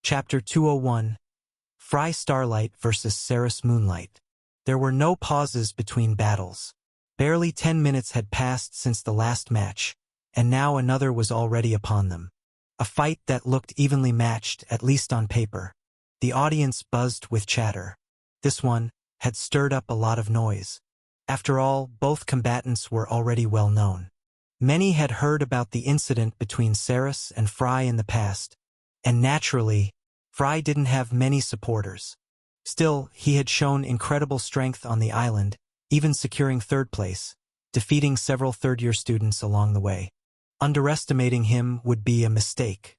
Chapter 201 Fry Starlight vs. Ceres Moonlight. There were no pauses between battles. Barely 10 minutes had passed since the last match, and now another was already upon them. A fight that looked evenly matched, at least on paper. The audience buzzed with chatter. This one had stirred up a lot of noise. After all, both combatants were already well known. Many had heard about the incident between Ceres and Fry in the past, and naturally, Fry didn't have many supporters. Still, he had shown incredible strength on the island, even securing third place, defeating several third-year students along the way. Underestimating him would be a mistake.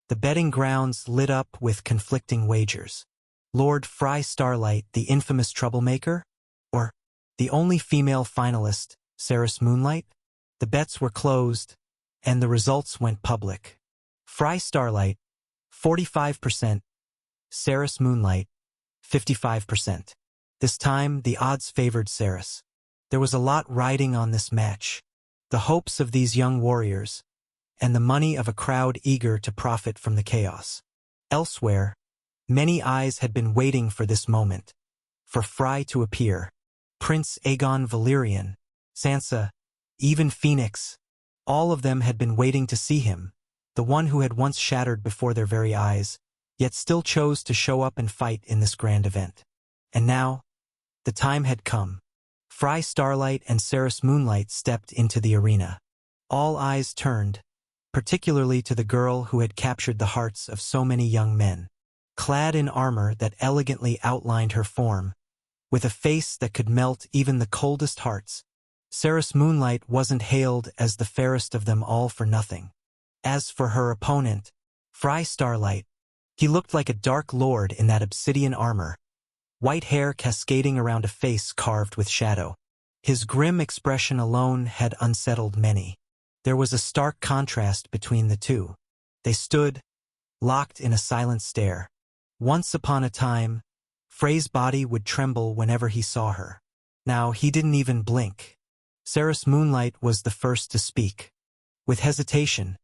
The betting grounds lit up with conflicting wagers. Lord Fry Starlight, the infamous troublemaker? Or the only female finalist, Ceres Moonlight? The bets were closed, and the results went public. Fry Starlight, 45%. Ceres Moonlight, 55%. This time, the odds favored Ceres. There was a lot riding on this match. The hopes of these young warriors, and the money of a crowd eager to profit from the chaos. Elsewhere, many eyes had been waiting for this moment. For Fry to appear. Prince Aegon Valyrian, Sansa, even Phoenix, all of them had been waiting to see him, the one who had once shattered before their very eyes, yet still chose to show up and fight in this grand event. And now, the time had come. Fry Starlight and Ceres Moonlight stepped into the arena. All eyes turned, particularly to the girl who had captured the hearts of so many young men. Clad in armor that elegantly outlined her form, with a face that could melt even the coldest hearts, Ceres Moonlight wasn't hailed as the fairest of them all for nothing. As for her opponent, Fry Starlight, he looked like a dark lord in that obsidian armor, white hair cascading around a face carved with shadow. His grim expression alone had unsettled many. There was a stark contrast between the two. They stood, locked in a silent stare. Once upon a time, Frey's body would tremble whenever he saw her. Now he didn't even blink. Ceres Moonlight was the first to speak. With hesitation,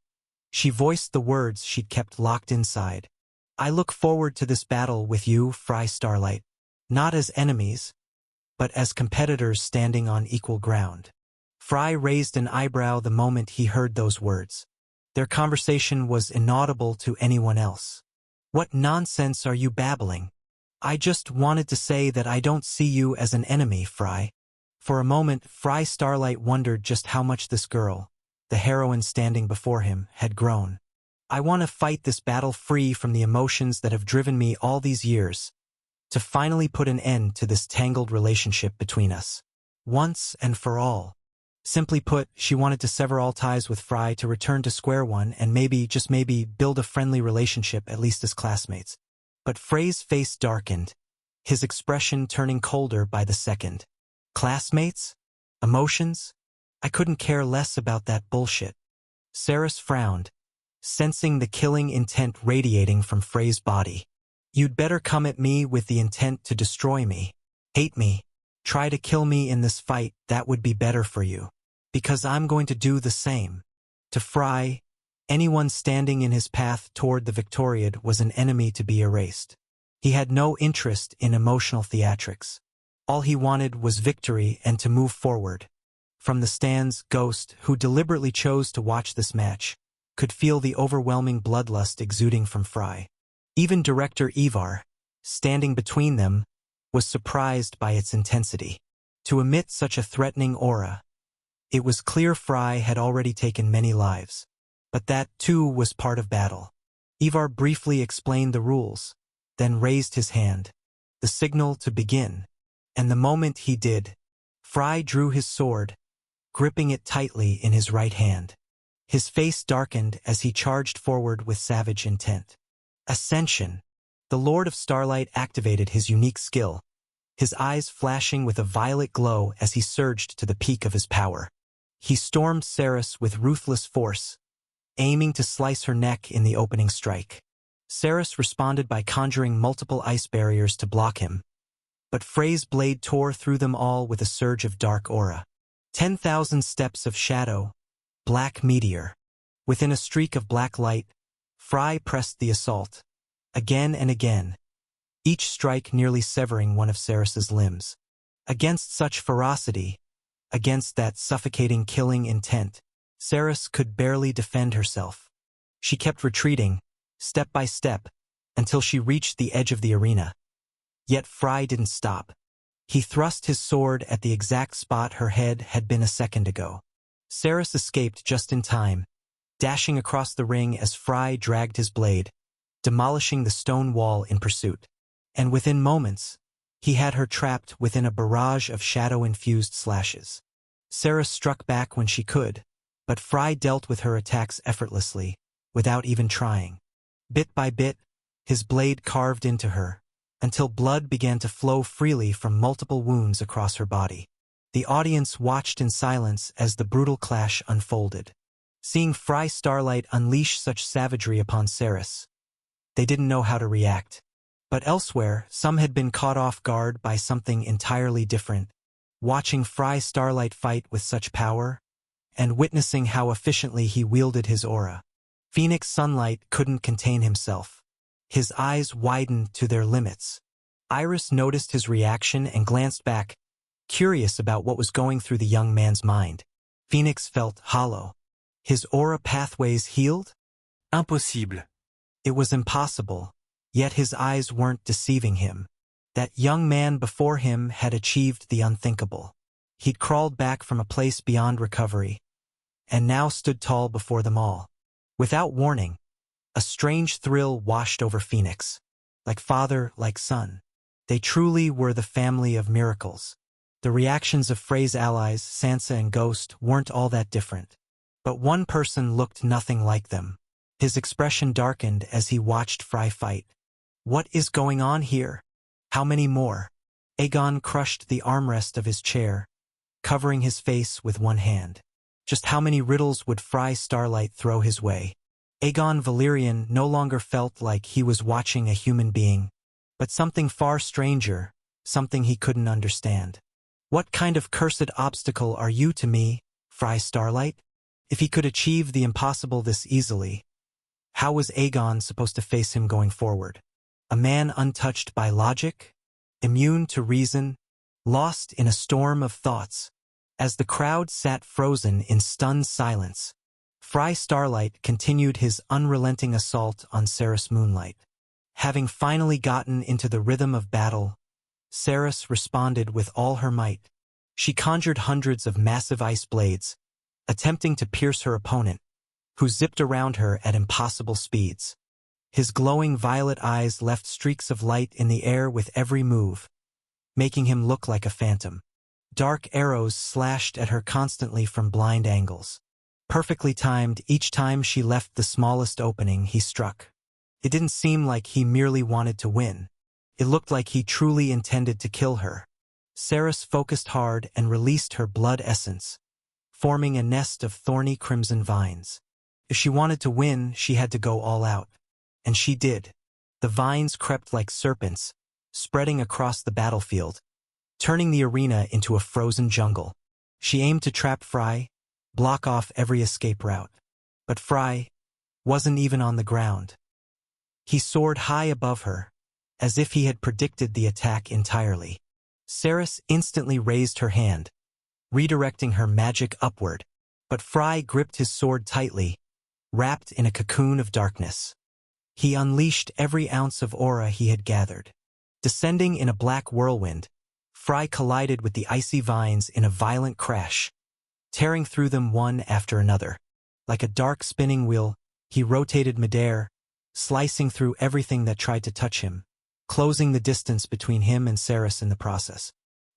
she voiced the words she'd kept locked inside. I look forward to this battle with you, Fry Starlight. Not as enemies, but as competitors standing on equal ground. Fry raised an eyebrow the moment he heard those words. Their conversation was inaudible to anyone else. What nonsense are you babbling? I just wanted to say that I don't see you as an enemy, Fry. For a moment, Fry Starlight wondered just how much this girl, the heroine standing before him, had grown. I want to fight this battle free from the emotions that have driven me all these years, to finally put an end to this tangled relationship between us. Once and for all. Simply put, she wanted to sever all ties with Fry to return to square one and maybe, just maybe, build a friendly relationship at least as classmates. But Frey's face darkened, his expression turning colder by the second. Classmates? Emotions? I couldn't care less about that bullshit. Ceres frowned, sensing the killing intent radiating from Frey's body. You'd better come at me with the intent to destroy me, hate me, try to kill me in this fight. That would be better for you. Because I'm going to do the same. To Fry, anyone standing in his path toward the Victoriad was an enemy to be erased. He had no interest in emotional theatrics. All he wanted was victory and to move forward. From the stands, Ghost, who deliberately chose to watch this match, could feel the overwhelming bloodlust exuding from Fry. Even director Ivar, standing between them, was surprised by its intensity. To emit such a threatening aura, it was clear Fry had already taken many lives. But that, too, was part of battle. Ivar briefly explained the rules, then raised his hand, the signal to begin. And the moment he did, Fry drew his sword, gripping it tightly in his right hand. His face darkened as he charged forward with savage intent. Ascension. The Lord of Starlight activated his unique skill, his eyes flashing with a violet glow as he surged to the peak of his power. He stormed Ceres with ruthless force, aiming to slice her neck in the opening strike. Ceres responded by conjuring multiple ice barriers to block him, but Frey's blade tore through them all with a surge of dark aura. 10,000 steps of shadow, black meteor. Within a streak of black light, Fry pressed the assault. again and again, each strike nearly severing one of Ceres's limbs. Against such ferocity, against that suffocating killing intent, Ceres could barely defend herself. She kept retreating, step by step, until she reached the edge of the arena. Yet Fry didn't stop. He thrust his sword at the exact spot her head had been a second ago. Ceres escaped just in time, dashing across the ring as Fry dragged his blade, demolishing the stone wall in pursuit. And within moments, he had her trapped within a barrage of shadow-infused slashes. Ceres struck back when she could, but Fry dealt with her attacks effortlessly, without even trying. Bit by bit, his blade carved into her, until blood began to flow freely from multiple wounds across her body. The audience watched in silence as the brutal clash unfolded. Seeing Fry Starlight unleash such savagery upon Ceres, they didn't know how to react. But elsewhere, some had been caught off guard by something entirely different. Watching Fry Starlight fight with such power, and witnessing how efficiently he wielded his aura, Phoenix Sunlight couldn't contain himself. His eyes widened to their limits. Iris noticed his reaction and glanced back, curious about what was going through the young man's mind. Phoenix felt hollow. His aura pathways healed? Impossible. It was impossible, yet his eyes weren't deceiving him. That young man before him had achieved the unthinkable. He'd crawled back from a place beyond recovery, and now stood tall before them all. Without warning, a strange thrill washed over Phoenix. Like father, like son. They truly were the family of miracles. The reactions of Frey's allies, Sansa and Ghost, weren't all that different. But one person looked nothing like them. His expression darkened as he watched Fry fight. What is going on here? How many more? Aegon crushed the armrest of his chair, covering his face with one hand. Just how many riddles would Fry Starlight throw his way? Aegon Valyrian no longer felt like he was watching a human being, but something far stranger, something he couldn't understand. What kind of cursed obstacle are you to me, Fry Starlight? If he could achieve the impossible this easily, how was Aegon supposed to face him going forward? A man untouched by logic, immune to reason, lost in a storm of thoughts. As the crowd sat frozen in stunned silence, Fry Starlight continued his unrelenting assault on Ceres Moonlight. Having finally gotten into the rhythm of battle, Ceres responded with all her might. She conjured hundreds of massive ice blades, attempting to pierce her opponent, who zipped around her at impossible speeds. His glowing violet eyes left streaks of light in the air with every move, making him look like a phantom. Dark arrows slashed at her constantly from blind angles. Perfectly timed each time she left the smallest opening he struck. It didn't seem like he merely wanted to win. It looked like he truly intended to kill her. Ceres focused hard and released her blood essence, forming a nest of thorny crimson vines. If she wanted to win, she had to go all out. And she did. The vines crept like serpents, spreading across the battlefield, turning the arena into a frozen jungle. She aimed to trap Fry, block off every escape route. But Fry wasn't even on the ground. He soared high above her, as if he had predicted the attack entirely. Ceres instantly raised her hand, redirecting her magic upward, but Fry gripped his sword tightly, wrapped in a cocoon of darkness. He unleashed every ounce of aura he had gathered. Descending in a black whirlwind, Fry collided with the icy vines in a violent crash, tearing through them one after another. Like a dark spinning wheel, he rotated midair, slicing through everything that tried to touch him, closing the distance between him and Ceres in the process.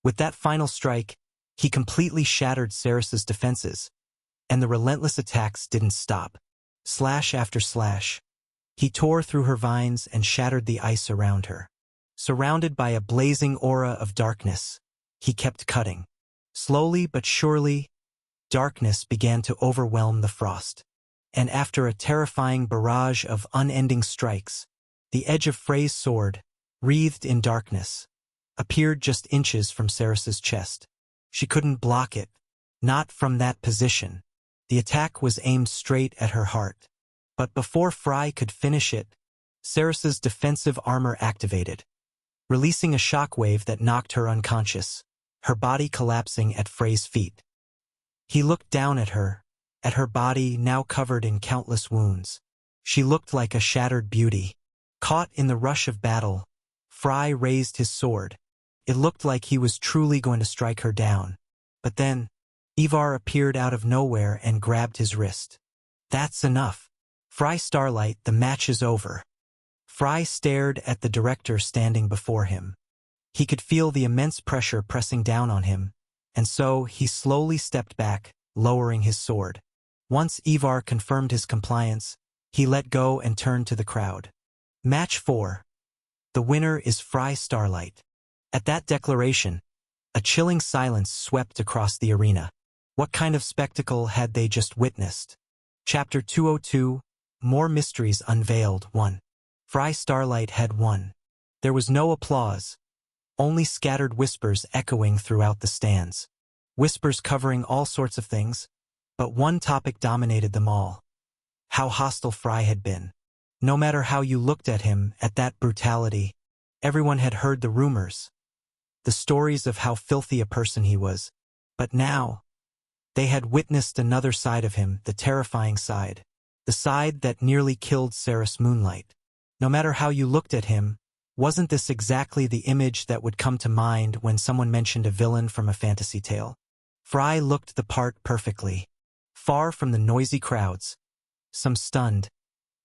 With that final strike, he completely shattered Ceres's defenses, and the relentless attacks didn't stop. Slash after slash, he tore through her vines and shattered the ice around her. Surrounded by a blazing aura of darkness, he kept cutting. Slowly but surely, darkness began to overwhelm the frost. And after a terrifying barrage of unending strikes, the edge of Frey's sword, wreathed in darkness, appeared just inches from Ceres's chest. She couldn't block it, not from that position. The attack was aimed straight at her heart. But before Fry could finish it, Ceres's defensive armor activated, releasing a shockwave that knocked her unconscious, her body collapsing at Frey's feet. He looked down at her body now covered in countless wounds. She looked like a shattered beauty. Caught in the rush of battle, Frey raised his sword. It looked like he was truly going to strike her down. But then, Ivar appeared out of nowhere and grabbed his wrist. That's enough. Frey Starlight, the match is over. Frey stared at the director standing before him. He could feel the immense pressure pressing down on him, and so he slowly stepped back, lowering his sword. Once Ivar confirmed his compliance, he let go and turned to the crowd. Match 4. The winner is Frey Starlight. At that declaration, a chilling silence swept across the arena. What kind of spectacle had they just witnessed? Chapter 202, More Mysteries Unveiled 1. Frey Starlight had won. There was no applause, only scattered whispers echoing throughout the stands. Whispers covering all sorts of things, but one topic dominated them all. How hostile Frey had been. No matter how you looked at him, at that brutality, everyone had heard the rumors, the stories of how filthy a person he was. But now, they had witnessed another side of him, the terrifying side. The side that nearly killed Ceres Moonlight. No matter how you looked at him, wasn't this exactly the image that would come to mind when someone mentioned a villain from a fantasy tale? Frey looked the part perfectly. Far from the noisy crowds. Some stunned,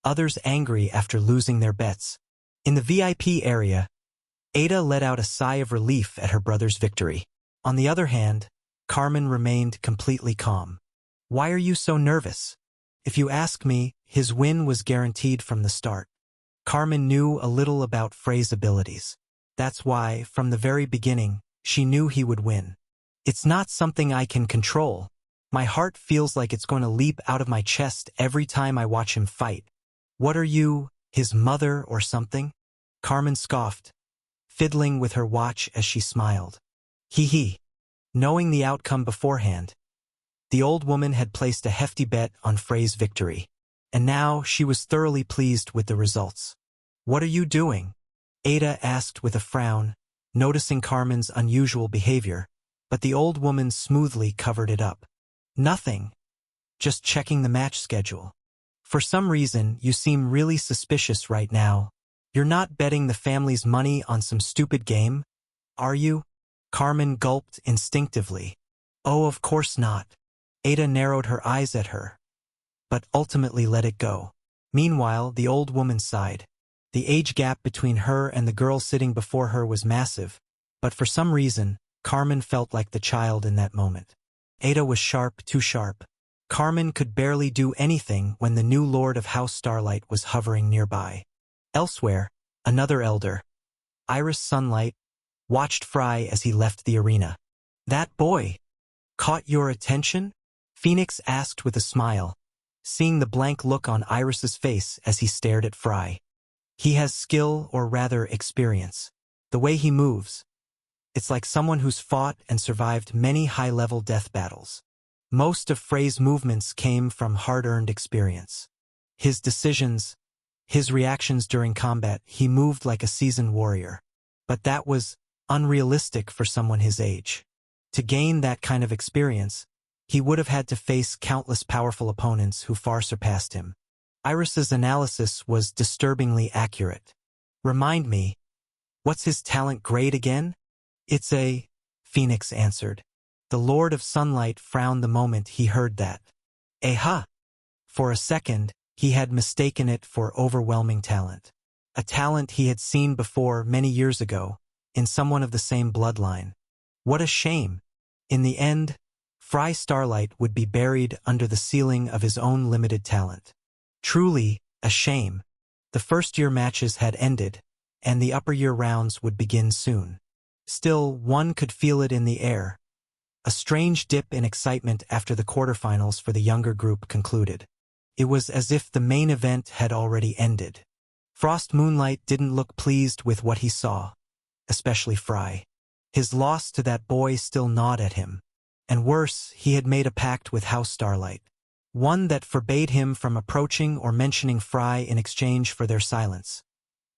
others angry after losing their bets. In the VIP area, Ada let out a sigh of relief at her brother's victory. On the other hand, Carmen remained completely calm. Why are you so nervous? If you ask me, his win was guaranteed from the start. Carmen knew a little about Frey's abilities. That's why, from the very beginning, she knew he would win. It's not something I can control. My heart feels like it's going to leap out of my chest every time I watch him fight. What are you, his mother or something? Carmen scoffed, fiddling with her watch as she smiled. Hee. Knowing the outcome beforehand, the old woman had placed a hefty bet on Frey's victory, and now she was thoroughly pleased with the results. What are you doing? Ada asked with a frown, noticing Carmen's unusual behavior, but the old woman smoothly covered it up. Nothing. Just checking the match schedule. For some reason, you seem really suspicious right now. You're not betting the family's money on some stupid game, are you? Carmen gulped instinctively. Oh, of course not. Ada narrowed her eyes at her, but ultimately let it go. Meanwhile, the old woman sighed. The age gap between her and the girl sitting before her was massive, but for some reason, Carmen felt like the child in that moment. Ada was sharp, too sharp. Carmen could barely do anything when the new lord of House Starlight was hovering nearby. Elsewhere, another elder, Iris Sunlight, watched Frey as he left the arena. That boy caught your attention? Phoenix asked with a smile, seeing the blank look on Iris's face as he stared at Frey. He has skill, or rather experience. The way he moves, it's like someone who's fought and survived many high-level death battles. Most of Frey's movements came from hard-earned experience. His decisions, his reactions during combat, he moved like a seasoned warrior. But that was unrealistic for someone his age. To gain that kind of experience, he would have had to face countless powerful opponents who far surpassed him. Iris's analysis was disturbingly accurate. Remind me, what's his talent grade again? It's a, Phoenix answered. The Lord of Sunlight frowned the moment he heard that. Aha! For a second, he had mistaken it for overwhelming talent. A talent he had seen before many years ago, in someone of the same bloodline. What a shame! In the end, Frey Starlight would be buried under the ceiling of his own limited talent. Truly, a shame. The first-year matches had ended, and the upper-year rounds would begin soon. Still, one could feel it in the air. A strange dip in excitement after the quarterfinals for the younger group concluded. It was as if the main event had already ended. Frost Moonlight didn't look pleased with what he saw, especially Frey. His loss to that boy still gnawed at him. And worse, he had made a pact with House Starlight. One that forbade him from approaching or mentioning Frey in exchange for their silence.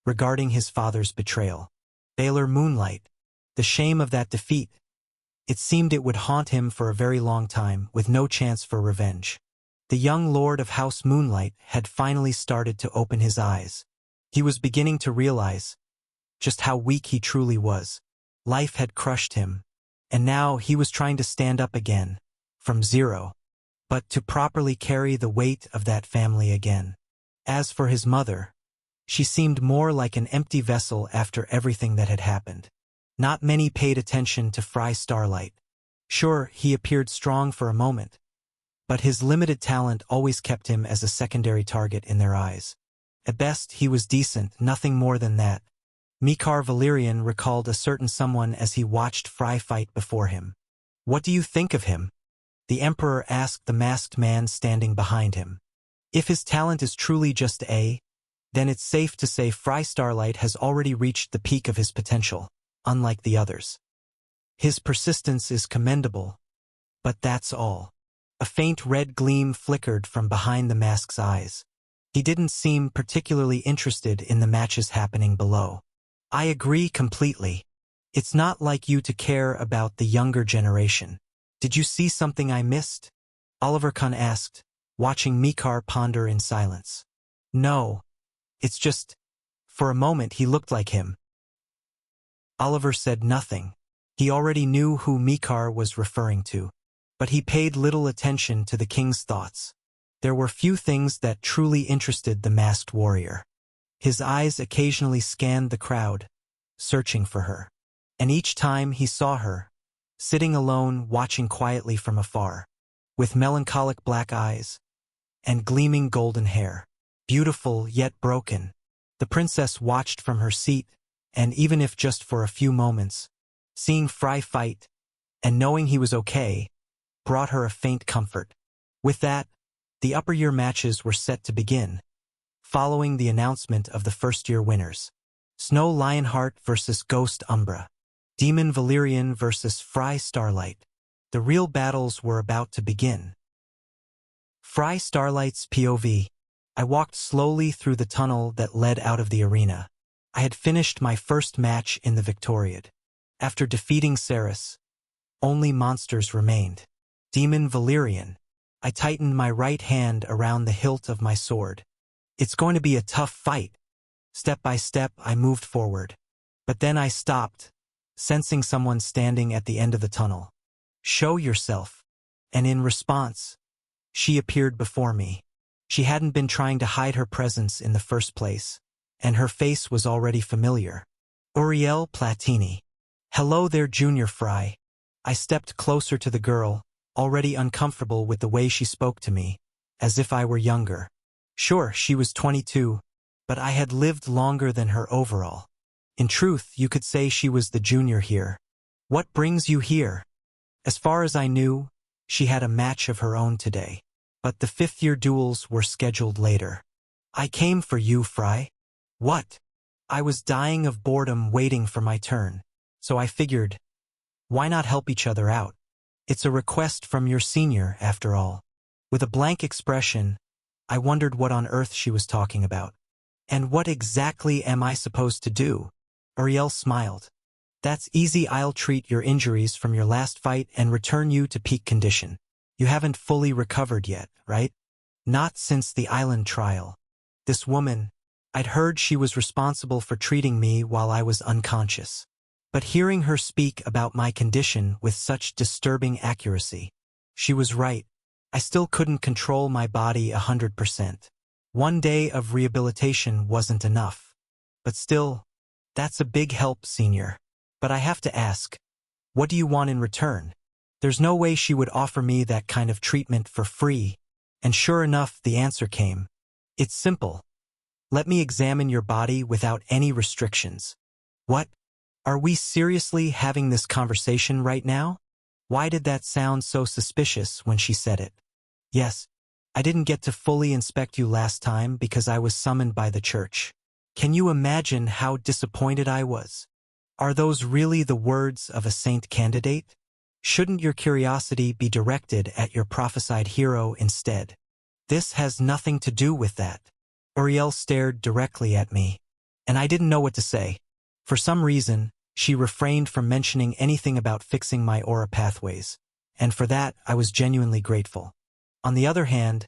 regarding his father's betrayal. Baylor Moonlight. The shame of that defeat. It seemed it would haunt him for a very long time, with no chance for revenge. The young lord of House Moonlight had finally started to open his eyes. He was beginning to realize just how weak he truly was. Life had crushed him, and now he was trying to stand up again, from zero, but to properly carry the weight of that family again. As for his mother, she seemed more like an empty vessel after everything that had happened. Not many paid attention to Fry Starlight. Sure, he appeared strong for a moment, but his limited talent always kept him as a secondary target in their eyes. At best, he was decent, nothing more than that. Mikar Valerian recalled a certain someone as he watched Fry fight before him. "What do you think of him?" the Emperor asked the masked man standing behind him. If his talent is truly just A, then it's safe to say Fry Starlight has already reached the peak of his potential, unlike the others. His persistence is commendable, but that's all. A faint red gleam flickered from behind the mask's eyes. He didn't seem particularly interested in the matches happening below. "I agree completely. It's not like you to care about the younger generation. Did you see something I missed?" Oliver Kahn asked, watching Mikar ponder in silence. "No. It's just, for a moment he looked like him." Oliver said nothing. He already knew who Mikar was referring to, but he paid little attention to the king's thoughts. There were few things that truly interested the masked warrior. His eyes occasionally scanned the crowd, searching for her. And each time he saw her, sitting alone watching quietly from afar, with melancholic black eyes and gleaming golden hair, beautiful yet broken, the princess watched from her seat, and even if just for a few moments, seeing Fry fight and knowing he was okay brought her a faint comfort. With that, the upper-year matches were set to begin, following the announcement of the first-year winners. Snow Lionheart versus Ghost Umbra. Demon Valerian versus Fry Starlight. The real battles were about to begin. Fry Starlight's POV. I walked slowly through the tunnel that led out of the arena. I had finished my first match in the Victoriad. After defeating Ceres, only monsters remained. Demon Valerian. I tightened my right hand around the hilt of my sword. It's going to be a tough fight. Step by step, I moved forward. But then I stopped, sensing someone standing at the end of the tunnel. "Show yourself." And in response, she appeared before me. She hadn't been trying to hide her presence in the first place, and her face was already familiar. Uriel Platini. "Hello there, Junior Fry." I stepped closer to the girl, already uncomfortable with the way she spoke to me, as if I were younger. Sure, she was 22, but I had lived longer than her overall. In truth, you could say she was the junior here. "What brings you here?" As far as I knew, she had a match of her own today, but the fifth-year duels were scheduled later. "I came for you, Fry." "What?" I was dying of boredom waiting for my turn, so I figured, why not help each other out? It's a request from your senior, after all. With a blank expression, I wondered what on earth she was talking about. "And what exactly am I supposed to do?" Uriel smiled. "That's easy. I'll treat your injuries from your last fight and return you to peak condition. You haven't fully recovered yet, right?" "Not since the island trial. This woman, I'd heard she was responsible for treating me while I was unconscious. But hearing her speak about my condition with such disturbing accuracy, she was right. I still couldn't control my body 100%. One day of rehabilitation wasn't enough. But still, that's a big help, Senior. But I have to ask, what do you want in return?" There's no way she would offer me that kind of treatment for free, and sure enough, the answer came. "It's simple. Let me examine your body without any restrictions." "What? Are we seriously having this conversation right now?" Why did that sound so suspicious when she said it? "Yes, I didn't get to fully inspect you last time because I was summoned by the church. Can you imagine how disappointed I was? Are those really the words of a saint candidate? Shouldn't your curiosity be directed at your prophesied hero instead?" "This has nothing to do with that." Uriel stared directly at me. and I didn't know what to say. For some reason, she refrained from mentioning anything about fixing my aura pathways, and for that I was genuinely grateful. On the other hand,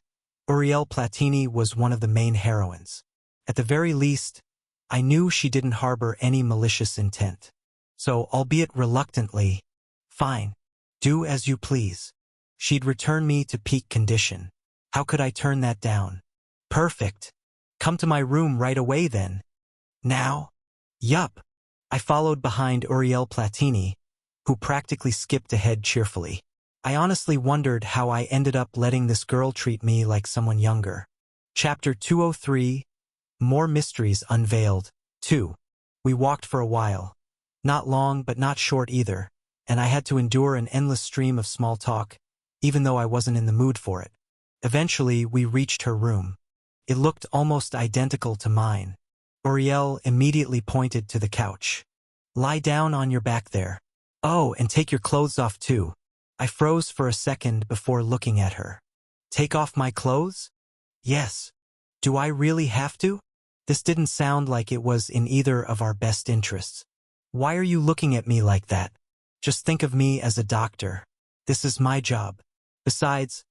Uriel Platini was one of the main heroines. At the very least, I knew she didn't harbor any malicious intent. So, albeit reluctantly, fine, do as you please. She'd return me to peak condition. How could I turn that down? Perfect. Come to my room right away then. Now? Yup. I followed behind Uriel Platini, who practically skipped ahead cheerfully. I honestly wondered how I ended up letting this girl treat me like someone younger. Chapter 203, More Mysteries Unveiled. 2. We walked for a while. Not long, but not short either, and I had to endure an endless stream of small talk, even though I wasn't in the mood for it. Eventually, we reached her room. It looked almost identical to mine. Uriel immediately pointed to the couch. Lie down on your back there. Oh, and take your clothes off too. I froze for a second before looking at her. Take off my clothes? Yes. Do I really have to? This didn't sound like it was in either of our best interests. Why are you looking at me like that? Just think of me as a doctor. This is my job. Besides,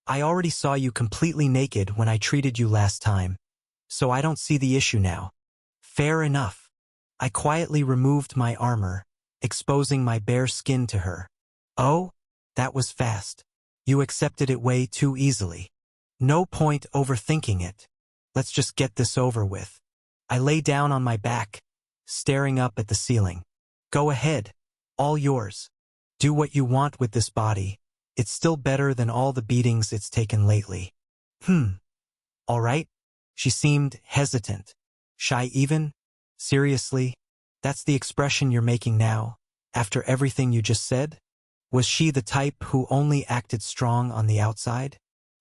I already saw you completely naked when I treated you last time, so I don't see the issue now. Fair enough. I quietly removed my armor, exposing my bare skin to her. Oh, that was fast. You accepted it way too easily. No point overthinking it. Let's just get this over with. I lay down on my back, staring up at the ceiling. Go ahead. All yours. Do what you want with this body. It's still better than all the beatings it's taken lately. All right? She seemed hesitant. Shy even? Seriously? That's the expression you're making now, after everything you just said? Was she the type who only acted strong on the outside?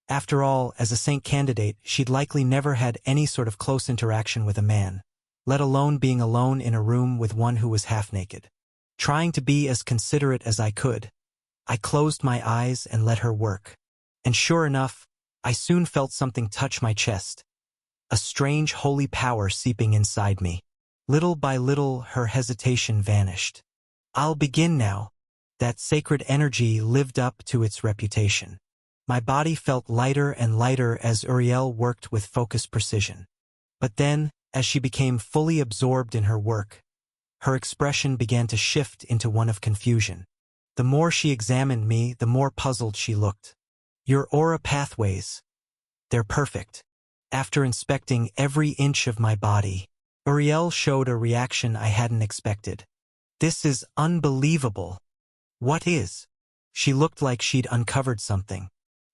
After all, as a saint candidate, she'd likely never had any sort of close interaction with a man, let alone being alone in a room with one who was half naked. Trying to be as considerate as I could, I closed my eyes and let her work. And sure enough, I soon felt something touch my chest. A strange holy power seeping inside me. Little by little, her hesitation vanished. I'll begin now. That sacred energy lived up to its reputation. My body felt lighter and lighter as Uriel worked with focused precision. But then, as she became fully absorbed in her work, her expression began to shift into one of confusion. The more she examined me, the more puzzled she looked. Your aura pathways. They're perfect. After inspecting every inch of my body, Uriel showed a reaction I hadn't expected. This is unbelievable. What is? She looked like she'd uncovered something.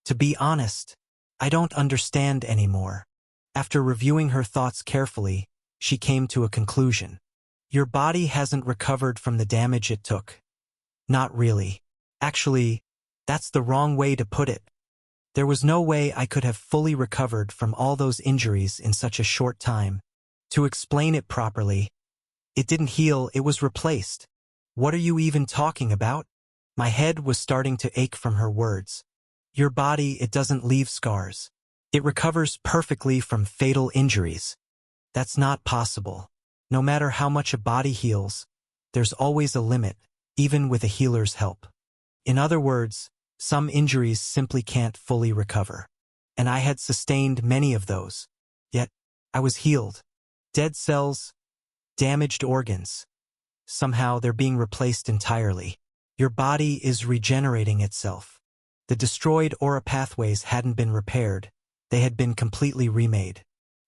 To be honest, I don't understand anymore. After reviewing her thoughts carefully, she came to a conclusion. Your body hasn't recovered from the damage it took. Not really. Actually, that's the wrong way to put it. There was no way I could have fully recovered from all those injuries in such a short time. To explain it properly, it didn't heal, it was replaced. What are you even talking about? My head was starting to ache from her words. Your body, it doesn't leave scars. It recovers perfectly from fatal injuries. That's not possible. No matter how much a body heals, there's always a limit, even with a healer's help. In other words, some injuries simply can't fully recover. And I had sustained many of those. Yet, I was healed. Dead cells, damaged organs. Somehow they're being replaced entirely. Your body is regenerating itself. The destroyed aura pathways hadn't been repaired. They had been completely remade.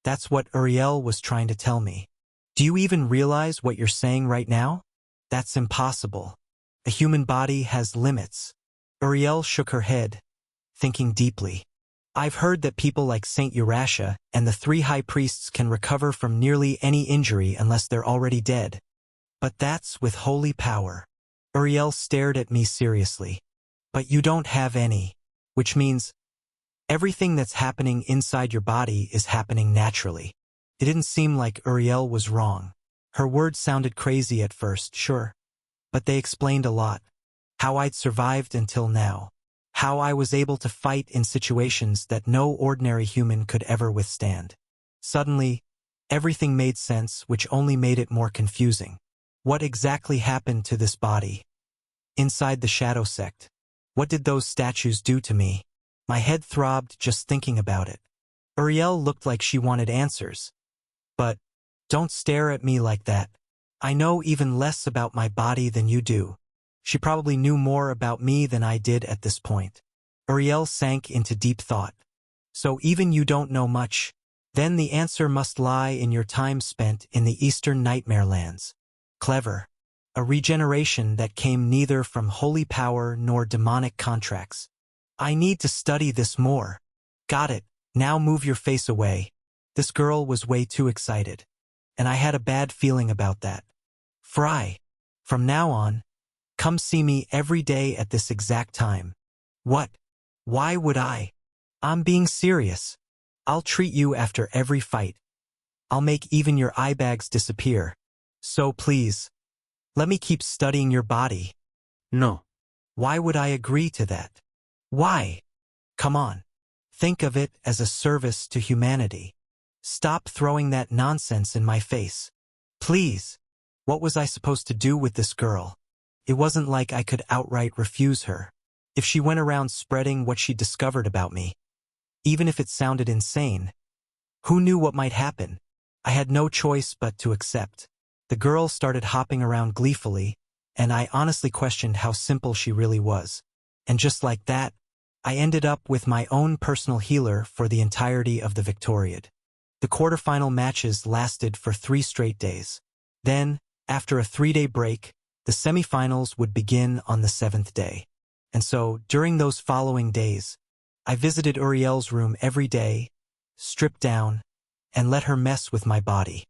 That's what Uriel was trying to tell me. Do you even realize what you're saying right now? That's impossible. A human body has limits. Uriel shook her head, thinking deeply. I've heard that people like Saint Urasha and the 3 high priests can recover from nearly any injury unless they're already dead. But that's with holy power. Uriel stared at me seriously. But you don't have any, which means everything that's happening inside your body is happening naturally. It didn't seem like Uriel was wrong. Her words sounded crazy at first, sure. But they explained a lot. How I'd survived until now. How I was able to fight in situations that no ordinary human could ever withstand. Suddenly, Everything made sense, which only made it more confusing. What exactly happened to this body? Inside the Shadow Sect. What did those statues do to me? My head throbbed just thinking about it. Uriel looked like she wanted answers. But, don't stare at me like that. I know even less about my body than you do. She probably knew more about me than I did at this point. Uriel sank into deep thought. So even you don't know much, then the answer must lie in your time spent in the Eastern Nightmare Lands. Clever. A regeneration that came neither from holy power nor demonic contracts. I need to study this more. Got it. Now move your face away. This girl was way too excited. And I had a bad feeling about that. Fry. From now on, come see me every day at this exact time. What? Why would I? I'm being serious. I'll treat you after every fight. I'll make even your eye bags disappear. So please, let me keep studying your body. No. Why would I agree to that? Why? Come on. Think of it as a service to humanity. Stop throwing that nonsense in my face. Please. What was I supposed to do with this girl? It wasn't like I could outright refuse her. If she went around spreading what she discovered about me, even if it sounded insane, who knew what might happen? I had no choice but to accept. The girl started hopping around gleefully, and I honestly questioned how simple she really was. And just like that, I ended up with my own personal healer for the entirety of the Victoriad. The quarterfinal matches lasted for 3 straight days. Then, after a 3-day break, the semifinals would begin on the 7th day. And so, during those following days, I visited Uriel's room every day, stripped down, and let her mess with my body.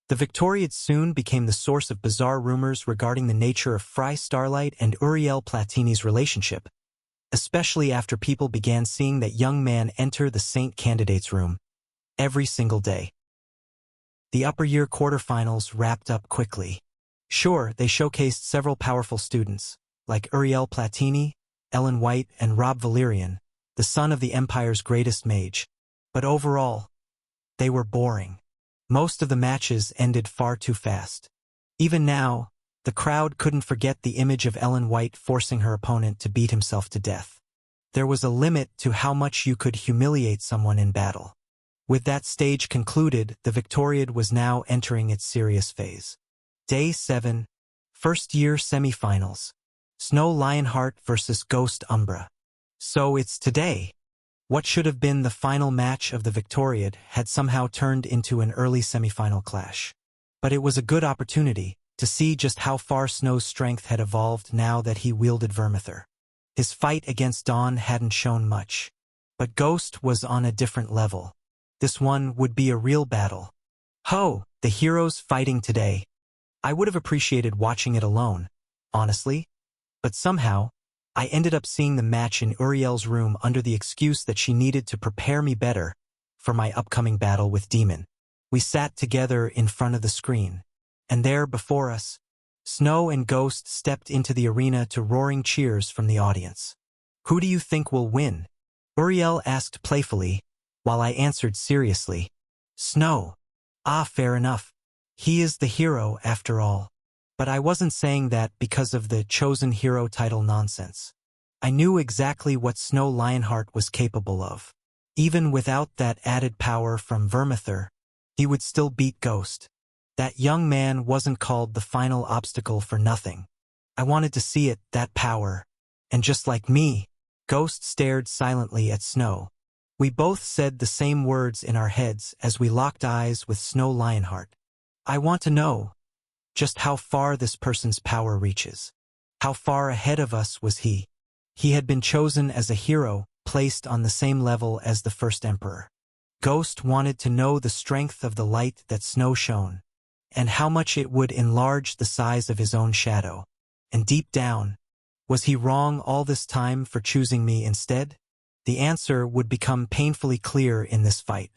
The Victoriad soon became the source of bizarre rumors regarding the nature of Fry Starlight and Uriel Platini's relationship, especially after people began seeing that young man enter the Saint candidate's room every single day. The upper year quarterfinals wrapped up quickly. Sure, they showcased several powerful students, like Uriel Platini, Ellen White, and Rob Valerian, the son of the Empire's greatest mage. But overall, they were boring. Most of the matches ended far too fast. Even now, the crowd couldn't forget the image of Ellen White forcing her opponent to beat himself to death. There was a limit to how much you could humiliate someone in battle. With that stage concluded, the Victoriad was now entering its serious phase. Day 7, first-year semifinals. Snow Lionheart versus Ghost Umbra. So it's today. What should have been the final match of the Victoriad had somehow turned into an early semifinal clash. But it was a good opportunity to see just how far Snow's strength had evolved now that he wielded Vermithor. His fight against Dawn hadn't shown much. But Ghost was on a different level. This one would be a real battle. Ho! The heroes fighting today. I would have appreciated watching it alone, honestly. But somehow, I ended up seeing the match in Uriel's room under the excuse that she needed to prepare me better for my upcoming battle with Demon. We sat together in front of the screen, and there before us, Snow and Ghost stepped into the arena to roaring cheers from the audience. Who do you think will win? Uriel asked playfully, while I answered seriously. Snow. Ah, fair enough. He is the hero after all. But I wasn't saying that because of the chosen hero title nonsense. I knew exactly what Snow Lionheart was capable of. Even without that added power from Vermithor, he would still beat Ghost. That young man wasn't called the final obstacle for nothing. I wanted to see it, that power. And just like me, Ghost stared silently at Snow. We both said the same words in our heads as we locked eyes with Snow Lionheart. I want to know just how far this person's power reaches. How far ahead of us was he? He had been chosen as a hero, placed on the same level as the first emperor. Ghost wanted to know the strength of the light that Snow shone, and how much it would enlarge the size of his own shadow. And deep down, was he wrong all this time for choosing me instead? The answer would become painfully clear in this fight.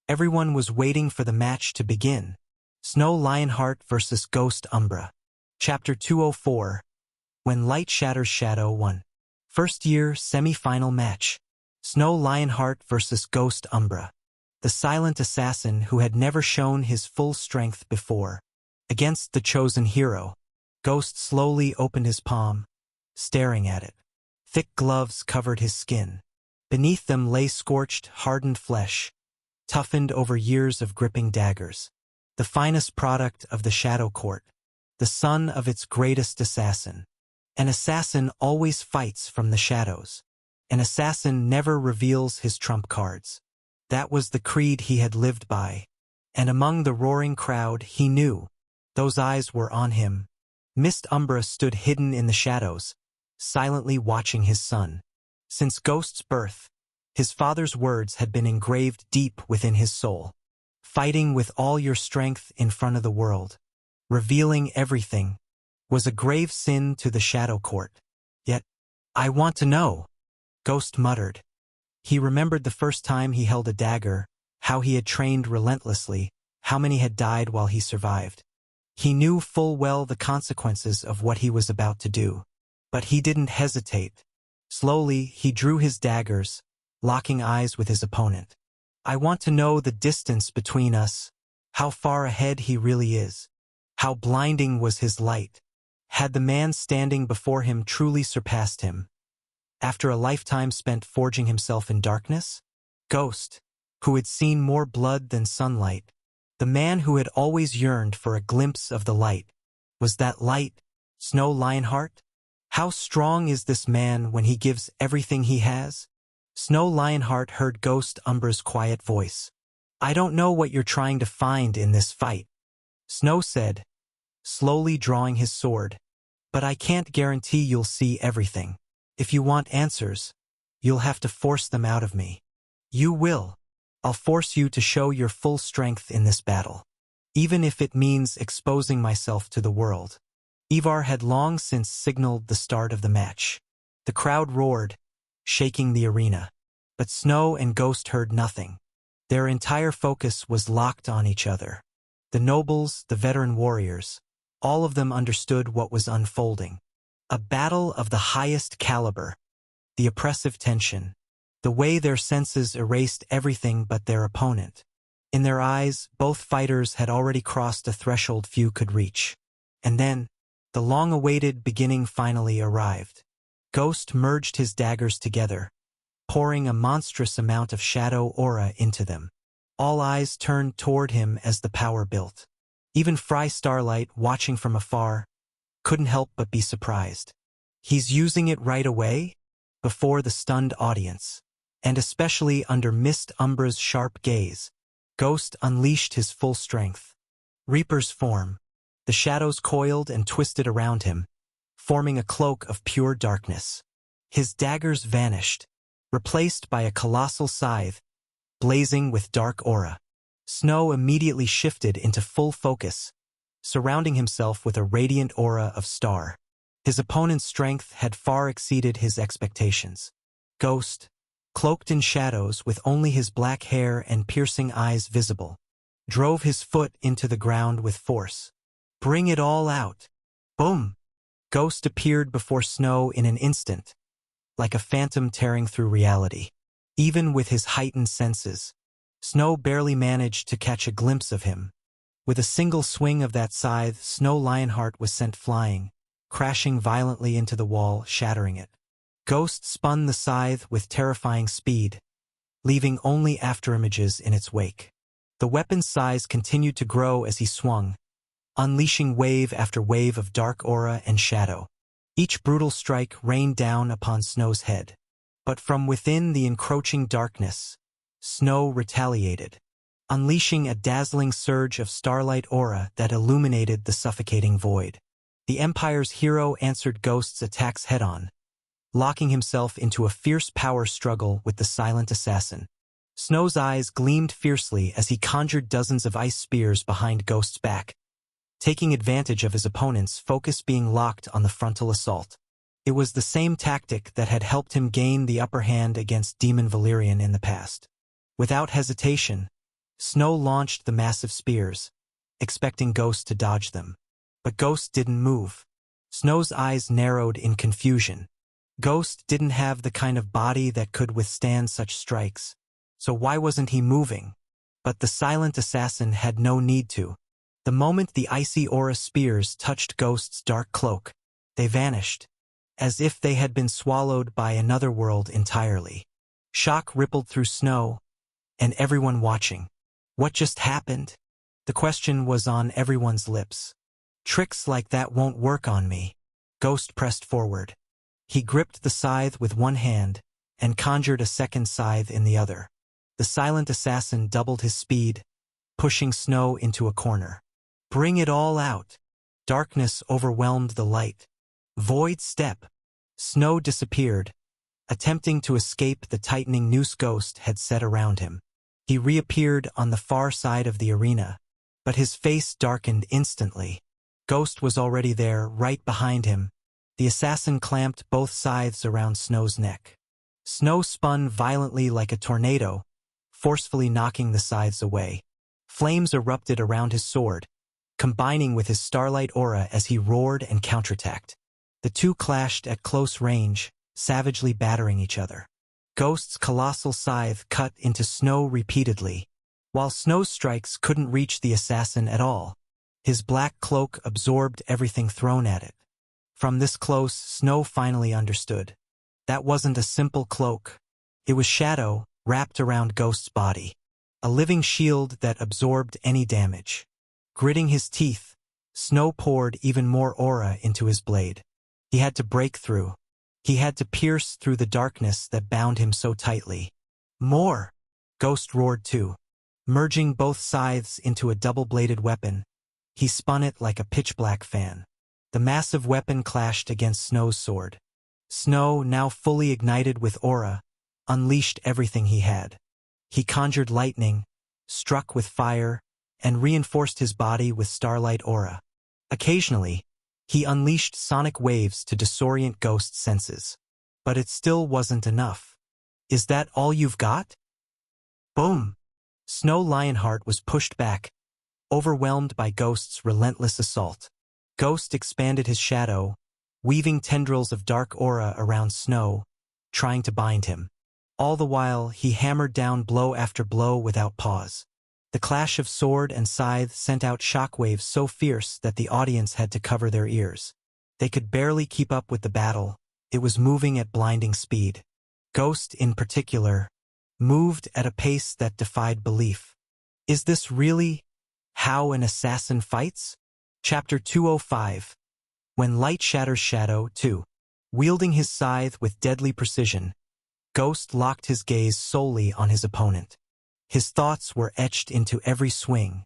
Everyone was waiting for the match to begin. Snow Lionheart versus Ghost Umbra. Chapter 204. When Light Shatters Shadow 1. First year semi-final match. Snow Lionheart versus Ghost Umbra. the silent assassin who had never shown his full strength before. Against the chosen hero, Ghost slowly opened his palm, staring at it. Thick gloves covered his skin. Beneath them lay scorched, hardened flesh, toughened over years of gripping daggers. The finest product of the Shadow Court, the son of its greatest assassin. An assassin always fights from the shadows. An assassin never reveals his trump cards. That was the creed he had lived by. And among the roaring crowd, he knew. Those eyes were on him. Mist Umbra stood hidden in the shadows, silently watching his son. Since Ghost's birth, his father's words had been engraved deep within his soul. Fighting with all your strength in front of the world, revealing everything, was a grave sin to the Shadow Court. Yet, I want to know, Ghost muttered. He remembered the first time he held a dagger, how he had trained relentlessly, how many had died while he survived. He knew full well the consequences of what he was about to do. But he didn't hesitate. Slowly, he drew his daggers, locking eyes with his opponent. I want to know the distance between us, how far ahead he really is. How blinding was his light. Had the man standing before him truly surpassed him? After a lifetime spent forging himself in darkness? Ghost, who had seen more blood than sunlight, the man who had always yearned for a glimpse of the light. Was that light Snow Lionheart? How strong is this man when he gives everything he has? Snow Lionheart heard Ghost Umbra's quiet voice. I don't know what you're trying to find in this fight, Snow said, slowly drawing his sword. But I can't guarantee you'll see everything. If you want answers, you'll have to force them out of me. You will. I'll force you to show your full strength in this battle, even if it means exposing myself to the world. Ivar had long since signaled the start of the match. The crowd roared, shaking the arena. But Snow and Ghost heard nothing. Their entire focus was locked on each other. The nobles, the veteran warriors, all of them understood what was unfolding. A battle of the highest caliber. The oppressive tension. The way their senses erased everything but their opponent. In their eyes, both fighters had already crossed a threshold few could reach. And then, the long-awaited beginning finally arrived. Ghost merged his daggers together, pouring a monstrous amount of shadow aura into them. All eyes turned toward him as the power built. Even Fry Starlight, watching from afar, couldn't help but be surprised. He's using it right away? Before the stunned audience. And especially under Mist Umbra's sharp gaze, Ghost unleashed his full strength. Reaper's form. The shadows coiled and twisted around him, forming a cloak of pure darkness. His daggers vanished, replaced by a colossal scythe, blazing with dark aura. Snow immediately shifted into full focus, surrounding himself with a radiant aura of star. His opponent's strength had far exceeded his expectations. Ghost, cloaked in shadows with only his black hair and piercing eyes visible, drove his foot into the ground with force. Bring it all out. Boom! Ghost appeared before Snow in an instant, like a phantom tearing through reality. Even with his heightened senses, Snow barely managed to catch a glimpse of him. With a single swing of that scythe, Snow Lionheart was sent flying, crashing violently into the wall, shattering it. Ghost spun the scythe with terrifying speed, leaving only afterimages in its wake. The weapon's size continued to grow as he swung, unleashing wave after wave of dark aura and shadow. Each brutal strike rained down upon Snow's head. But from within the encroaching darkness, Snow retaliated, unleashing a dazzling surge of starlight aura that illuminated the suffocating void. The Empire's hero answered Ghost's attacks head-on, locking himself into a fierce power struggle with the silent assassin. Snow's eyes gleamed fiercely as he conjured dozens of ice spears behind Ghost's back, taking advantage of his opponent's focus being locked on the frontal assault. It was the same tactic that had helped him gain the upper hand against Demon Valerian in the past. Without hesitation, Snow launched the massive spears, expecting Ghost to dodge them. But Ghost didn't move. Snow's eyes narrowed in confusion. Ghost didn't have the kind of body that could withstand such strikes. So why wasn't he moving? But the silent assassin had no need to. The moment the icy aura spears touched Ghost's dark cloak, they vanished, as if they had been swallowed by another world entirely. Shock rippled through Snow, and everyone watching. What just happened? The question was on everyone's lips. Tricks like that won't work on me. Ghost pressed forward. He gripped the scythe with one hand, and conjured a second scythe in the other. The silent assassin doubled his speed, pushing Snow into a corner. Bring it all out. Darkness overwhelmed the light. Void step. Snow disappeared, attempting to escape the tightening noose Ghost had set around him. He reappeared on the far side of the arena, but his face darkened instantly. Ghost was already there, right behind him. The assassin clamped both scythes around Snow's neck. Snow spun violently like a tornado, forcefully knocking the scythes away. Flames erupted around his sword, combining with his starlight aura as he roared and counterattacked. The two clashed at close range, savagely battering each other. Ghost's colossal scythe cut into Snow repeatedly, while Snow's strikes couldn't reach the assassin at all. His black cloak absorbed everything thrown at it. From this close, Snow finally understood. That wasn't a simple cloak. It was shadow wrapped around Ghost's body, a living shield that absorbed any damage. Gritting his teeth, Snow poured even more aura into his blade. He had to break through. He had to pierce through the darkness that bound him so tightly. More! Ghost roared too. Merging both scythes into a double-bladed weapon, he spun it like a pitch-black fan. The massive weapon clashed against Snow's sword. Snow, now fully ignited with aura, unleashed everything he had. He conjured lightning, struck with fire, and reinforced his body with starlight aura. Occasionally, he unleashed sonic waves to disorient Ghost's senses. But it still wasn't enough. Is that all you've got? Boom! Snow Lionheart was pushed back, overwhelmed by Ghost's relentless assault. Ghost expanded his shadow, weaving tendrils of dark aura around Snow, trying to bind him. All the while, he hammered down blow after blow without pause. The clash of sword and scythe sent out shockwaves so fierce that the audience had to cover their ears. They could barely keep up with the battle. It was moving at blinding speed. Ghost, in particular, moved at a pace that defied belief. Is this really how an assassin fights? Chapter 205. When Light Shatters Shadow 2. Wielding his scythe with deadly precision, Ghost locked his gaze solely on his opponent. His thoughts were etched into every swing.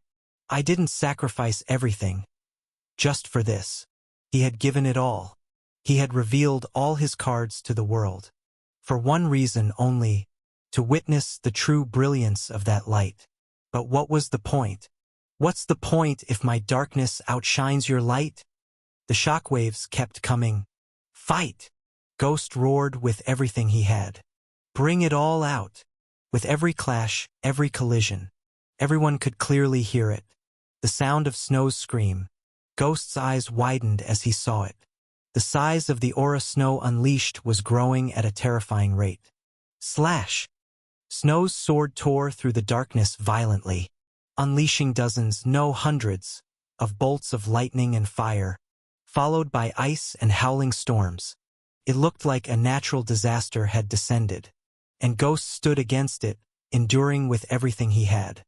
I didn't sacrifice everything. Just for this. He had given it all. He had revealed all his cards to the world. For one reason only, to witness the true brilliance of that light. But what was the point? What's the point if my darkness outshines your light? The shockwaves kept coming. Fight! Ghost roared with everything he had. Bring it all out. With every clash, every collision, everyone could clearly hear it. The sound of Snow's scream. Ghost's eyes widened as he saw it. The size of the aura Snow unleashed was growing at a terrifying rate. Slash! Snow's sword tore through the darkness violently, unleashing dozens, no hundreds, of bolts of lightning and fire, followed by ice and howling storms. It looked like a natural disaster had descended, and Ghost stood against it, enduring with everything he had.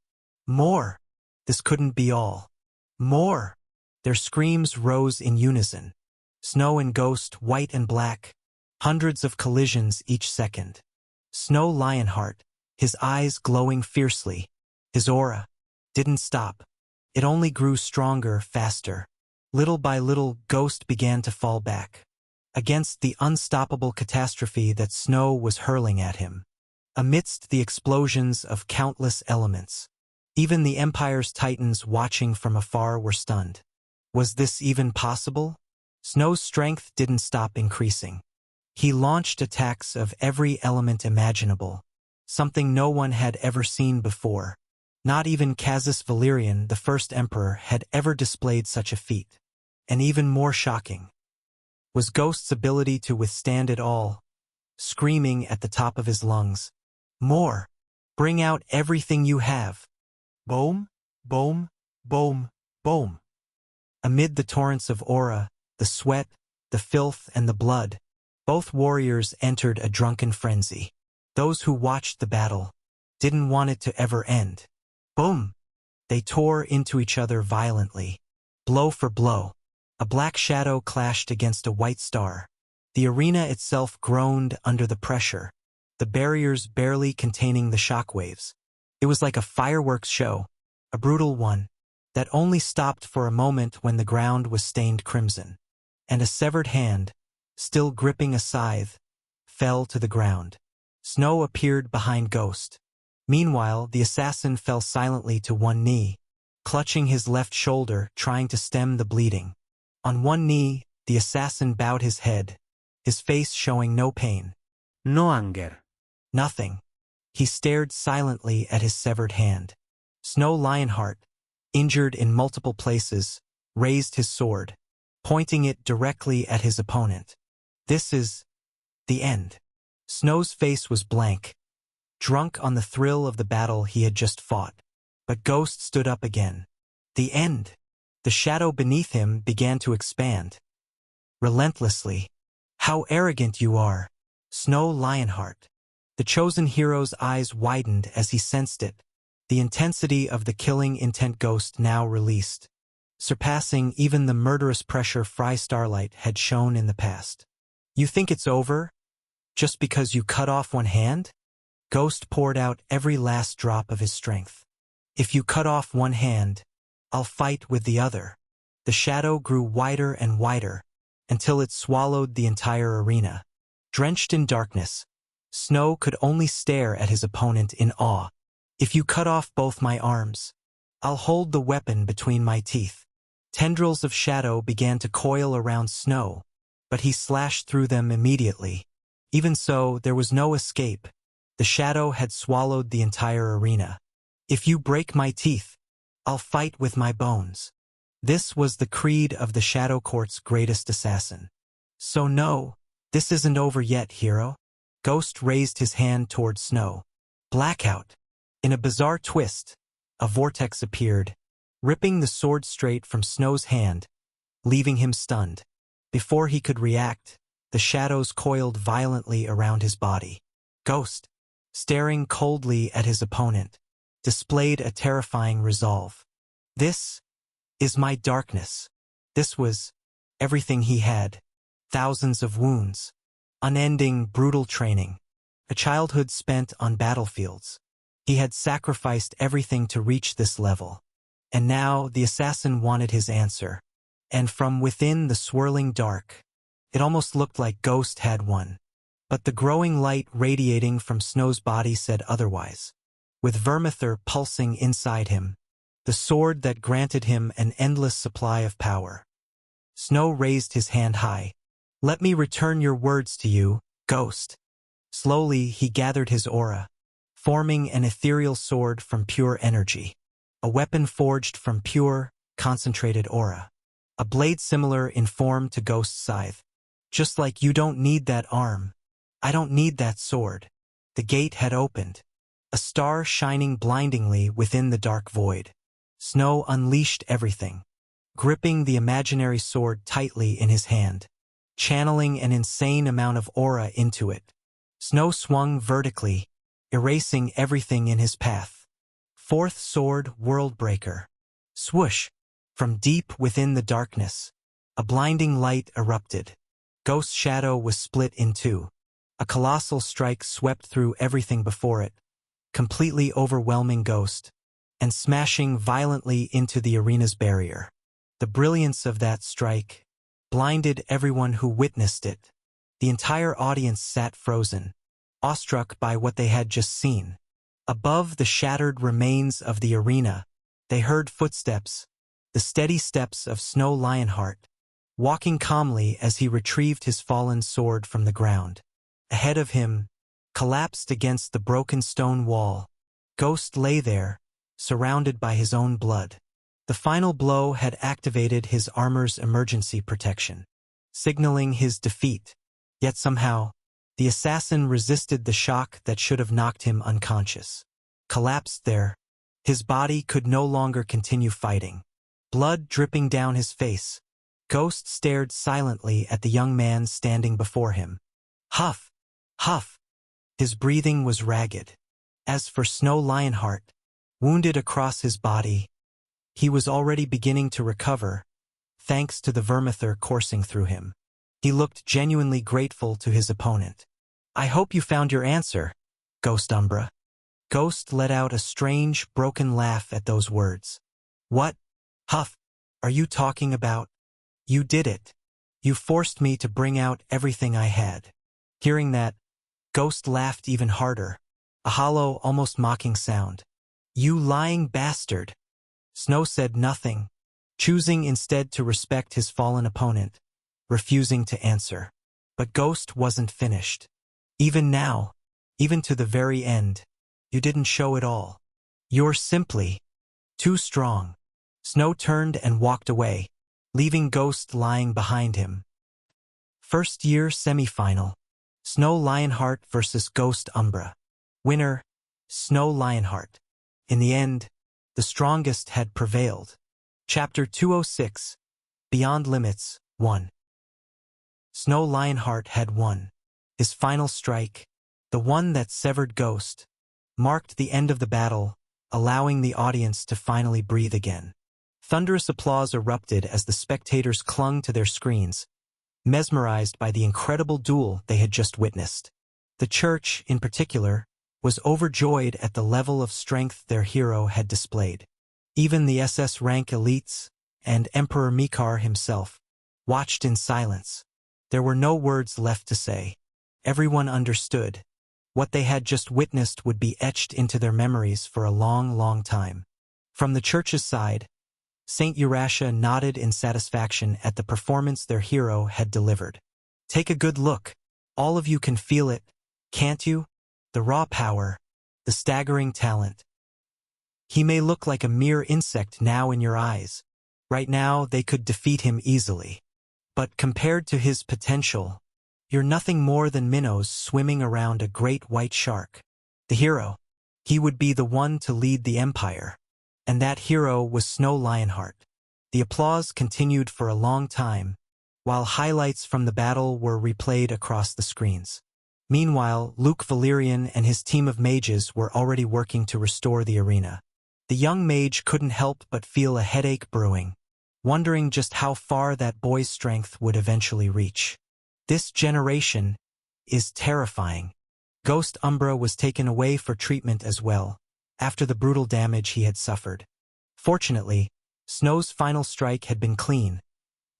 More! This couldn't be all. More! Their screams rose in unison. Snow and Ghost, white and black, hundreds of collisions each second. Snow Lionheart, his eyes glowing fiercely, his aura, didn't stop. It only grew stronger, faster. Little by little, Ghost began to fall back against the unstoppable catastrophe that Snow was hurling at him. Amidst the explosions of countless elements, even the Empire's titans watching from afar were stunned. Was this even possible? Snow's strength didn't stop increasing. He launched attacks of every element imaginable, something no one had ever seen before. Not even Casus Valerian, the first emperor, had ever displayed such a feat. And even more shocking was Ghost's ability to withstand it all, screaming at the top of his lungs. More! Bring out everything you have. Boom, boom, boom, boom. Amid the torrents of aura, the sweat, the filth, and the blood, both warriors entered a drunken frenzy. Those who watched the battle didn't want it to ever end. Boom! They tore into each other violently, blow for blow. A black shadow clashed against a white star. The arena itself groaned under the pressure, the barriers barely containing the shockwaves. It was like a fireworks show, a brutal one, that only stopped for a moment when the ground was stained crimson, and a severed hand, still gripping a scythe, fell to the ground. Snow appeared behind Ghost. Meanwhile, the assassin fell silently to one knee, clutching his left shoulder, trying to stem the bleeding. On one knee, the assassin bowed his head, his face showing no pain. No anger. Nothing. He stared silently at his severed hand. Snow Lionheart, injured in multiple places, raised his sword, pointing it directly at his opponent. This is the end. Snow's face was blank, drunk on the thrill of the battle he had just fought. But Ghost stood up again. The end. The shadow beneath him began to expand. Relentlessly. How arrogant you are, Snow Lionheart. The chosen hero's eyes widened as he sensed it, the intensity of the killing intent Ghost now released, surpassing even the murderous pressure Fry Starlight had shown in the past. You think it's over? Just because you cut off one hand? Ghost poured out every last drop of his strength. If you cut off one hand, I'll fight with the other. The shadow grew wider and wider, until it swallowed the entire arena. Drenched in darkness, Snow could only stare at his opponent in awe. If you cut off both my arms, I'll hold the weapon between my teeth. Tendrils of shadow began to coil around Snow, but he slashed through them immediately. Even so, there was no escape. The shadow had swallowed the entire arena. If you break my teeth, I'll fight with my bones. This was the creed of the Shadow Court's greatest assassin. So no, this isn't over yet, hero. Ghost raised his hand toward Snow. Blackout. In a bizarre twist, a vortex appeared, ripping the sword straight from Snow's hand, leaving him stunned. Before he could react, the shadows coiled violently around his body. Ghost, staring coldly at his opponent, displayed a terrifying resolve. This is my darkness. This was everything he had. Thousands of wounds, unending brutal training, a childhood spent on battlefields. He had sacrificed everything to reach this level. And now the assassin wanted his answer. And from within the swirling dark, it almost looked like Ghost had won. But the growing light radiating from Snow's body said otherwise. With Vermithor pulsing inside him, the sword that granted him an endless supply of power. Snow raised his hand high. Let me return your words to you, Ghost. Slowly he gathered his aura, forming an ethereal sword from pure energy. A weapon forged from pure, concentrated aura. A blade similar in form to Ghost's scythe. Just like you don't need that arm, I don't need that sword. The gate had opened. A star shining blindingly within the dark void. Snow unleashed everything, gripping the imaginary sword tightly in his hand, channeling an insane amount of aura into it. Snow swung vertically, erasing everything in his path. Fourth sword, Worldbreaker. Swoosh! From deep within the darkness, a blinding light erupted. Ghost's shadow was split in two. A colossal strike swept through everything before it, completely overwhelming Ghost, and smashing violently into the arena's barrier. The brilliance of that strike blinded everyone who witnessed it. The entire audience sat frozen, awestruck by what they had just seen. Above the shattered remains of the arena, they heard footsteps, the steady steps of Snow Lionheart, walking calmly as he retrieved his fallen sword from the ground. Ahead of him, collapsed against the broken stone wall, Ghost lay there, surrounded by his own blood. The final blow had activated his armor's emergency protection, signaling his defeat. Yet somehow, the assassin resisted the shock that should have knocked him unconscious. Collapsed there, His body could no longer continue fighting. Blood dripping down his face, Ghost stared silently at the young man standing before him. Huff! Huff! His breathing was ragged. As for Snow Lionheart, wounded across his body, he was already beginning to recover, thanks to the vermithor coursing through him. He looked genuinely grateful to his opponent. I hope you found your answer, Ghost Umbra. Ghost let out a strange, broken laugh at those words. What, Huff, are you talking about? You did it. You forced me to bring out everything I had. Hearing that, Ghost laughed even harder, a hollow, almost mocking sound. You lying bastard. Snow said nothing, choosing instead to respect his fallen opponent, refusing to answer. But Ghost wasn't finished. Even now, even to the very end, you didn't show it all. You're simply too strong. Snow turned and walked away, leaving Ghost lying behind him. First year semifinal. Snow Lionheart versus Ghost Umbra. Winner, Snow Lionheart. In the end, the strongest had prevailed. Chapter 206, Beyond Limits, 1. Snow Lionheart had won. His final strike, the one that severed Ghost, marked the end of the battle, allowing the audience to finally breathe again. Thunderous applause erupted as the spectators clung to their screens, mesmerized by the incredible duel they had just witnessed. The church, in particular, was overjoyed at the level of strength their hero had displayed. Even the SS rank elites, and Emperor Mikar himself, watched in silence. There were no words left to say. Everyone understood. What they had just witnessed would be etched into their memories for a long, long time. From the church's side, Saint Eurasha nodded in satisfaction at the performance their hero had delivered. Take a good look. All of you can feel it, can't you? The raw power, the staggering talent. He may look like a mere insect now in your eyes. Right now, they could defeat him easily. But compared to his potential, you're nothing more than minnows swimming around a great white shark. The hero, he would be the one to lead the empire. And that hero was Snow Lionheart. The applause continued for a long time, while highlights from the battle were replayed across the screens. Meanwhile, Luke Valerian and his team of mages were already working to restore the arena. The young mage couldn't help but feel a headache brewing, wondering just how far that boy's strength would eventually reach. This generation is terrifying. Ghost Umbra was taken away for treatment as well, after the brutal damage he had suffered. Fortunately, Snow's final strike had been clean,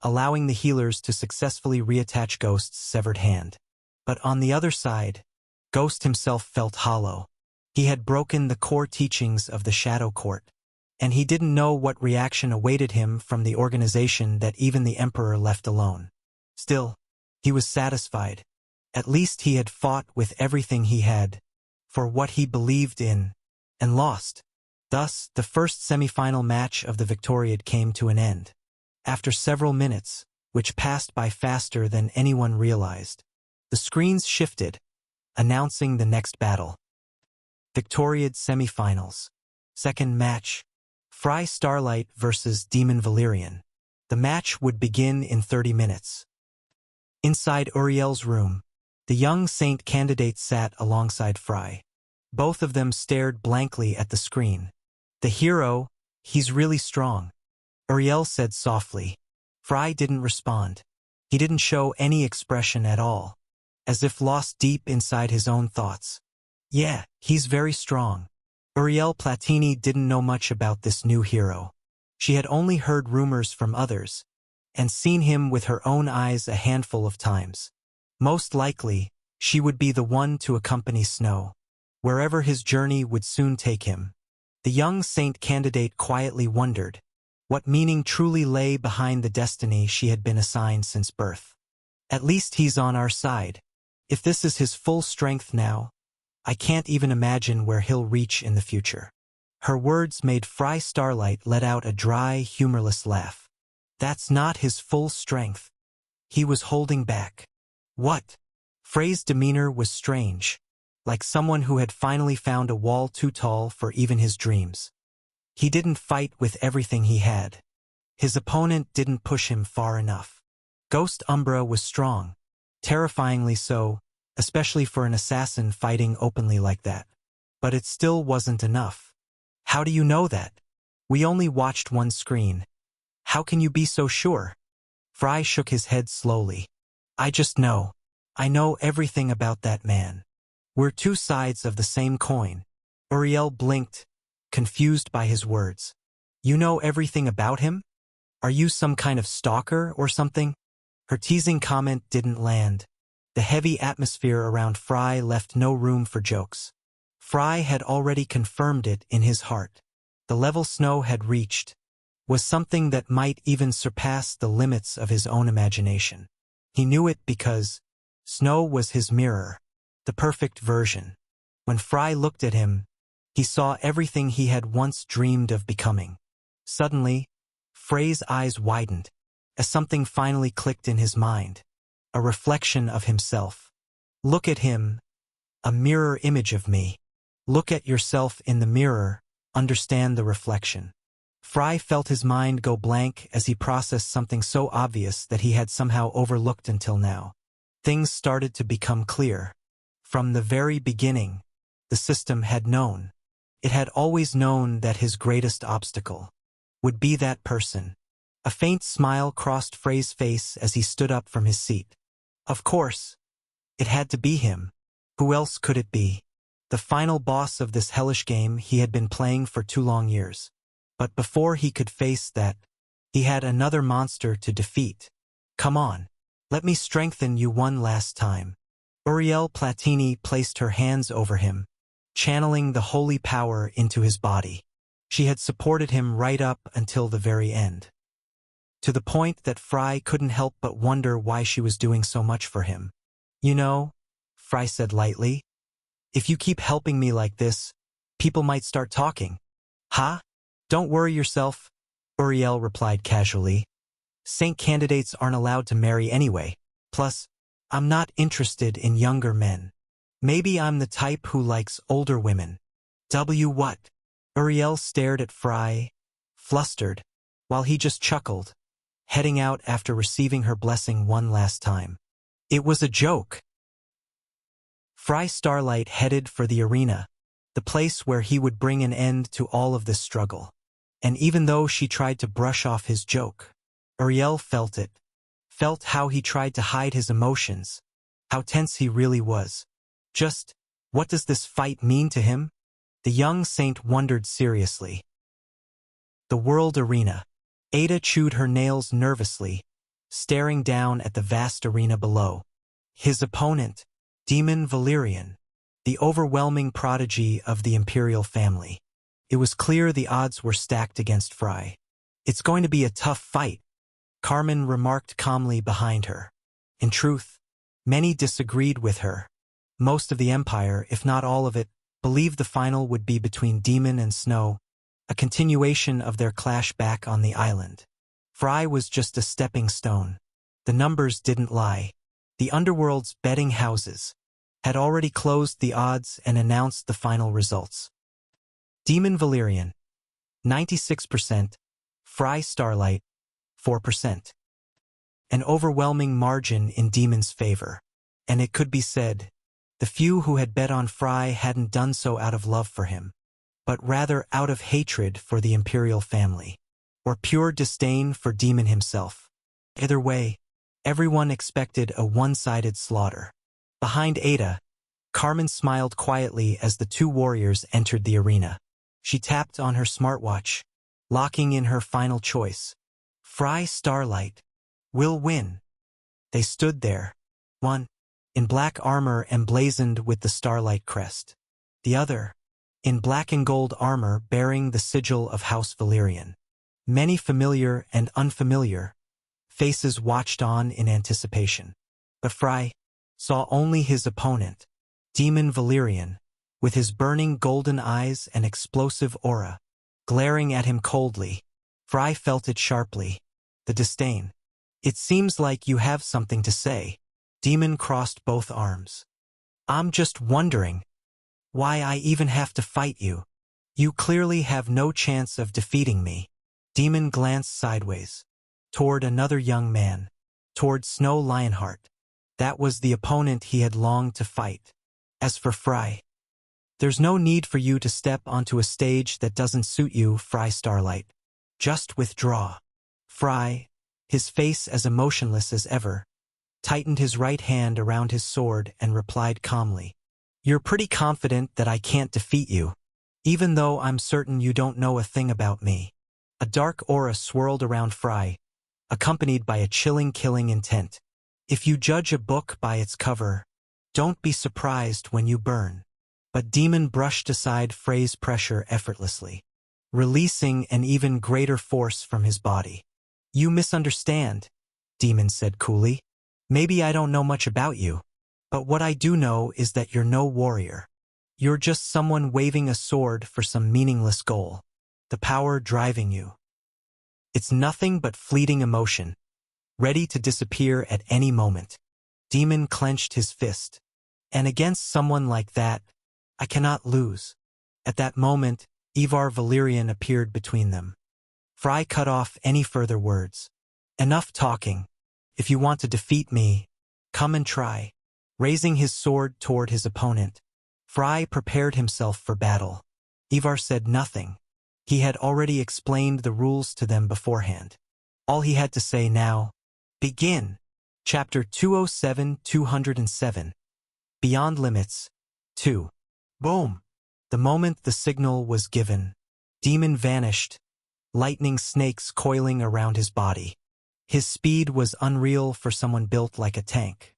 allowing the healers to successfully reattach Ghost's severed hand. But on the other side, Ghost himself felt hollow. He had broken the core teachings of the Shadow Court, and he didn't know what reaction awaited him from the organization that even the Emperor left alone. Still, he was satisfied. At least he had fought with everything he had, for what he believed in, and lost. Thus, the first semifinal match of the Victoriad came to an end. After several minutes, which passed by faster than anyone realized, the screens shifted, announcing the next battle. Victoriad semifinals. Second match, Fry Starlight versus Demon Valerian. The match would begin in 30 minutes. Inside Uriel's room, the young saint candidate sat alongside Fry. Both of them stared blankly at the screen. The hero, he's really strong, Uriel said softly. Fry didn't respond. He didn't show any expression at all, as if lost deep inside his own thoughts. Yeah, he's very strong. Uriel Platini didn't know much about this new hero. She had only heard rumors from others, and seen him with her own eyes a handful of times. Most likely, she would be the one to accompany Snow, wherever his journey would soon take him. The young saint candidate quietly wondered what meaning truly lay behind the destiny she had been assigned since birth. At least he's on our side. If this is his full strength now, I can't even imagine where he'll reach in the future. Her words made Fry Starlight let out a dry, humorless laugh. That's not his full strength. He was holding back. What? Frey's demeanor was strange, like someone who had finally found a wall too tall for even his dreams. He didn't fight with everything he had. His opponent didn't push him far enough. Ghost Umbra was strong, terrifyingly so, especially for an assassin fighting openly like that. But it still wasn't enough. How do you know that? We only watched one screen. How can you be so sure? Fry shook his head slowly. I just know. I know everything about that man. We're two sides of the same coin. Uriel blinked, confused by his words. You know everything about him? Are you some kind of stalker or something? Her teasing comment didn't land. The heavy atmosphere around Fry left no room for jokes. Fry had already confirmed it in his heart. The level Snow had reached was something that might even surpass the limits of his own imagination. He knew it because Snow was his mirror, the perfect version. When Fry looked at him, he saw everything he had once dreamed of becoming. Suddenly, Frey's eyes widened, as something finally clicked in his mind. A reflection of himself. Look at him, a mirror image of me. Look at yourself in the mirror, understand the reflection. Fry felt his mind go blank as he processed something so obvious that he had somehow overlooked until now. Things started to become clear. From the very beginning, the system had known. It had always known that his greatest obstacle would be that person. A faint smile crossed Frey's face as he stood up from his seat. Of course, it had to be him. Who else could it be? The final boss of this hellish game he had been playing for 2 long years. But before he could face that, he had another monster to defeat. Come on, let me strengthen you one last time. Uriel Platini placed her hands over him, channeling the holy power into his body. She had supported him right up until the very end. To the point that Fry couldn't help but wonder why she was doing so much for him. You know, Fry said lightly, if you keep helping me like this, people might start talking. Huh? Don't worry yourself, Uriel replied casually. Saint candidates aren't allowed to marry anyway. Plus, I'm not interested in younger men. Maybe I'm the type who likes older women. What? Uriel stared at Fry, flustered, while he just chuckled, heading out after receiving her blessing one last time. It was a joke. Fry Starlight headed for the arena, the place where he would bring an end to all of this struggle. And even though she tried to brush off his joke, Uriel felt it, felt how he tried to hide his emotions, how tense he really was. Just, what does this fight mean to him? The young saint wondered seriously. The world arena. Ada chewed her nails nervously, staring down at the vast arena below. His opponent, Demon Valerian, the overwhelming prodigy of the imperial family. It was clear the odds were stacked against Fry. It's going to be a tough fight, Carmen remarked calmly behind her. In truth, many disagreed with her. Most of the Empire, if not all of it, believed the final would be between Demon and Snow, a continuation of their clash back on the island. Fry was just a stepping stone. The numbers didn't lie. The underworld's betting houses had already closed the odds and announced the final results. Demon Valerian, 96%, Fry Starlight, 4%. An overwhelming margin in Demon's favor. And it could be said, the few who had bet on Fry hadn't done so out of love for him, but rather out of hatred for the imperial family, or pure disdain for Demon himself. Either way, everyone expected a one-sided slaughter. Behind Ada, Carmen smiled quietly as the 2 warriors entered the arena. She tapped on her smartwatch, locking in her final choice. Fry Starlight will win. They stood there, one in black armor emblazoned with the Starlight crest, the other in black and gold armor bearing the sigil of House Valerian. Many familiar and unfamiliar faces watched on in anticipation. But Fry saw only his opponent, Demon Valerian, with his burning golden eyes and explosive aura, glaring at him coldly. Fry felt it sharply, the disdain. It seems like you have something to say. Demon crossed both arms. I'm just wondering why I even have to fight you. You clearly have no chance of defeating me. Demon glanced sideways. Toward another young man. Toward Snow Lionheart. That was the opponent he had longed to fight. As for Fry, there's no need for you to step onto a stage that doesn't suit you, Fry Starlight. Just withdraw. Fry, his face as emotionless as ever, tightened his right hand around his sword and replied calmly. You're pretty confident that I can't defeat you, even though I'm certain you don't know a thing about me. A dark aura swirled around Fry, accompanied by a chilling killing intent. If you judge a book by its cover, don't be surprised when you burn. But Demon brushed aside Frey's pressure effortlessly, releasing an even greater force from his body. You misunderstand, Demon said coolly. Maybe I don't know much about you, but what I do know is that you're no warrior. You're just someone waving a sword for some meaningless goal. The power driving you. It's nothing but fleeting emotion, ready to disappear at any moment. Demon clenched his fist. And against someone like that, I cannot lose. At that moment, Ivar Valyrian appeared between them. Fry cut off any further words. Enough talking. If you want to defeat me, come and try. Raising his sword toward his opponent, Fry prepared himself for battle. Ivar said nothing. He had already explained the rules to them beforehand. All he had to say now, begin. Chapter 207-207. Beyond Limits. 2. Boom! The moment the signal was given, Demon vanished, lightning snakes coiling around his body. His speed was unreal for someone built like a tank.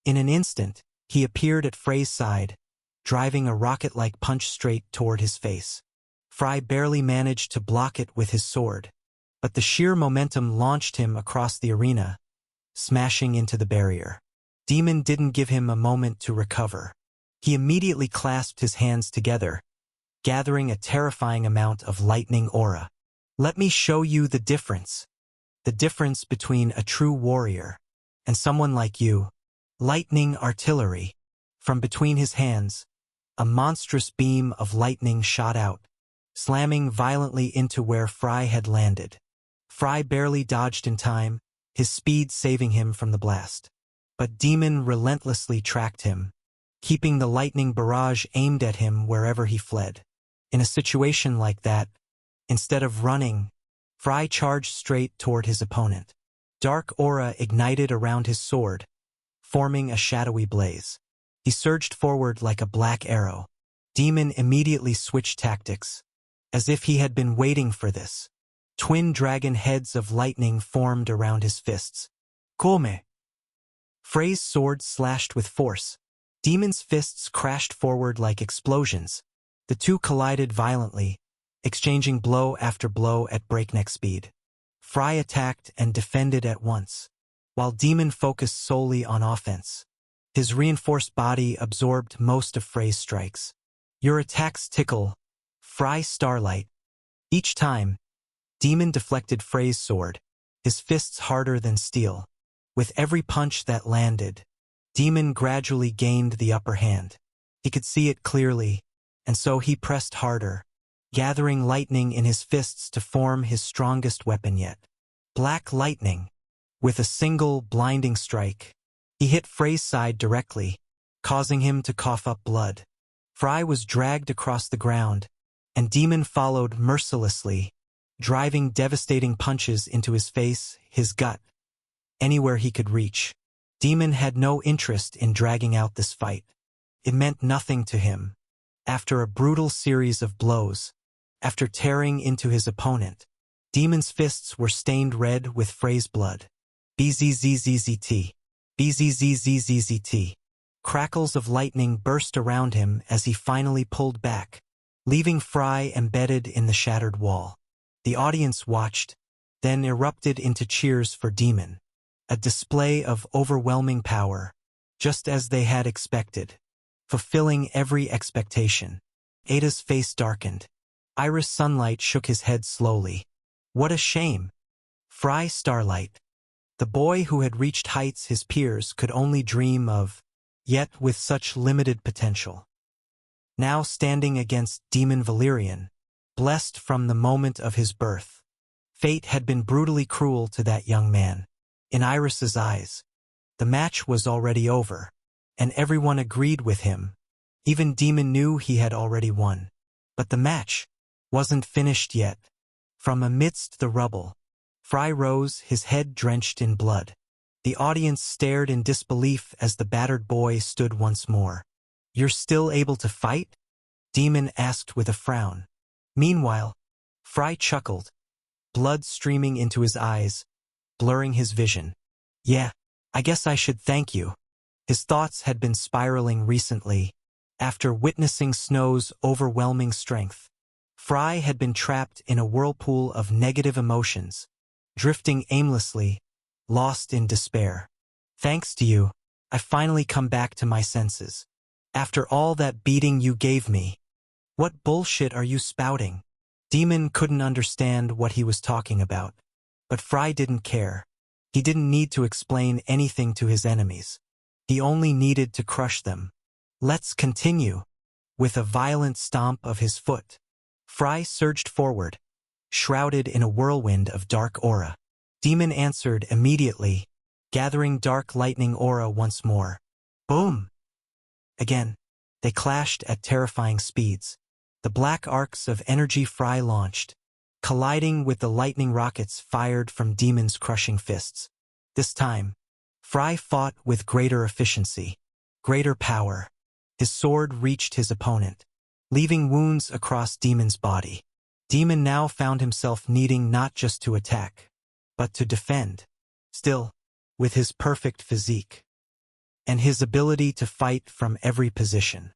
In an instant, he appeared at Frey's side, driving a rocket-like punch straight toward his face. Fry barely managed to block it with his sword, but the sheer momentum launched him across the arena, smashing into the barrier. Demon didn't give him a moment to recover. He immediately clasped his hands together, gathering a terrifying amount of lightning aura. Let me show you the difference. The difference between a true warrior and someone like you. Lightning artillery. From between his hands, a monstrous beam of lightning shot out, slamming violently into where Fry had landed. Fry barely dodged in time, his speed saving him from the blast. But Demon relentlessly tracked him, keeping the lightning barrage aimed at him wherever he fled. In a situation like that, instead of running, Fry charged straight toward his opponent. Dark aura ignited around his sword, forming a shadowy blaze. He surged forward like a black arrow. Demon immediately switched tactics, as if he had been waiting for this. Twin dragon heads of lightning formed around his fists. Come! Frey's sword slashed with force. Demon's fists crashed forward like explosions. The two collided violently, exchanging blow after blow at breakneck speed. Fry attacked and defended at once, while Demon focused solely on offense. His reinforced body absorbed most of Frey's strikes. Your attacks tickle, Fry Starlight. Each time, Demon deflected Frey's sword, his fists harder than steel. With every punch that landed, Demon gradually gained the upper hand. He could see it clearly, and so he pressed harder, gathering lightning in his fists to form his strongest weapon yet. Black lightning. With a single, blinding strike, he hit Frey's side directly, causing him to cough up blood. Fry was dragged across the ground, and Demon followed mercilessly, driving devastating punches into his face, his gut, anywhere he could reach. Demon had no interest in dragging out this fight. It meant nothing to him. After a brutal series of blows, after tearing into his opponent, Demon's fists were stained red with Frey's blood. Bzzzzzt. Bzzzzzt. Crackles of lightning burst around him as he finally pulled back, leaving Fry embedded in the shattered wall. The audience watched, then erupted into cheers for Demon. A display of overwhelming power, just as they had expected, fulfilling every expectation. Ada's face darkened. Iris Sunlight shook his head slowly. What a shame. Fry Starlight. The boy who had reached heights his peers could only dream of, yet with such limited potential. Now standing against Demon Valyrian, blessed from the moment of his birth. Fate had been brutally cruel to that young man. In Iris's eyes, the match was already over, and everyone agreed with him. Even Demon knew he had already won. But the match wasn't finished yet. From amidst the rubble, Fry rose, his head drenched in blood. The audience stared in disbelief as the battered boy stood once more. "You're still able to fight?" Demon asked with a frown. Meanwhile, Fry chuckled, blood streaming into his eyes, blurring his vision. "Yeah, I guess I should thank you." His thoughts had been spiraling recently. After witnessing Snow's overwhelming strength, Fry had been trapped in a whirlpool of negative emotions, drifting aimlessly, lost in despair. "Thanks to you, I finally come back to my senses. After all that beating you gave me." "What bullshit are you spouting?" Demon couldn't understand what he was talking about. But Fry didn't care. He didn't need to explain anything to his enemies. He only needed to crush them. "Let's continue." With a violent stomp of his foot, Fry surged forward, shrouded in a whirlwind of dark aura. Demon answered immediately, gathering dark lightning aura once more. Boom! Again, they clashed at terrifying speeds. The black arcs of energy Fry launched, colliding with the lightning rockets fired from Demon's crushing fists. This time, Fry fought with greater efficiency, greater power. His sword reached his opponent, leaving wounds across Demon's body. Demon now found himself needing not just to attack, but to defend. Still, with his perfect physique, and his ability to fight from every position,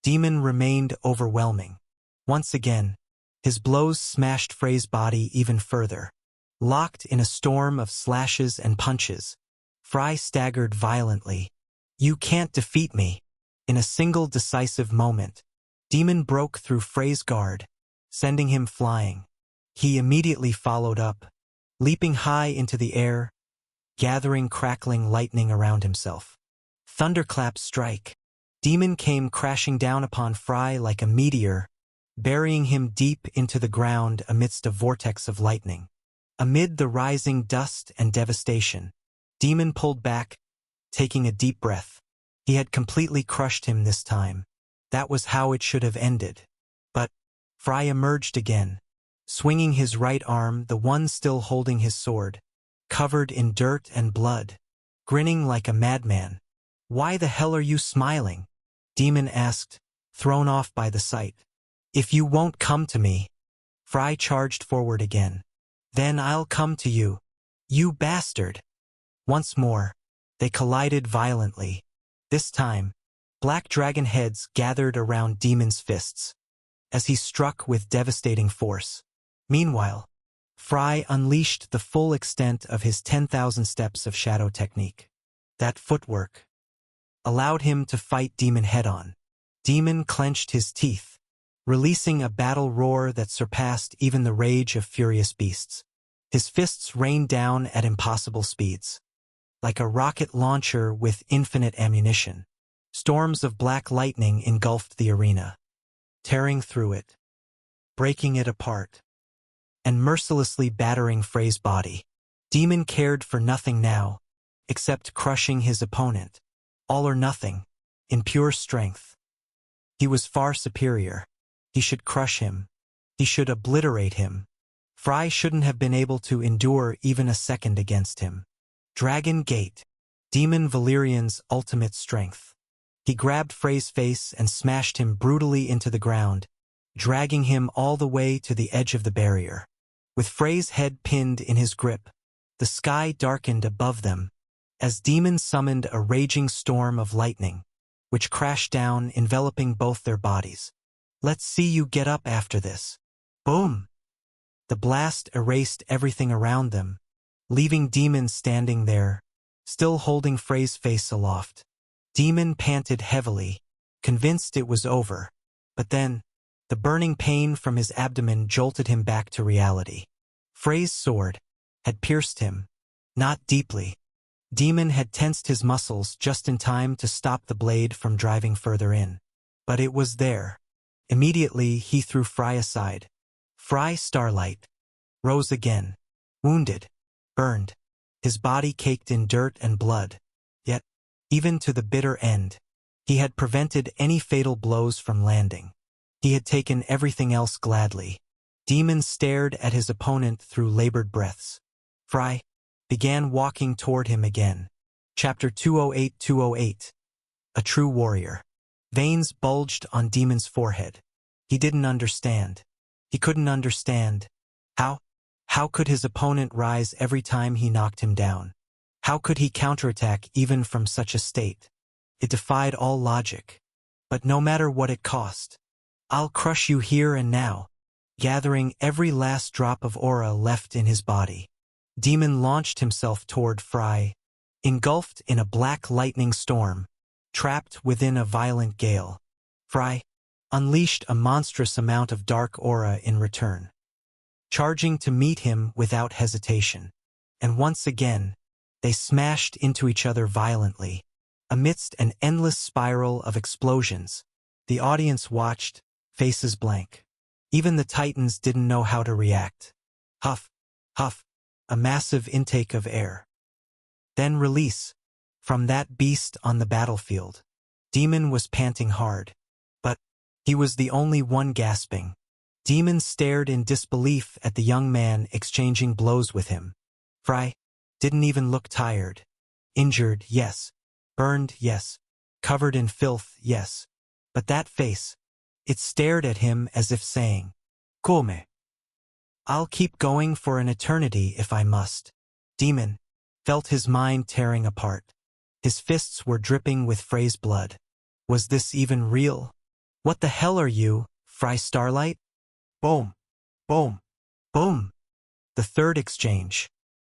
Demon remained overwhelming. Once again, his blows smashed Frey's body even further. Locked in a storm of slashes and punches, Fry staggered violently. "You can't defeat me." In a single decisive moment, Demon broke through Frey's guard, sending him flying. He immediately followed up, leaping high into the air, gathering crackling lightning around himself. Thunderclaps strike. Demon came crashing down upon Fry like a meteor, burying him deep into the ground amidst a vortex of lightning. Amid the rising dust and devastation, Demon pulled back, taking a deep breath. He had completely crushed him this time. That was how it should have ended. But Fry emerged again, swinging his right arm, the one still holding his sword, covered in dirt and blood, grinning like a madman. "Why the hell are you smiling?" Demon asked, thrown off by the sight. "If you won't come to me." Fry charged forward again. "Then I'll come to you, you bastard." Once more, they collided violently. This time, black dragon heads gathered around Demon's fists, as he struck with devastating force. Meanwhile, Fry unleashed the full extent of his 10,000 steps of shadow technique. That footwork allowed him to fight Demon head-on. Demon clenched his teeth, releasing a battle roar that surpassed even the rage of furious beasts. His fists rained down at impossible speeds. Like a rocket launcher with infinite ammunition, storms of black lightning engulfed the arena, tearing through it, breaking it apart, and mercilessly battering Frey's body. Demon cared for nothing now, except crushing his opponent. All or nothing, in pure strength. He was far superior. He should crush him. He should obliterate him. Fry shouldn't have been able to endure even a second against him. Dragon Gate, Demon Valerian's ultimate strength. He grabbed Frey's face and smashed him brutally into the ground, dragging him all the way to the edge of the barrier. With Frey's head pinned in his grip, the sky darkened above them, as Demon summoned a raging storm of lightning, which crashed down, enveloping both their bodies. "Let's see you get up after this." Boom! The blast erased everything around them, leaving Demon standing there, still holding Frey's face aloft. Demon panted heavily, convinced it was over, but then, the burning pain from his abdomen jolted him back to reality. Frey's sword had pierced him, not deeply. Demon had tensed his muscles just in time to stop the blade from driving further in. But it was there, Immediately he threw Fry aside. Fry Starlight rose again, wounded, burned, his body caked in dirt and blood. Yet, even to the bitter end, he had prevented any fatal blows from landing. He had taken everything else gladly. Demon stared at his opponent through labored breaths. Fry began walking toward him again. Chapter 208-208. A True Warrior. Veins bulged on Demon's forehead. He didn't understand. He couldn't understand. How could his opponent rise every time he knocked him down? How could he counterattack even from such a state? It defied all logic. But no matter what it cost, I'll crush you here and now, gathering every last drop of aura left in his body. Demon launched himself toward Fry, engulfed in a black lightning storm, trapped within a violent gale. Fry unleashed a monstrous amount of dark aura in return, charging to meet him without hesitation. And once again, they smashed into each other violently. Amidst an endless spiral of explosions, the audience watched, faces blank. Even the Titans didn't know how to react. Huff, huff, a massive intake of air. Then release. From that beast on the battlefield. Demon was panting hard. But he was the only one gasping. Demon stared in disbelief at the young man exchanging blows with him. Fry didn't even look tired. Injured, yes. Burned, yes. Covered in filth, yes. But that face, it stared at him as if saying, Come. I'll keep going for an eternity if I must. Demon felt his mind tearing apart. His fists were dripping with Frey's blood. Was this even real? What the hell are you, Fry Starlight? Boom. Boom. Boom. The third exchange.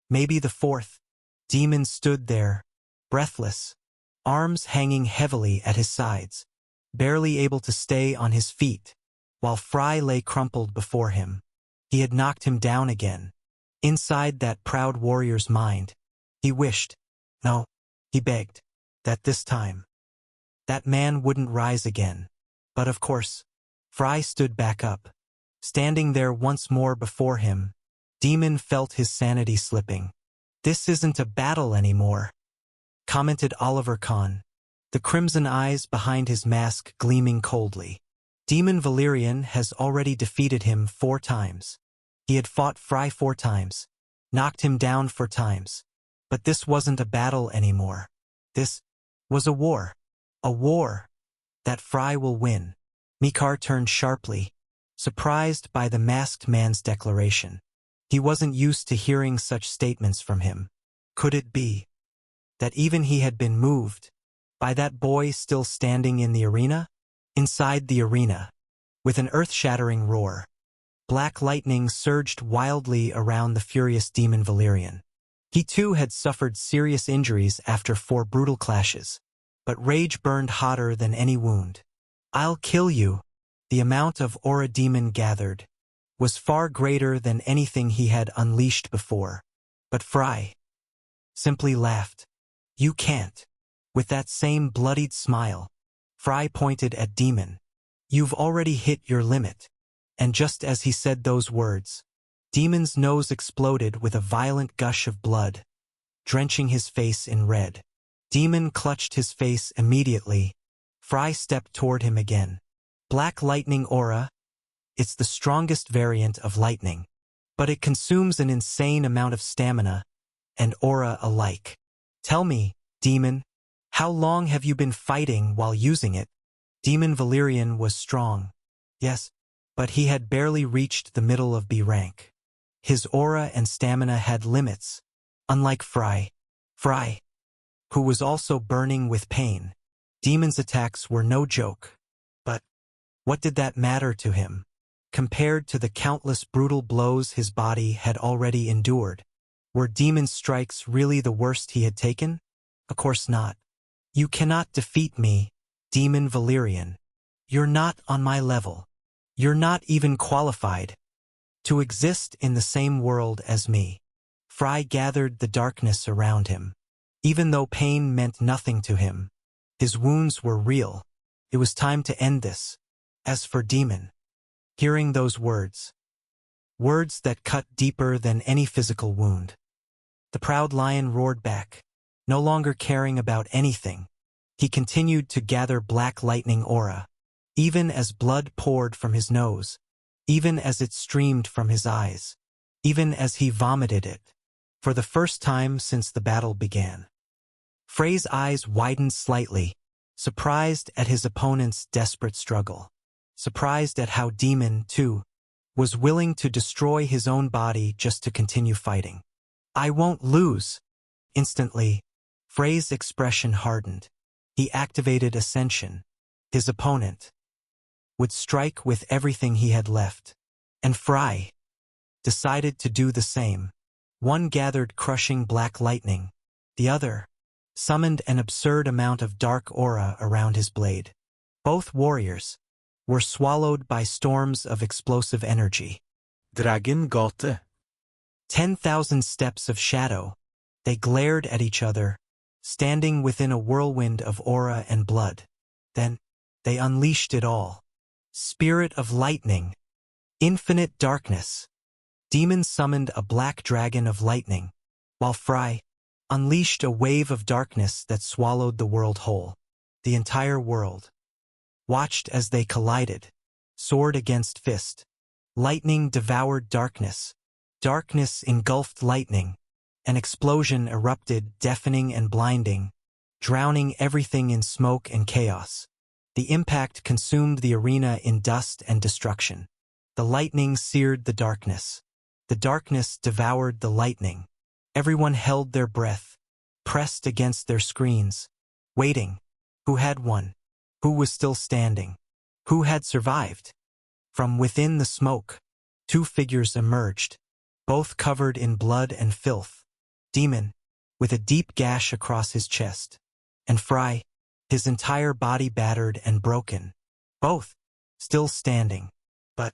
Maybe the fourth. Demon stood there, breathless, arms hanging heavily at his sides, barely able to stay on his feet, while Fry lay crumpled before him. He had knocked him down again. Inside that proud warrior's mind, he wished, no, he begged, that this time, that man wouldn't rise again. But of course, Fry stood back up. Standing there once more before him, Demon felt his sanity slipping. This isn't a battle anymore, commented Oliver Kahn, the crimson eyes behind his mask gleaming coldly. Demon Valerian has already defeated him 4 times. He had fought Fry 4 times, knocked him down 4 times. But this wasn't a battle anymore. This was a war. A war that Fry will win. Mikar turned sharply, surprised by the masked man's declaration. He wasn't used to hearing such statements from him. Could it be that even he had been moved by that boy still standing in the arena? Inside the arena, with an earth-shattering roar, black lightning surged wildly around the furious Demon Valerian. He too had suffered serious injuries after 4 brutal clashes, but rage burned hotter than any wound. I'll kill you. The amount of aura Demon gathered was far greater than anything he had unleashed before. But Fry simply laughed. You can't. With that same bloodied smile, Fry pointed at Demon. You've already hit your limit. And just as he said those words, Demon's nose exploded with a violent gush of blood, drenching his face in red. Demon clutched his face immediately. Fry stepped toward him again. Black lightning aura. It's the strongest variant of lightning, but it consumes an insane amount of stamina and aura alike. Tell me, Demon, how long have you been fighting while using it? Demon Valerian was strong. Yes, but he had barely reached the middle of B rank. His aura and stamina had limits, unlike Fry. Fry, who was also burning with pain. Demon's attacks were no joke. But what did that matter to him? Compared to the countless brutal blows his body had already endured, were Demon's strikes really the worst he had taken? Of course not. You cannot defeat me, Demon Valerian. You're not on my level. You're not even qualified to exist in the same world as me. Fry gathered the darkness around him. Even though pain meant nothing to him, his wounds were real. It was time to end this. As for Demon, hearing those words that cut deeper than any physical wound, the proud lion roared back, no longer caring about anything. He continued to gather black lightning aura, even as blood poured from his nose, even as it streamed from his eyes, even as he vomited it, for the first time since the battle began. Frey's eyes widened slightly, surprised at his opponent's desperate struggle, surprised at how Demon, too, was willing to destroy his own body just to continue fighting. "I won't lose." Instantly, Frey's expression hardened. He activated Ascension. His opponent would strike with everything he had left. And Frey decided to do the same. One gathered crushing black lightning. The other summoned an absurd amount of dark aura around his blade. Both warriors were swallowed by storms of explosive energy. Dragon Gate. 10,000 steps of shadow. They glared at each other, standing within a whirlwind of aura and blood. Then, they unleashed it all. Spirit of lightning. Infinite darkness. Demon summoned a black dragon of lightning, while Frey unleashed a wave of darkness that swallowed the world whole. The entire world watched as they collided, sword against fist. Lightning devoured darkness. Darkness engulfed lightning. An explosion erupted, deafening and blinding, drowning everything in smoke and chaos. The impact consumed the arena in dust and destruction. The lightning seared the darkness. The darkness devoured the lightning. Everyone held their breath, pressed against their screens, waiting. Who had won? Who was still standing? Who had survived? From within the smoke, two figures emerged, both covered in blood and filth. Demon, with a deep gash across his chest, and Frey, his entire body battered and broken. Both still standing. But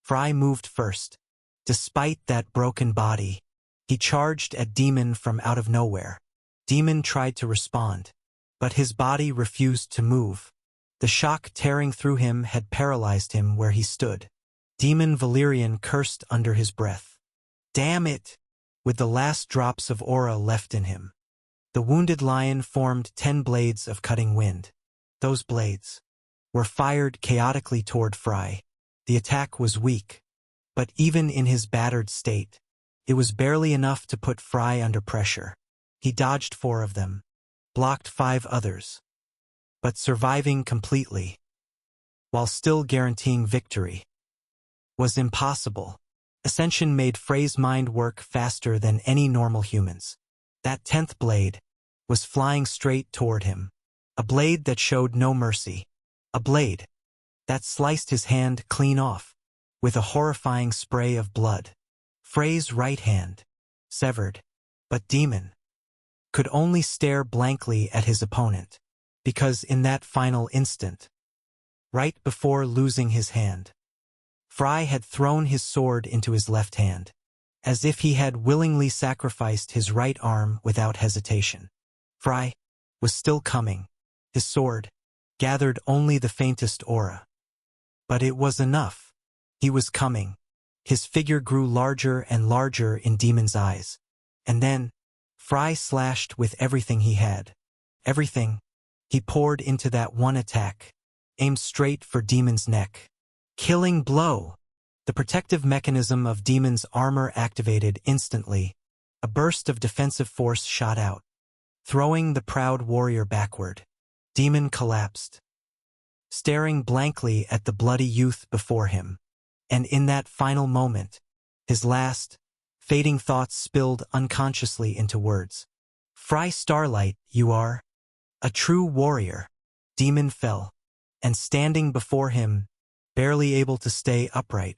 Frey moved first. Despite that broken body, he charged at Demon from out of nowhere. Demon tried to respond, but his body refused to move. The shock tearing through him had paralyzed him where he stood. Demon Valyrian cursed under his breath. "Damn it!" With the last drops of aura left in him. The wounded lion formed 10 blades of cutting wind. Those blades were fired chaotically toward Frey. The attack was weak, but even in his battered state, it was barely enough to put Frey under pressure. He dodged 4 of them, blocked 5 others, but surviving completely, while still guaranteeing victory, was impossible. Ascension made Frey's mind work faster than any normal human's. That 10th blade was flying straight toward him. A blade that showed no mercy. A blade that sliced his hand clean off, with a horrifying spray of blood. Frey's right hand severed, but Demon could only stare blankly at his opponent, because in that final instant, right before losing his hand, Frey had thrown his sword into his left hand, as if he had willingly sacrificed his right arm without hesitation. Frey was still coming. His sword gathered only the faintest aura. But it was enough. He was coming. His figure grew larger and larger in Demon's eyes. And then, Frey slashed with everything he had. Everything. He poured into that one attack, aimed straight for Demon's neck. Killing blow. The protective mechanism of Demon's armor activated instantly. A burst of defensive force shot out, throwing the proud warrior backward. Demon collapsed, staring blankly at the bloody youth before him. And in that final moment, his last, fading thoughts spilled unconsciously into words. "Frey Starlight, you are a true warrior." Demon fell, and standing before him, barely able to stay upright,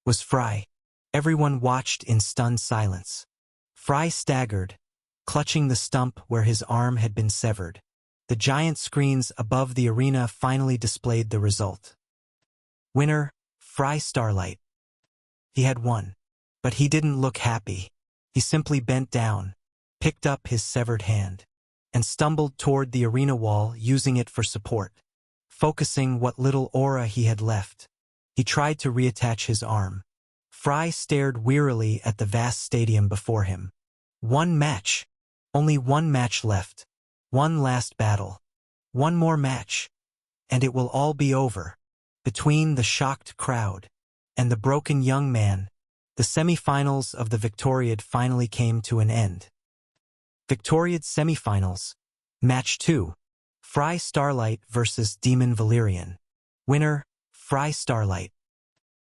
was Frey. Everyone watched in stunned silence. Frey staggered, clutching the stump where his arm had been severed. The giant screens above the arena finally displayed the result. Winner, Frey Starlight. He had won, but he didn't look happy. He simply bent down, picked up his severed hand, and stumbled toward the arena wall, using it for support. focusing what little aura he had left. He tried to reattach his arm. Fry stared wearily at the vast stadium before him. One match. Only one match left. One last battle. One more match. And it will all be over. Between the shocked crowd and the broken young man, the semifinals of the Victoriad finally came to an end. Victoriad semifinals. Match 2. Fry Starlight versus Demon Valerian. Winner, Fry Starlight.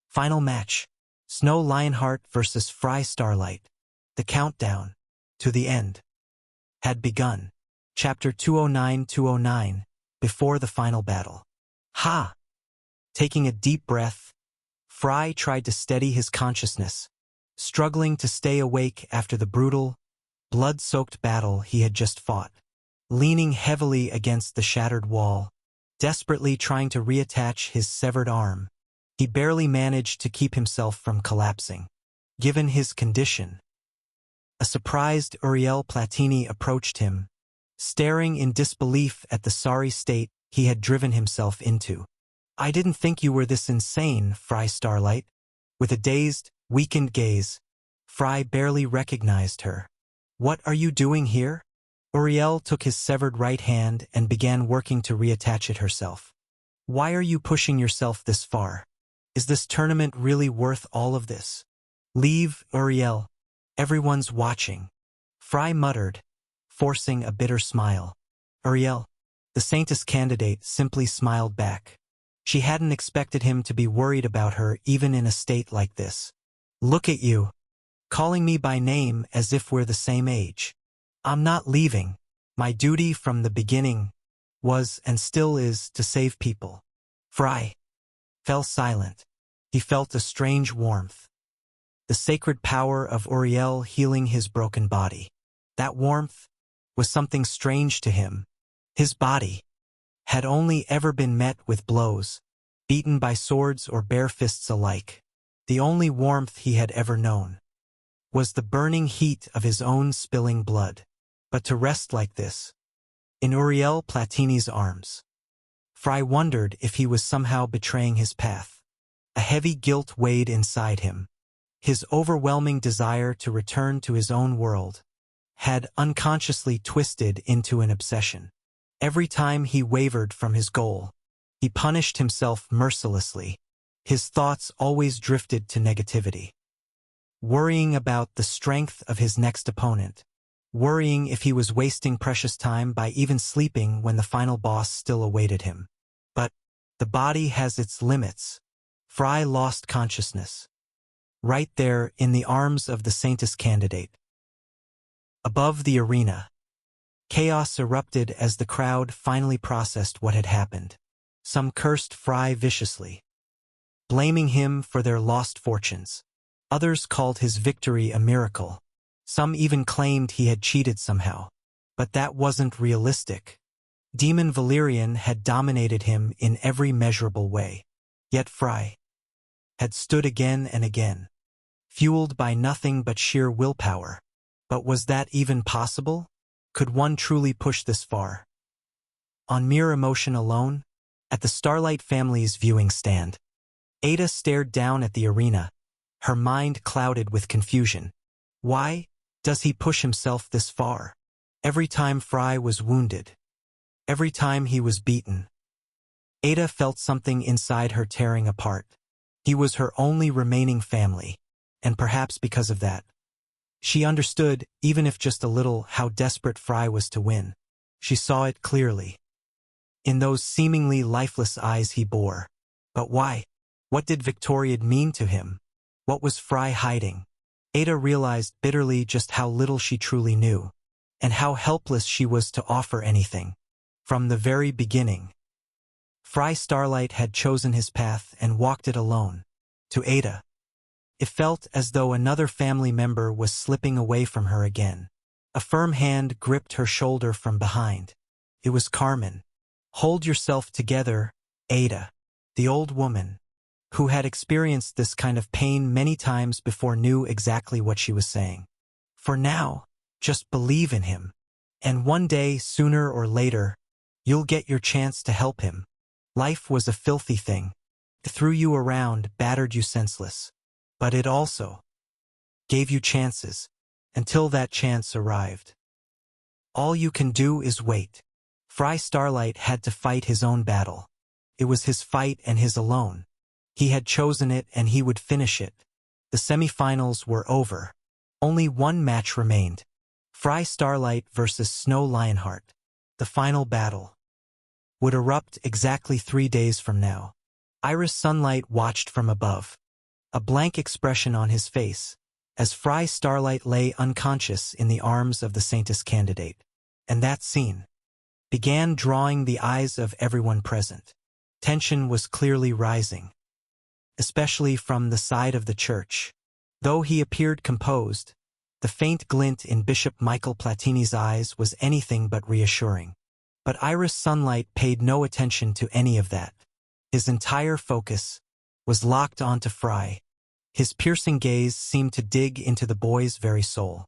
Final match. Snow Lionheart versus Fry Starlight. The countdown to the end had begun. Chapter 209-209, before the final battle. Ha! Taking a deep breath, Fry tried to steady his consciousness, struggling to stay awake after the brutal, blood-soaked battle he had just fought. Leaning heavily against the shattered wall, desperately trying to reattach his severed arm, he barely managed to keep himself from collapsing. Given his condition, a surprised Uriel Platini approached him, staring in disbelief at the sorry state he had driven himself into. "I didn't think you were this insane, Fry Starlight." With a dazed, weakened gaze, Fry barely recognized her. "What are you doing here?" Uriel took his severed right hand and began working to reattach it herself. "Why are you pushing yourself this far? Is this tournament really worth all of this?" "Leave, Uriel. Everyone's watching," Fry muttered, forcing a bitter smile. Uriel, the Saintess candidate, simply smiled back. She hadn't expected him to be worried about her even in a state like this. "Look at you, calling me by name as if we're the same age. I'm not leaving. My duty from the beginning was and still is to save people." Fry fell silent. He felt a strange warmth. The sacred power of Uriel healing his broken body. That warmth was something strange to him. His body had only ever been met with blows, beaten by swords or bare fists alike. The only warmth he had ever known was the burning heat of his own spilling blood. But to rest like this, in Uriel Platini's arms, Fry wondered if he was somehow betraying his path. A heavy guilt weighed inside him. His overwhelming desire to return to his own world had unconsciously twisted into an obsession. Every time he wavered from his goal, he punished himself mercilessly. His thoughts always drifted to negativity, worrying about the strength of his next opponent, worrying if he was wasting precious time by even sleeping when the final boss still awaited him. But the body has its limits. Fry lost consciousness, right there in the arms of the Saintess candidate. Above the arena, chaos erupted as the crowd finally processed what had happened. Some cursed Fry viciously, blaming him for their lost fortunes. Others called his victory a miracle. Some even claimed he had cheated somehow. But that wasn't realistic. Demon Valerian had dominated him in every measurable way. Yet Fry had stood again and again, fueled by nothing but sheer willpower. But was that even possible? Could one truly push this far? On mere emotion alone? At the Starlight family's viewing stand, Ada stared down at the arena, her mind clouded with confusion. Why does he push himself this far? Every time Fry was wounded, every time he was beaten, Ada felt something inside her tearing apart. He was her only remaining family, and perhaps because of that, she understood, even if just a little, how desperate Fry was to win. She saw it clearly in those seemingly lifeless eyes he bore. But why? What did Victoriad mean to him? What was Fry hiding? Ada realized bitterly just how little she truly knew, and how helpless she was to offer anything. From the very beginning, Fry Starlight had chosen his path and walked it alone. To Ada, it felt as though another family member was slipping away from her again. A firm hand gripped her shoulder from behind. It was Carmen. "Hold yourself together, Ada." The old woman, who had experienced this kind of pain many times before, knew exactly what she was saying. For now, just believe in him. And one day, sooner or later, you'll get your chance to help him. Life was a filthy thing. It threw you around, battered you senseless. But it also gave you chances, until that chance arrived. All you can do is wait. Fry Starlight had to fight his own battle. It was his fight and his alone. He had chosen it and he would finish it. The semifinals were over. Only one match remained. Fry Starlight versus Snow Lionheart. The final battle would erupt exactly 3 days from now. Iris Sunlight watched from above, a blank expression on his face, as Fry Starlight lay unconscious in the arms of the Saintess candidate. And that scene began drawing the eyes of everyone present. Tension was clearly rising, especially from the side of the church. Though he appeared composed, the faint glint in Bishop Michael Platini's eyes was anything but reassuring. But Iris Sunlight paid no attention to any of that. His entire focus was locked onto Fry. His piercing gaze seemed to dig into the boy's very soul.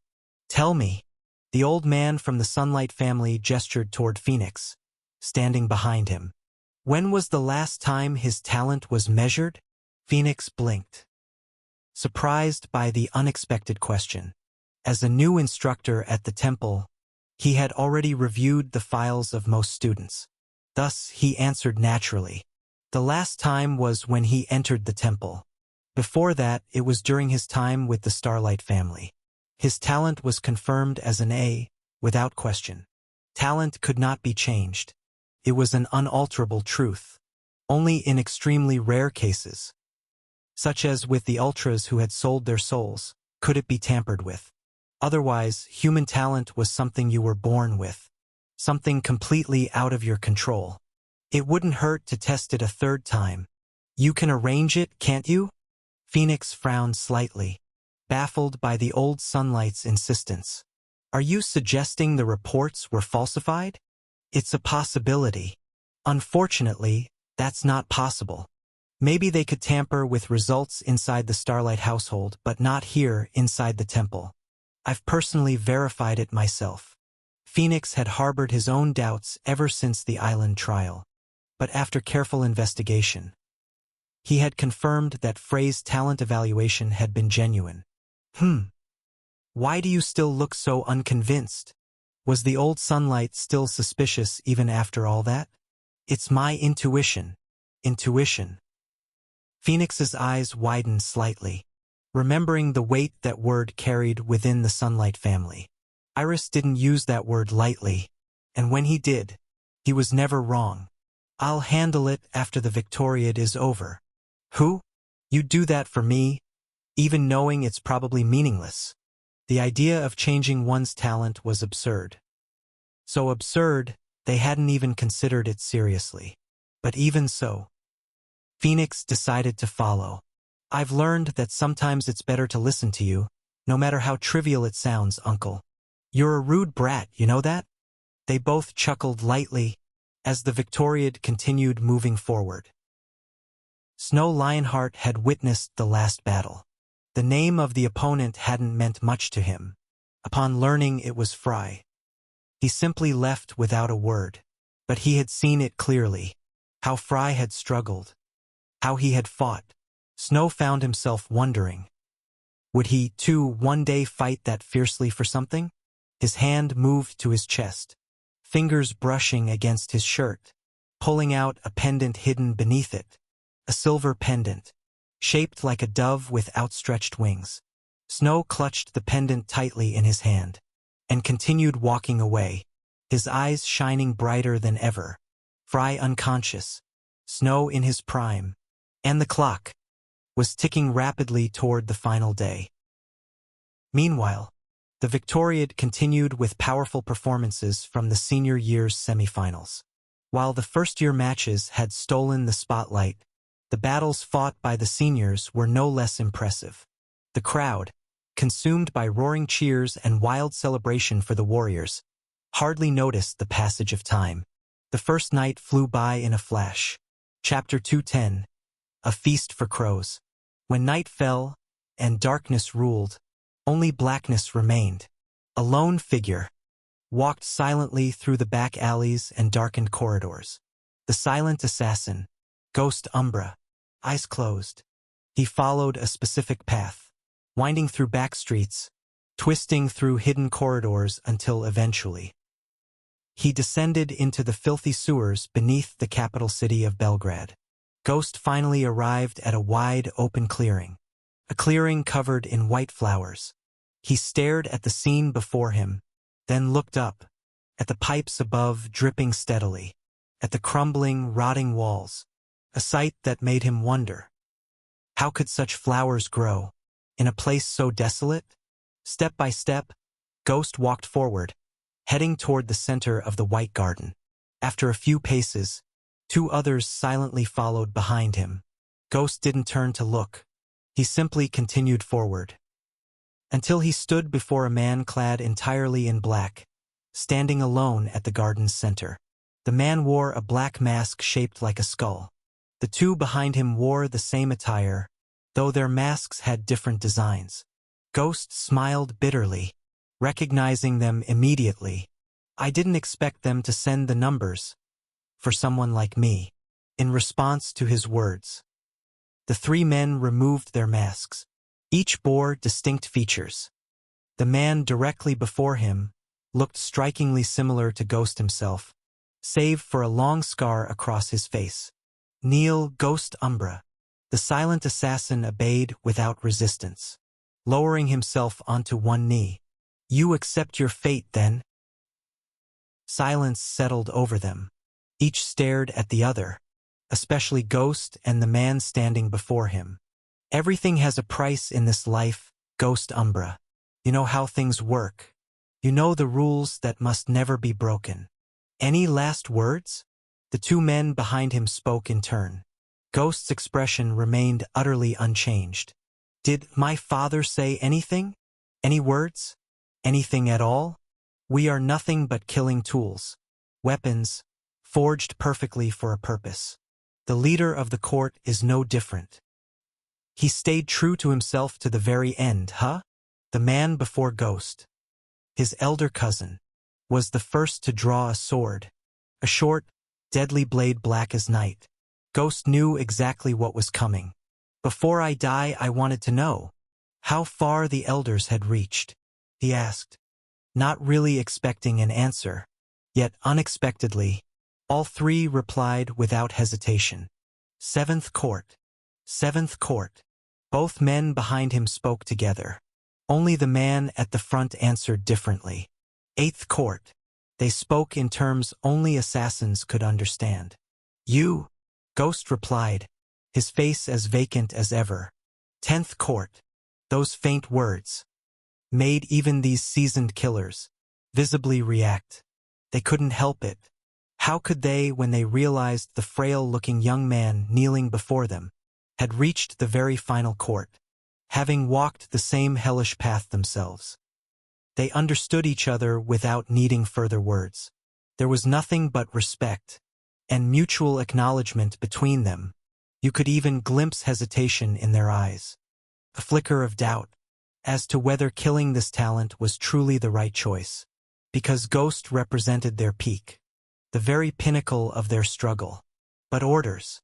"Tell me." The old man from the Sunlight family gestured toward Phoenix, standing behind him. "When was the last time his talent was measured?" Phoenix blinked, surprised by the unexpected question. As a new instructor at the temple, he had already reviewed the files of most students. Thus, he answered naturally. The last time was when he entered the temple. Before that, it was during his time with the Starlight family. His talent was confirmed as an A, without question. Talent could not be changed. It was an unalterable truth. Only in extremely rare cases, such as with the ultras who had sold their souls, could it be tampered with. Otherwise, human talent was something you were born with, something completely out of your control. It wouldn't hurt to test it a third time. "You can arrange it, can't you?" Phoenix frowned slightly, baffled by the old Sunlight's insistence. "Are you suggesting the reports were falsified?" "It's a possibility. Unfortunately, that's not possible. Maybe they could tamper with results inside the Starlight household, but not here inside the temple. I've personally verified it myself." Phoenix had harbored his own doubts ever since the island trial. But after careful investigation, he had confirmed that Frey's talent evaluation had been genuine. Why do you still look so unconvinced?" Was the old Sunlight still suspicious even after all that? "It's my intuition." Intuition. Phoenix's eyes widened slightly, remembering the weight that word carried within the Sunlight family. Iris didn't use that word lightly, and when he did, he was never wrong. "I'll handle it after the Victoriad is over." "Who? You do that for me, even knowing it's probably meaningless." The idea of changing one's talent was absurd. So absurd, they hadn't even considered it seriously. But even so, Phoenix decided to follow. "I've learned that sometimes it's better to listen to you, no matter how trivial it sounds, Uncle. You're a rude brat, you know that?" They both chuckled lightly as the Victoriad continued moving forward. Snow Lionheart had witnessed the last battle. The name of the opponent hadn't meant much to him. Upon learning it was Fry, he simply left without a word. But he had seen it clearly. How Fry had struggled. How he had fought. Snow found himself wondering. Would he, too, one day fight that fiercely for something? His hand moved to his chest, fingers brushing against his shirt, pulling out a pendant hidden beneath it. A silver pendant, shaped like a dove with outstretched wings. Snow clutched the pendant tightly in his hand, and continued walking away, his eyes shining brighter than ever. Fry unconscious, Snow in his prime, and the clock was ticking rapidly toward the final day. Meanwhile, the Victoriad continued with powerful performances from the senior year's semifinals. While the first-year matches had stolen the spotlight, the battles fought by the seniors were no less impressive. The crowd, consumed by roaring cheers and wild celebration for the warriors, hardly noticed the passage of time. The first night flew by in a flash. Chapter 210. A Feast for Crows. When night fell, and darkness ruled, only blackness remained. A lone figure walked silently through the back alleys and darkened corridors. The silent assassin, Ghost Umbra, eyes closed. He followed a specific path, winding through back streets, twisting through hidden corridors until eventually he descended into the filthy sewers beneath the capital city of Belgrade. Ghost finally arrived at a wide, open clearing, a clearing covered in white flowers. He stared at the scene before him, then looked up, at the pipes above dripping steadily, at the crumbling, rotting walls, a sight that made him wonder. How could such flowers grow, in a place so desolate? Step by step, Ghost walked forward, heading toward the center of the white garden. After a few paces, two others silently followed behind him. Ghost didn't turn to look. He simply continued forward, until he stood before a man clad entirely in black, standing alone at the garden's center. The man wore a black mask shaped like a skull. The two behind him wore the same attire, though their masks had different designs. Ghost smiled bitterly, recognizing them immediately. I didn't expect them to send the numbers for someone like me. In response to his words, the three men removed their masks. Each bore distinct features. The man directly before him looked strikingly similar to Ghost himself, save for a long scar across his face. Kneel, Ghost Umbra. The silent assassin obeyed without resistance, lowering himself onto one knee. You accept your fate, then? Silence settled over them. Each stared at the other, especially Ghost and the man standing before him. Everything has a price in this life, Ghost Umbra. You know how things work. You know the rules that must never be broken. Any last words? The two men behind him spoke in turn. Ghost's expression remained utterly unchanged. Did my father say anything? Any words? Anything at all? We are nothing but killing tools. Weapons, forged perfectly for a purpose. The leader of the court is no different. He stayed true to himself to the very end, huh? The man before Ghost, his elder cousin, was the first to draw a sword, a short, deadly blade black as night. Ghost knew exactly what was coming. Before I die, I wanted to know how far the elders had reached, he asked, not really expecting an answer. Yet unexpectedly, all three replied without hesitation. Seventh Court. Seventh Court. Both men behind him spoke together. Only the man at the front answered differently. Eighth Court. They spoke in terms only assassins could understand. You, Ghost replied, his face as vacant as ever. 10th Court. Those faint words made even these seasoned killers visibly react. They couldn't help it. How could they when they realized the frail-looking young man kneeling before them had reached the very final court, having walked the same hellish path themselves? They understood each other without needing further words. There was nothing but respect and mutual acknowledgement between them. You could even glimpse hesitation in their eyes, a flicker of doubt as to whether killing this talent was truly the right choice, because Ghost represented their peak, the very pinnacle of their struggle. But orders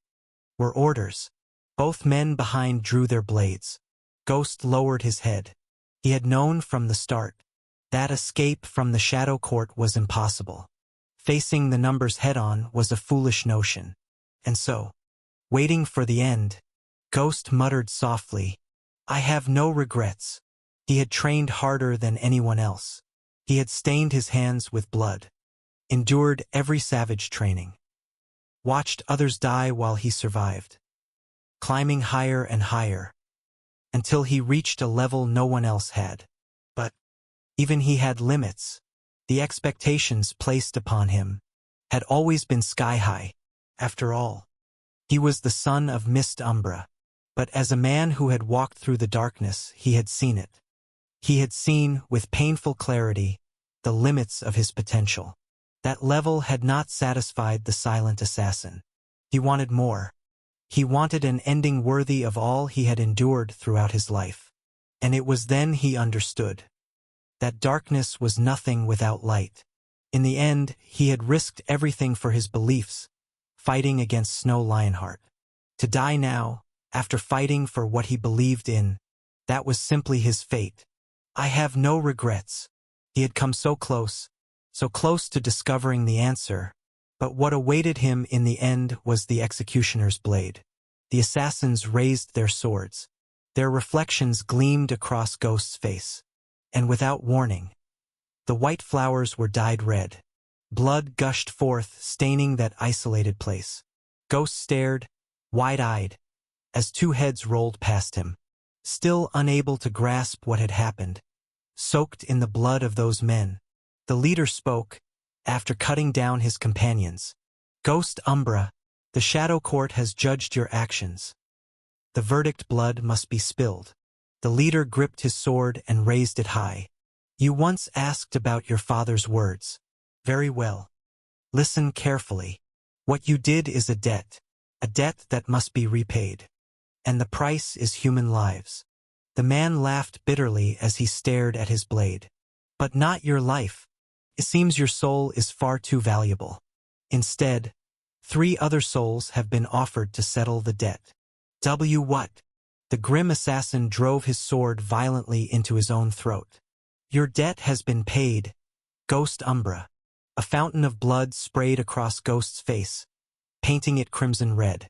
were orders. Both men behind drew their blades. Ghost lowered his head. He had known from the start that escape from the Shadow Court was impossible. Facing the numbers head-on was a foolish notion. And so, waiting for the end, Ghost muttered softly, I have no regrets. He had trained harder than anyone else. He had stained his hands with blood, endured every savage training, watched others die while he survived, climbing higher and higher, until he reached a level no one else had. But even he had limits. The expectations placed upon him had always been sky-high. After all, he was the son of Mist Umbra. But as a man who had walked through the darkness, he had seen it. He had seen, with painful clarity, the limits of his potential. That level had not satisfied the silent assassin. He wanted more. He wanted an ending worthy of all he had endured throughout his life. And it was then he understood that darkness was nothing without light. In the end, he had risked everything for his beliefs, fighting against Snow Lionheart. To die now, after fighting for what he believed in, that was simply his fate. I have no regrets. He had come so close to discovering the answer, but what awaited him in the end was the executioner's blade. The assassins raised their swords. Their reflections gleamed across Ghost's face. And without warning, the white flowers were dyed red. Blood gushed forth, staining that isolated place. Ghost stared, wide-eyed, as two heads rolled past him, still unable to grasp what had happened. Soaked in the blood of those men, the leader spoke, after cutting down his companions. Ghost Umbra, the Shadow Court has judged your actions. The verdict: blood must be spilled. The leader gripped his sword and raised it high. You once asked about your father's words. Very well. Listen carefully. What you did is a debt that must be repaid. And the price is human lives. The man laughed bitterly as he stared at his blade. But not your life. It seems your soul is far too valuable. Instead, 3 other souls have been offered to settle the debt. What? The grim assassin drove his sword violently into his own throat. Your debt has been paid, Ghost Umbra. A fountain of blood sprayed across Ghost's face, painting it crimson red.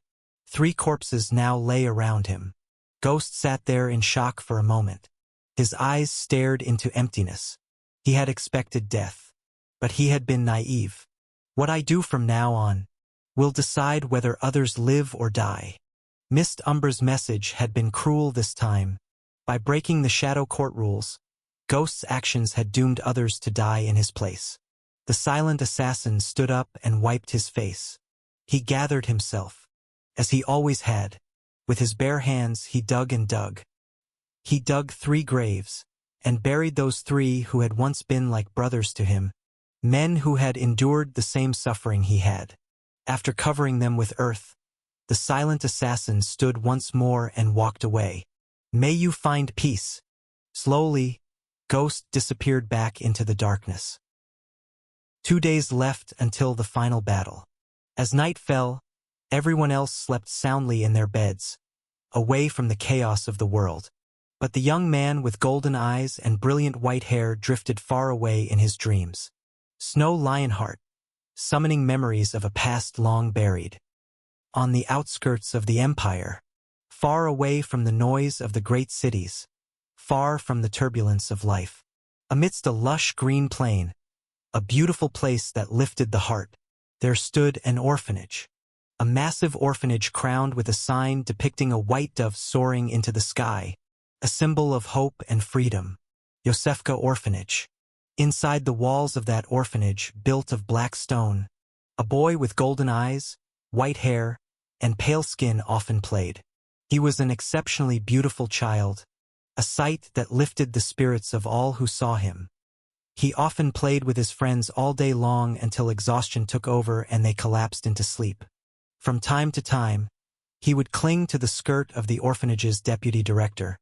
3 corpses now lay around him. Ghost sat there in shock for a moment. His eyes stared into emptiness. He had expected death, but he had been naive. What I do from now on will decide whether others live or die. Mist Umbra's message had been cruel this time. By breaking the Shadow Court rules, Ghost's actions had doomed others to die in his place. The silent assassin stood up and wiped his face. He gathered himself, as he always had. With his bare hands he dug and dug. He dug 3 graves, and buried those 3 who had once been like brothers to him, men who had endured the same suffering he had. After covering them with earth, the silent assassin stood once more and walked away. May you find peace. Slowly, Ghost disappeared back into the darkness. 2 days left until the final battle. As night fell, everyone else slept soundly in their beds, away from the chaos of the world. But the young man with golden eyes and brilliant white hair drifted far away in his dreams. Snow Lionheart, summoning memories of a past long buried. On the outskirts of the Empire, far away from the noise of the great cities, far from the turbulence of life. Amidst a lush green plain, a beautiful place that lifted the heart, there stood an orphanage. A massive orphanage crowned with a sign depicting a white dove soaring into the sky, a symbol of hope and freedom. Yosefka Orphanage. Inside the walls of that orphanage, built of black stone, a boy with golden eyes, white hair, and pale skin often played. He was an exceptionally beautiful child, a sight that lifted the spirits of all who saw him. He often played with his friends all day long until exhaustion took over and they collapsed into sleep. From time to time, he would cling to the skirt of the orphanage's deputy director,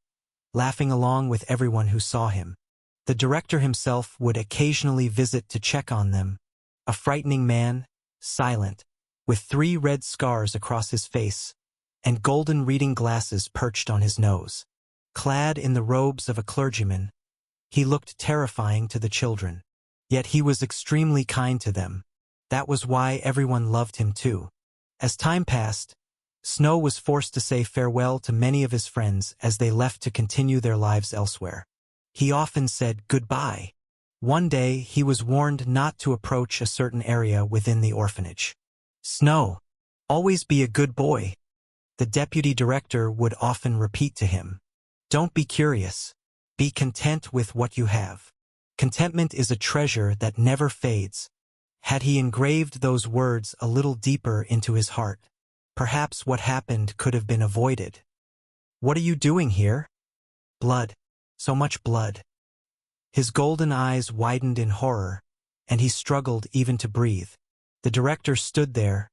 laughing along with everyone who saw him. The director himself would occasionally visit to check on them, a frightening man, silent, with 3 red scars across his face, and golden reading glasses perched on his nose. Clad in the robes of a clergyman, he looked terrifying to the children. Yet he was extremely kind to them. That was why everyone loved him too. As time passed, Snow was forced to say farewell to many of his friends as they left to continue their lives elsewhere. He often said goodbye. One day he was warned not to approach a certain area within the orphanage. Snow, always be a good boy, the deputy director would often repeat to him. Don't be curious. Be content with what you have. Contentment is a treasure that never fades. Had he engraved those words a little deeper into his heart, perhaps what happened could have been avoided. What are you doing here? Blood. So much blood. His golden eyes widened in horror, and he struggled even to breathe. The director stood there,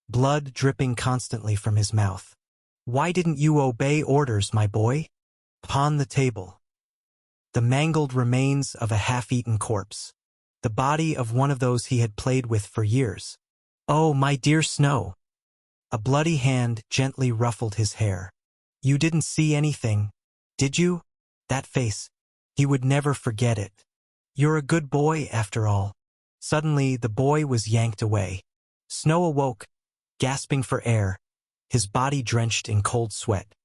blood dripping constantly from his mouth. Why didn't you obey orders, my boy? Upon the table, the mangled remains of a half-eaten corpse, the body of one of those he had played with for years. Oh, my dear Snow, A bloody hand gently ruffled his hair. You didn't see anything, did you? That face. He would never forget it. You're a good boy, after all. Suddenly, the boy was yanked away. Snow awoke, gasping for air, his body drenched in cold sweat.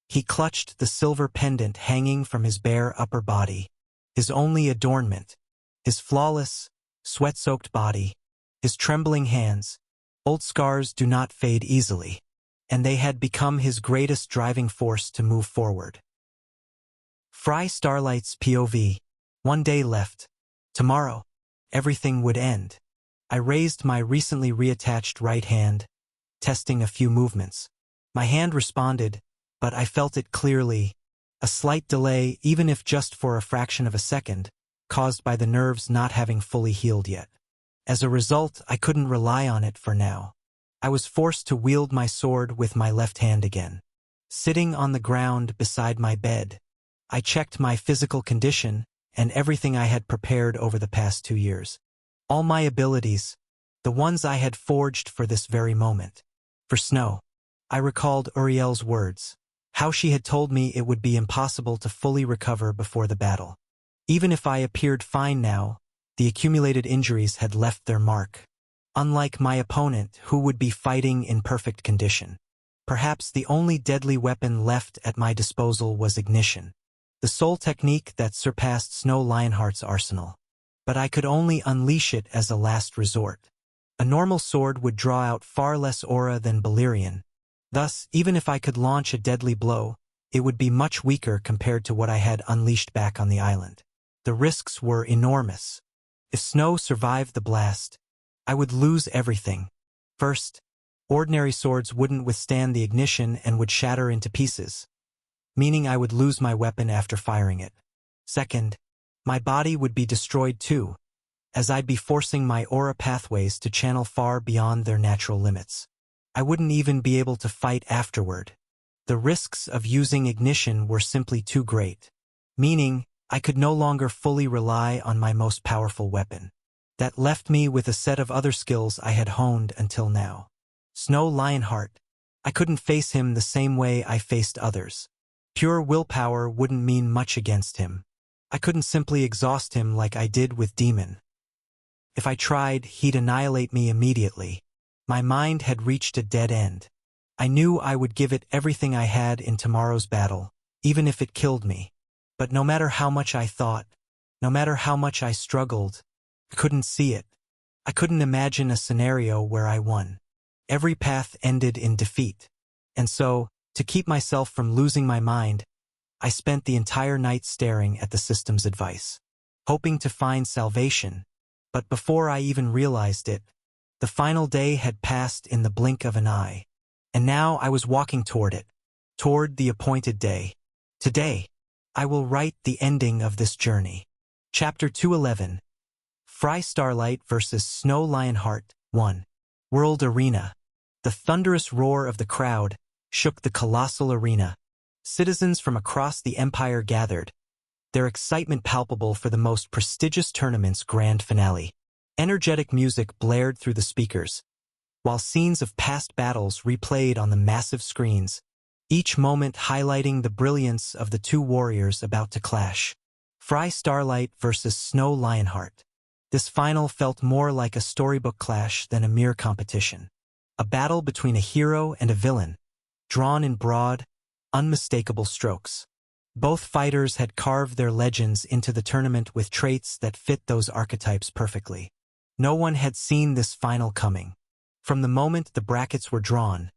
He clutched the silver pendant hanging from his bare upper body, his only adornment, his flawless, sweat-soaked body, his trembling hands. Old scars do not fade easily, and they had become his greatest driving force to move forward. Fry Starlight's POV. One day left. Tomorrow, everything would end. I raised my recently reattached right hand, testing a few movements. My hand responded, but I felt it clearly. A slight delay, even if just for a fraction of a second, caused by the nerves not having fully healed yet. As a result, I couldn't rely on it for now. I was forced to wield my sword with my left hand again. Sitting on the ground beside my bed, I checked my physical condition and everything I had prepared over the past 2 years. All my abilities, the ones I had forged for this very moment. For Snow, I recalled Uriel's words, how she had told me it would be impossible to fully recover before the battle. Even if I appeared fine now, the accumulated injuries had left their mark. Unlike my opponent, who would be fighting in perfect condition. Perhaps the only deadly weapon left at my disposal was ignition, the sole technique that surpassed Snow Lionheart's arsenal. But I could only unleash it as a last resort. A normal sword would draw out far less aura than Balerion. Thus, even if I could launch a deadly blow, it would be much weaker compared to what I had unleashed back on the island. The risks were enormous. If Snow survived the blast, I would lose everything. First, ordinary swords wouldn't withstand the ignition and would shatter into pieces, meaning I would lose my weapon after firing it. Second, my body would be destroyed too, as I'd be forcing my aura pathways to channel far beyond their natural limits. I wouldn't even be able to fight afterward. The risks of using ignition were simply too great, meaning I could no longer fully rely on my most powerful weapon. That left me with a set of other skills I had honed until now. Snow Lionheart. I couldn't face him the same way I faced others. Pure willpower wouldn't mean much against him. I couldn't simply exhaust him like I did with Demon. If I tried, he'd annihilate me immediately. My mind had reached a dead end. I knew I would give it everything I had in tomorrow's battle, even if it killed me. But no matter how much I thought, no matter how much I struggled, I couldn't see it. I couldn't imagine a scenario where I won. Every path ended in defeat. And so, to keep myself from losing my mind, I spent the entire night staring at the system's advice, hoping to find salvation. But before I even realized it, the final day had passed in the blink of an eye. And now I was walking toward it, toward the appointed day. Today, I will write the ending of this journey. Chapter 211. Fry Starlight vs. Snow Lionheart 1. World Arena. The thunderous roar of the crowd shook the colossal arena. Citizens from across the empire gathered, their excitement palpable for the most prestigious tournament's grand finale. Energetic music blared through the speakers, while scenes of past battles replayed on the massive screens, each moment highlighting the brilliance of the two warriors about to clash. Fry Starlight vs. Snow Lionheart. This final felt more like a storybook clash than a mere competition. A battle between a hero and a villain, drawn in broad, unmistakable strokes. Both fighters had carved their legends into the tournament with traits that fit those archetypes perfectly. No one had seen this final coming. From the moment the brackets were drawn,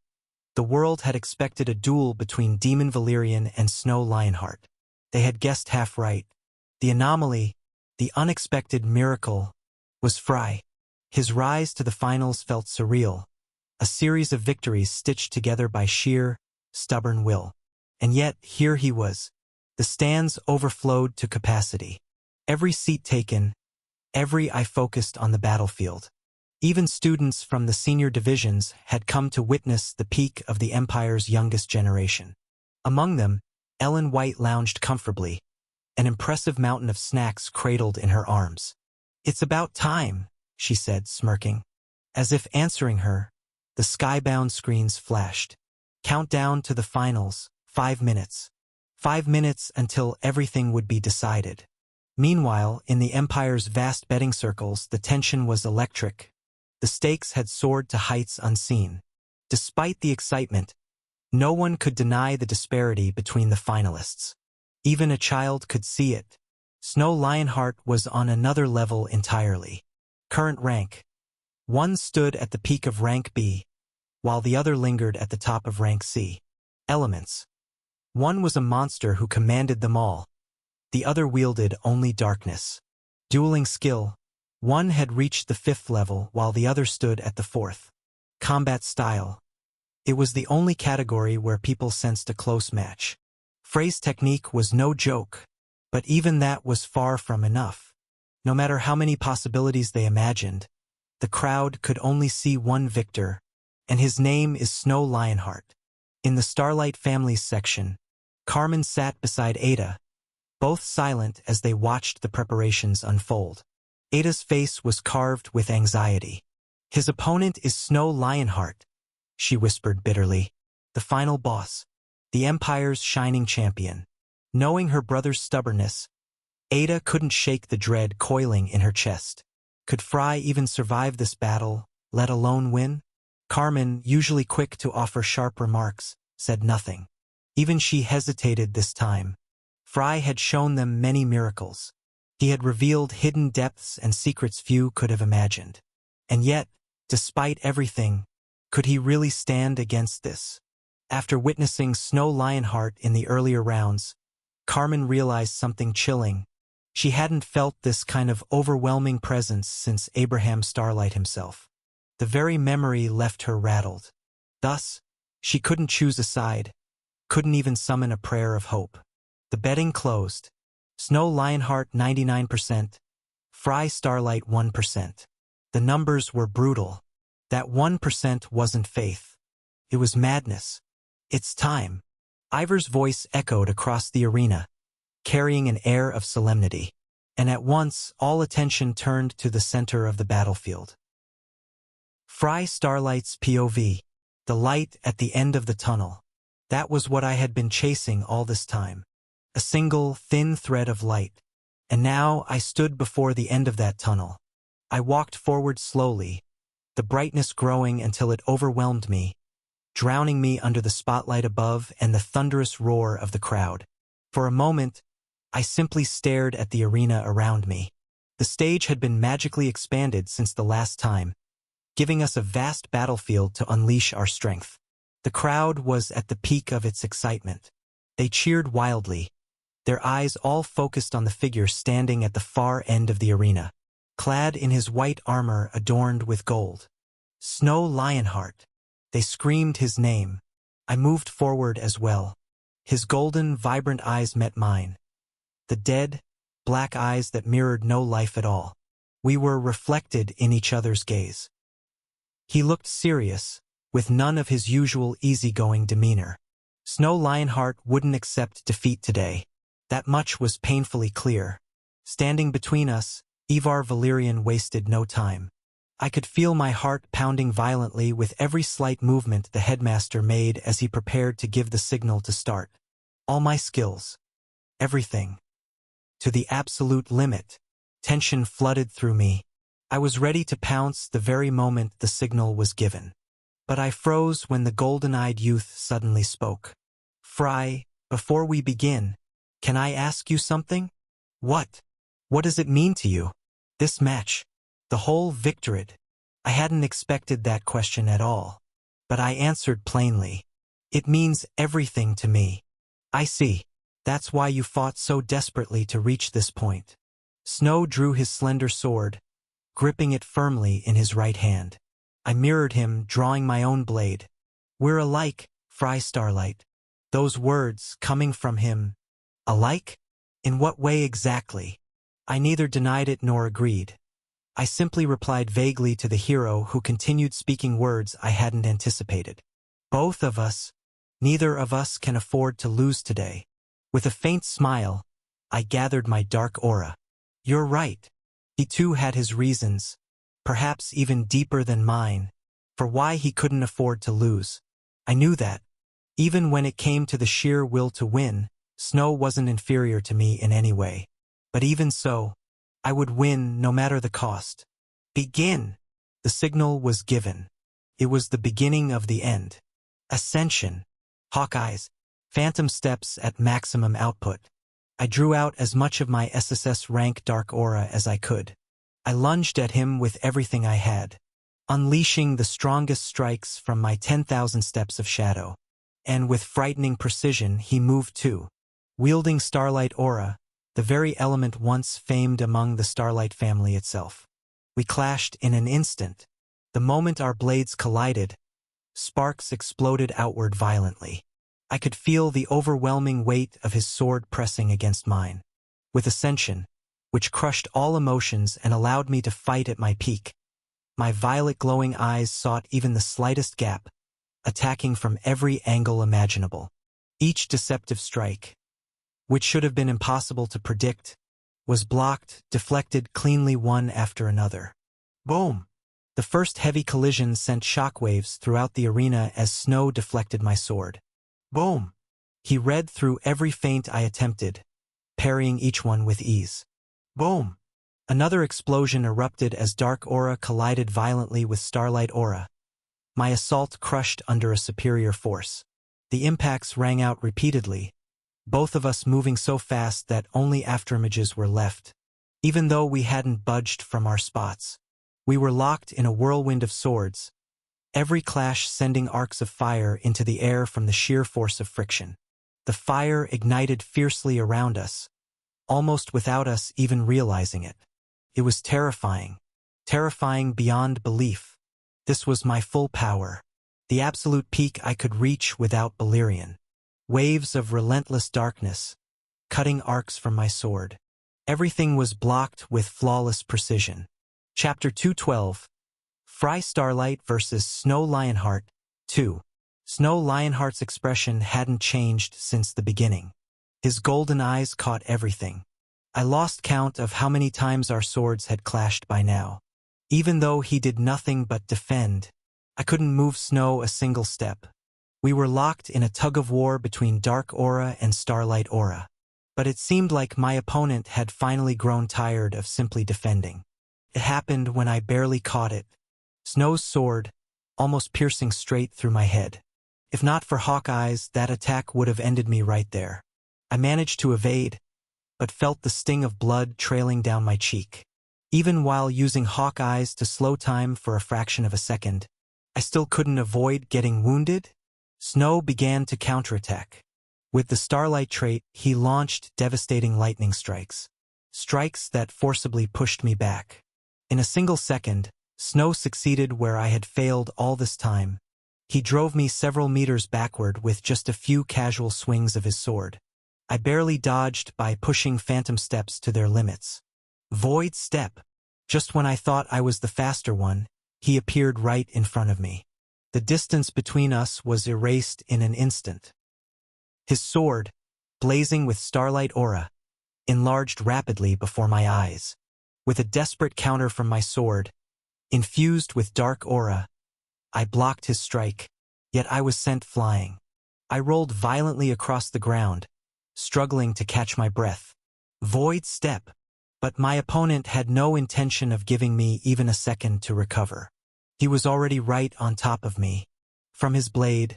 the world had expected a duel between Demon Valerian and Snow Lionheart. They had guessed half right. The anomaly, the unexpected miracle, was Fry. His rise to the finals felt surreal, a series of victories stitched together by sheer, stubborn will. And yet, here he was. The stands overflowed to capacity. Every seat taken, every eye focused on the battlefield. Even students from the senior divisions had come to witness the peak of the Empire's youngest generation. Among them, Ellen White lounged comfortably, an impressive mountain of snacks cradled in her arms. "It's about time," she said, smirking. As if answering her, The skybound screens flashed. Countdown to the finals, 5 minutes. 5 minutes until everything would be decided. Meanwhile, in the Empire's vast betting circles, the tension was electric. The stakes had soared to heights unseen. Despite the excitement, no one could deny the disparity between the finalists. Even a child could see it. Snow Lionheart was on another level entirely. Current rank. One stood at the peak of rank B, while the other lingered at the top of rank C. Elements. One was a monster who commanded them all. The other wielded only darkness. Dueling skill. One had reached the 5th level while the other stood at the 4th. Combat style. It was the only category where people sensed a close match. Phrase technique was no joke, but even that was far from enough. No matter how many possibilities they imagined, the crowd could only see one victor, and his name is Snow Lionheart. In the Starlight Families section, Carmen sat beside Ada, both silent as they watched the preparations unfold. Ada's face was carved with anxiety. His opponent is Snow Lionheart, she whispered bitterly. The final boss, the Empire's shining champion. Knowing her brother's stubbornness, Ada couldn't shake the dread coiling in her chest. Could Fry even survive this battle, let alone win? Carmen, usually quick to offer sharp remarks, said nothing. Even she hesitated this time. Fry had shown them many miracles. He had revealed hidden depths and secrets few could have imagined. And yet, despite everything, could he really stand against this? After witnessing Snow Lionheart in the earlier rounds, Carmen realized something chilling. She hadn't felt this kind of overwhelming presence since Abraham Starlight himself. The very memory left her rattled. Thus, she couldn't choose a side, couldn't even summon a prayer of hope. The betting closed. Snow Lionheart 99%, Fry Starlight 1%. The numbers were brutal. That 1% wasn't faith. It was madness. It's time. Ivor's voice echoed across the arena, carrying an air of solemnity. And at once, all attention turned to the center of the battlefield. Fry Starlight's POV. The light at the end of the tunnel. That was what I had been chasing all this time. A single, thin thread of light. And now I stood before the end of that tunnel. I walked forward slowly, the brightness growing until it overwhelmed me, drowning me under the spotlight above and the thunderous roar of the crowd. For a moment, I simply stared at the arena around me. The stage had been magically expanded since the last time, giving us a vast battlefield to unleash our strength. The crowd was at the peak of its excitement. They cheered wildly, their eyes all focused on the figure standing at the far end of the arena, clad in his white armor adorned with gold. Snow Lionheart. They screamed his name. I moved forward as well. His golden, vibrant eyes met mine. The dead, black eyes that mirrored no life at all. We were reflected in each other's gaze. He looked serious, with none of his usual easygoing demeanor. Snow Lionheart wouldn't accept defeat today. That much was painfully clear. Standing between us, Ivar Valerian wasted no time. I could feel my heart pounding violently with every slight movement the headmaster made as he prepared to give the signal to start. All my skills. Everything. To the absolute limit. Tension flooded through me. I was ready to pounce the very moment the signal was given. But I froze when the golden-eyed youth suddenly spoke. Fry, before we begin, can I ask you something? What? What does it mean to you? This match. The whole victorate. I hadn't expected that question at all. But I answered plainly. It means everything to me. I see. That's why you fought so desperately to reach this point. Snow drew his slender sword, gripping it firmly in his right hand. I mirrored him, drawing my own blade. We're alike, Fry Starlight. Those words, coming from him. Alike? In what way exactly? I neither denied it nor agreed. I simply replied vaguely to the hero who continued speaking words I hadn't anticipated. Both of us, neither of us can afford to lose today. With a faint smile, I gathered my dark aura. You're right. He too had his reasons, perhaps even deeper than mine. for why he couldn't afford to lose. I knew that. Even when it came to the sheer will to win, Snow wasn't inferior to me in any way. But even so, I would win no matter the cost. Begin! The signal was given. It was the beginning of the end. Ascension. Hawkeye's. Phantom steps at maximum output. I drew out as much of my SSS rank Dark Aura as I could. I lunged at him with everything I had, unleashing the strongest strikes from my 10,000 steps of shadow. And with frightening precision he moved too. Wielding Starlight Aura, the very element once famed among the Starlight family itself. We clashed in an instant. The moment our blades collided, sparks exploded outward violently. I could feel the overwhelming weight of his sword pressing against mine. With Ascension, which crushed all emotions and allowed me to fight at my peak, my violet glowing eyes sought even the slightest gap, attacking from every angle imaginable. Each deceptive strike, which should have been impossible to predict, was blocked, deflected cleanly one after another. Boom! The first heavy collision sent shockwaves throughout the arena as Snow deflected my sword. Boom! He read through every feint I attempted, parrying each one with ease. Boom! Another explosion erupted as Dark Aura collided violently with Starlight Aura. My assault crushed under a superior force. The impacts rang out repeatedly, both of us moving so fast that only afterimages were left. Even though we hadn't budged from our spots, we were locked in a whirlwind of swords, every clash sending arcs of fire into the air from the sheer force of friction. The fire ignited fiercely around us, almost without us even realizing it. It was terrifying, terrifying beyond belief. This was my full power, the absolute peak I could reach without Balerion. Waves of relentless darkness, cutting arcs from my sword. Everything was blocked with flawless precision. Chapter 212. Fry Starlight vs. Snow Lionheart 2. Snow Lionheart's expression hadn't changed since the beginning. His golden eyes caught everything. I lost count of how many times our swords had clashed by now. Even though he did nothing but defend, I couldn't move Snow a single step. We were locked in a tug-of-war between Dark Aura and Starlight Aura. But it seemed like my opponent had finally grown tired of simply defending. It happened when I barely caught it. Snow's sword, almost piercing straight through my head. If not for Hawkeye's, that attack would have ended me right there. I managed to evade, but felt the sting of blood trailing down my cheek. Even while using Hawkeye's to slow time for a fraction of a second, I still couldn't avoid getting wounded. Snow began to counterattack. With the Starlight trait, he launched devastating lightning strikes. Strikes that forcibly pushed me back. In a single second, Snow succeeded where I had failed all this time. He drove me several meters backward with just a few casual swings of his sword. I barely dodged by pushing phantom steps to their limits. Void step. Just when I thought I was the faster one, he appeared right in front of me. The distance between us was erased in an instant. His sword, blazing with Starlight Aura, enlarged rapidly before my eyes. With a desperate counter from my sword, infused with Dark Aura, I blocked his strike, yet I was sent flying. I rolled violently across the ground, struggling to catch my breath. Void step. But my opponent had no intention of giving me even a second to recover. He was already right on top of me. From his blade,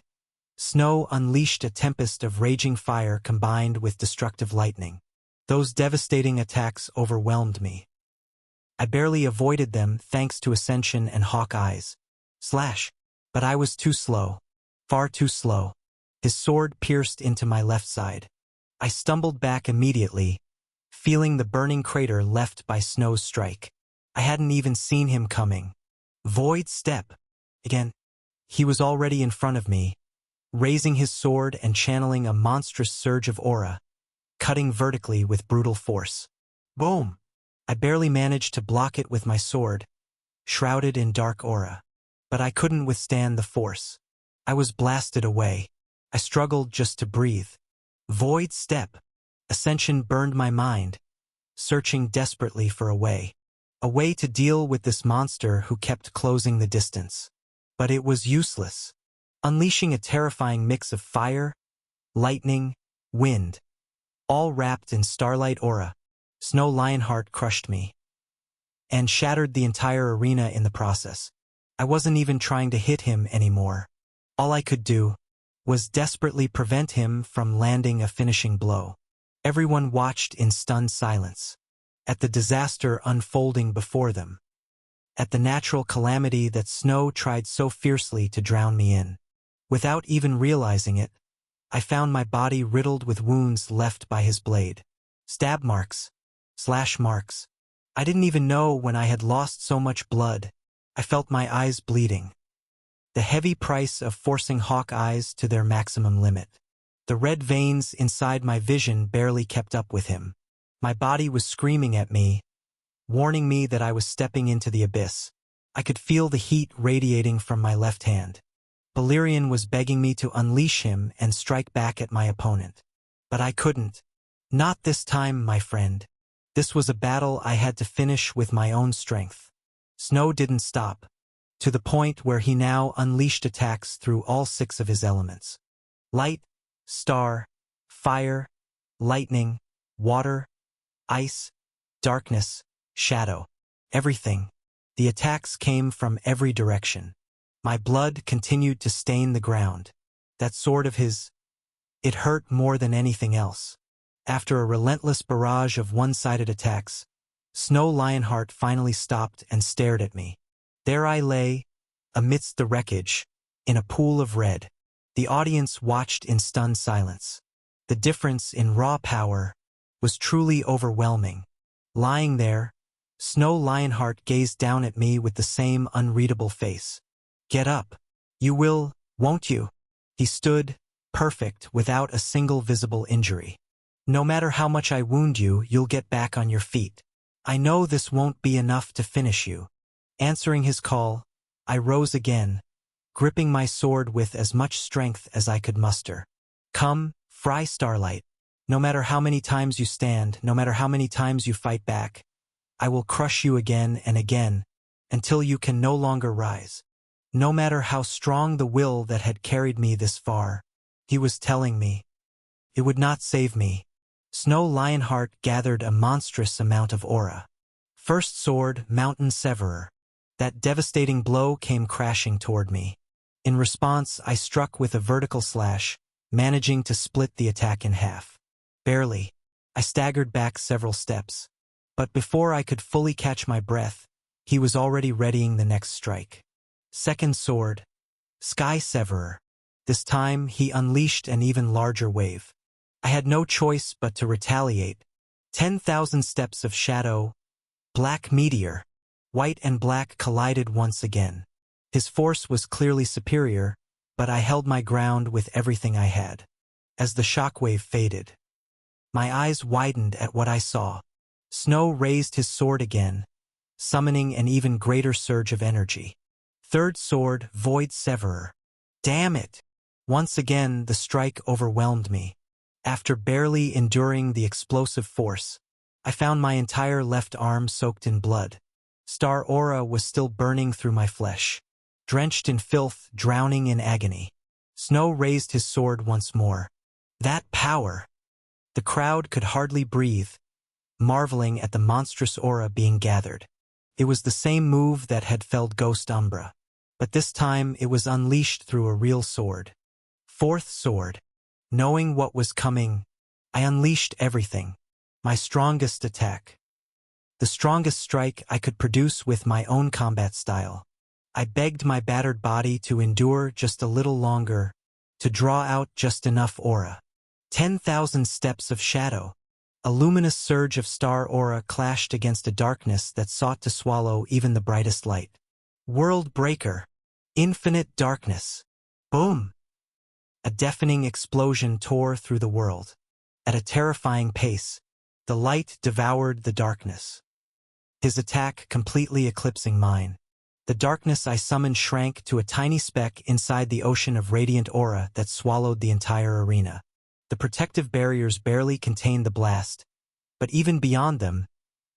Snow unleashed a tempest of raging fire combined with destructive lightning. Those devastating attacks overwhelmed me. I barely avoided them thanks to Ascension and Hawkeye's. Slash. But I was too slow. Far too slow. His sword pierced into my left side. I stumbled back immediately, feeling the burning crater left by Snow's strike. I hadn't even seen him coming. Void step. Again. He was already in front of me, raising his sword and channeling a monstrous surge of aura, cutting vertically with brutal force. Boom! I barely managed to block it with my sword, shrouded in Dark Aura. But I couldn't withstand the force. I was blasted away. I struggled just to breathe. Void step. Ascension burned my mind, searching desperately for a way to deal with this monster who kept closing the distance. But it was useless. Unleashing a terrifying mix of fire, lightning, wind, all wrapped in starlight aura, Snow Lionheart crushed me and shattered the entire arena in the process. I wasn't even trying to hit him anymore. All I could do was desperately prevent him from landing a finishing blow. Everyone watched in stunned silence, at the disaster unfolding before them, at the natural calamity that Snow tried so fiercely to drown me in. Without even realizing it, I found my body riddled with wounds left by his blade. Stab marks, slash marks. I didn't even know when I had lost so much blood. I felt my eyes bleeding. The heavy price of forcing hawk eyes to their maximum limit. The red veins inside my vision barely kept up with him. My body was screaming at me, warning me that I was stepping into the abyss. I could feel the heat radiating from my left hand. Balerion was begging me to unleash him and strike back at my opponent. But I couldn't. Not this time, my friend. This was a battle I had to finish with my own strength. Snow didn't stop, to the point where he now unleashed attacks through all 6 of his elements. Light, star, fire, lightning, water, ice, darkness, shadow. Everything. The attacks came from every direction. My blood continued to stain the ground. That sword of his, it hurt more than anything else. After a relentless barrage of one-sided attacks, Snow Lionheart finally stopped and stared at me. There I lay, amidst the wreckage, in a pool of red. The audience watched in stunned silence. The difference in raw power was truly overwhelming. Lying there, Snow Lionheart gazed down at me with the same unreadable face. Get up. You will, won't you? He stood, perfect, without a single visible injury. No matter how much I wound you, you'll get back on your feet. I know this won't be enough to finish you. Answering his call, I rose again, gripping my sword with as much strength as I could muster. Come, Fry Starlight. No matter how many times you stand, no matter how many times you fight back, I will crush you again and again, until you can no longer rise. No matter how strong the will that had carried me this far, he was telling me, it would not save me. Snow Lionheart gathered a monstrous amount of aura. First sword, Mountain Severer. That devastating blow came crashing toward me. In response, I struck with a vertical slash, managing to split the attack in half. Barely. I staggered back several steps. But before I could fully catch my breath, he was already readying the next strike. Second sword, Sky Severer. This time, he unleashed an even larger wave. I had no choice but to retaliate. 10,000 steps of shadow, Black Meteor. White and black collided once again. His force was clearly superior, but I held my ground with everything I had. As the shockwave faded, my eyes widened at what I saw. Snow raised his sword again, summoning an even greater surge of energy. Third sword, Void Severer. Damn it! Once again, the strike overwhelmed me. After barely enduring the explosive force, I found my entire left arm soaked in blood. Star aura was still burning through my flesh. Drenched in filth, drowning in agony. Snow raised his sword once more. That power! The crowd could hardly breathe, marveling at the monstrous aura being gathered. It was the same move that had felled Ghost Umbra, but this time it was unleashed through a real sword. Fourth sword. Knowing what was coming, I unleashed everything. My strongest attack. The strongest strike I could produce with my own combat style. I begged my battered body to endure just a little longer, to draw out just enough aura. 10,000 steps of shadow. A luminous surge of star aura clashed against a darkness that sought to swallow even the brightest light. World breaker. Infinite darkness. Boom! A deafening explosion tore through the world. At a terrifying pace, the light devoured the darkness. His attack completely eclipsing mine. The darkness I summoned shrank to a tiny speck inside the ocean of radiant aura that swallowed the entire arena. The protective barriers barely contained the blast, but even beyond them,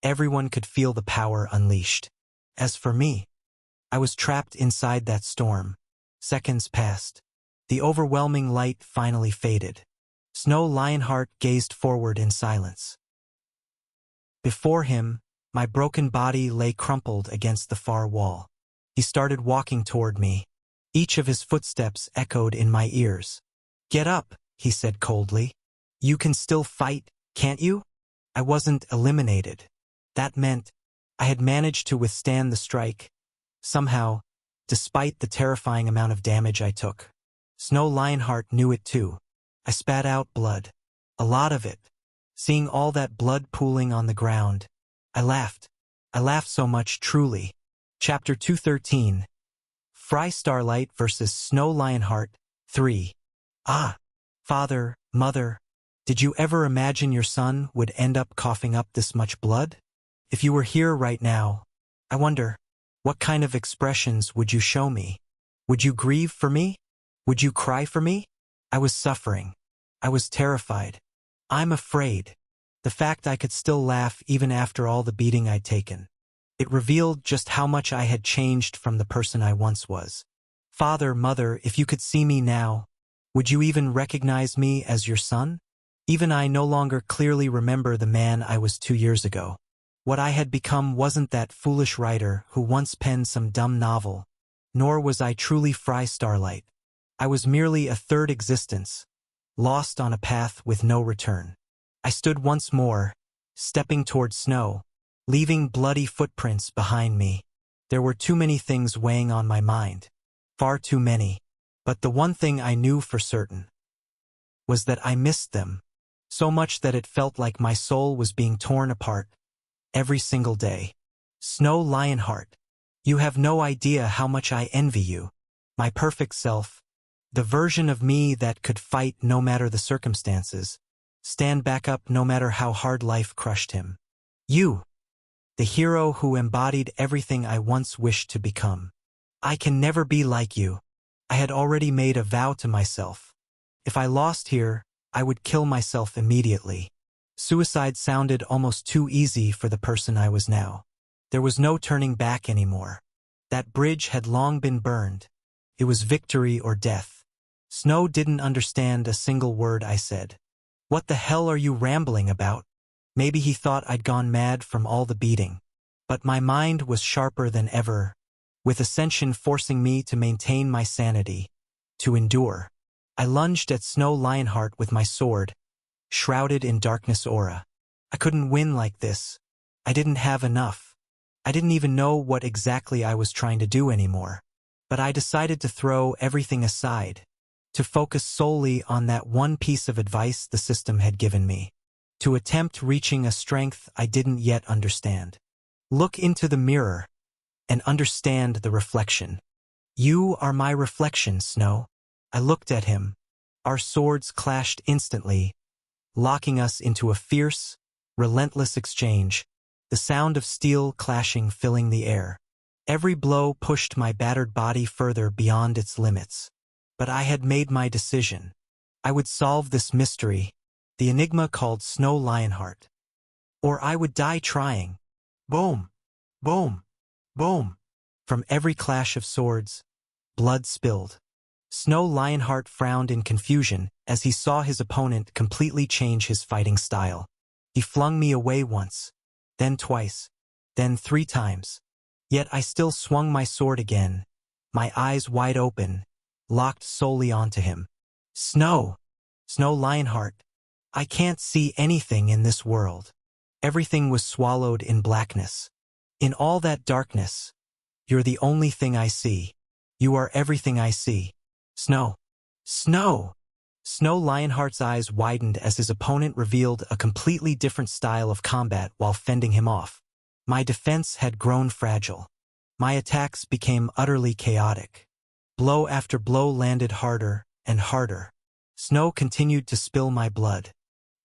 everyone could feel the power unleashed. As for me, I was trapped inside that storm. Seconds passed. The overwhelming light finally faded. Snow Lionheart gazed forward in silence. Before him, my broken body lay crumpled against the far wall. He started walking toward me. Each of his footsteps echoed in my ears. "Get up," he said coldly. "You can still fight, can't you?" I wasn't eliminated. That meant I had managed to withstand the strike. Somehow, despite the terrifying amount of damage I took. Snow Lionheart knew it too. I spat out blood. A lot of it. Seeing all that blood pooling on the ground, I laughed. I laughed so much, truly. Chapter 213. Fry Starlight versus Snow Lionheart 3. Ah, father, mother, did you ever imagine your son would end up coughing up this much blood? If you were here right now, I wonder, what kind of expressions would you show me? Would you grieve for me? Would you cry for me? I was suffering. I was terrified. I'm afraid. The fact I could still laugh even after all the beating I'd taken. It revealed just how much I had changed from the person I once was. Father, mother, if you could see me now, would you even recognize me as your son? Even I no longer clearly remember the man I was 2 years ago. What I had become wasn't that foolish writer who once penned some dumb novel, nor was I truly Fry Starlight. I was merely a third existence, lost on a path with no return. I stood once more, stepping toward snow, leaving bloody footprints behind me. There were too many things weighing on my mind. Far too many. But the one thing I knew for certain was that I missed them, so much that it felt like my soul was being torn apart every single day. Snow Lionheart, you have no idea how much I envy you. My perfect self, the version of me that could fight no matter the circumstances, stand back up no matter how hard life crushed him. You, the hero who embodied everything I once wished to become. I can never be like you. I had already made a vow to myself. If I lost here, I would kill myself immediately. Suicide sounded almost too easy for the person I was now. There was no turning back anymore. That bridge had long been burned. It was victory or death. Snow didn't understand a single word I said. What the hell are you rambling about? Maybe he thought I'd gone mad from all the beating. But my mind was sharper than ever, with Ascension forcing me to maintain my sanity, to endure. I lunged at Snow Lionheart with my sword, shrouded in darkness aura. I couldn't win like this. I didn't have enough. I didn't even know what exactly I was trying to do anymore. But I decided to throw everything aside, to focus solely on that one piece of advice the system had given me, to attempt reaching a strength I didn't yet understand. Look into the mirror and understand the reflection. You are my reflection, Snow. I looked at him. Our swords clashed instantly, locking us into a fierce, relentless exchange, the sound of steel clashing filling the air. Every blow pushed my battered body further beyond its limits. But I had made my decision. I would solve this mystery, the enigma called Snow Lionheart. Or I would die trying. Boom! Boom! Boom! From every clash of swords, blood spilled. Snow Lionheart frowned in confusion as he saw his opponent completely change his fighting style. He flung me away once, then twice, then 3 times. Yet I still swung my sword again, my eyes wide open, locked solely onto him. Snow! Snow Lionheart, I can't see anything in this world. Everything was swallowed in blackness. In all that darkness, you're the only thing I see. You are everything I see. Snow! Snow! Snow Lionheart's eyes widened as his opponent revealed a completely different style of combat while fending him off. My defense had grown fragile. My attacks became utterly chaotic. Blow after blow landed harder and harder. Snow continued to spill my blood.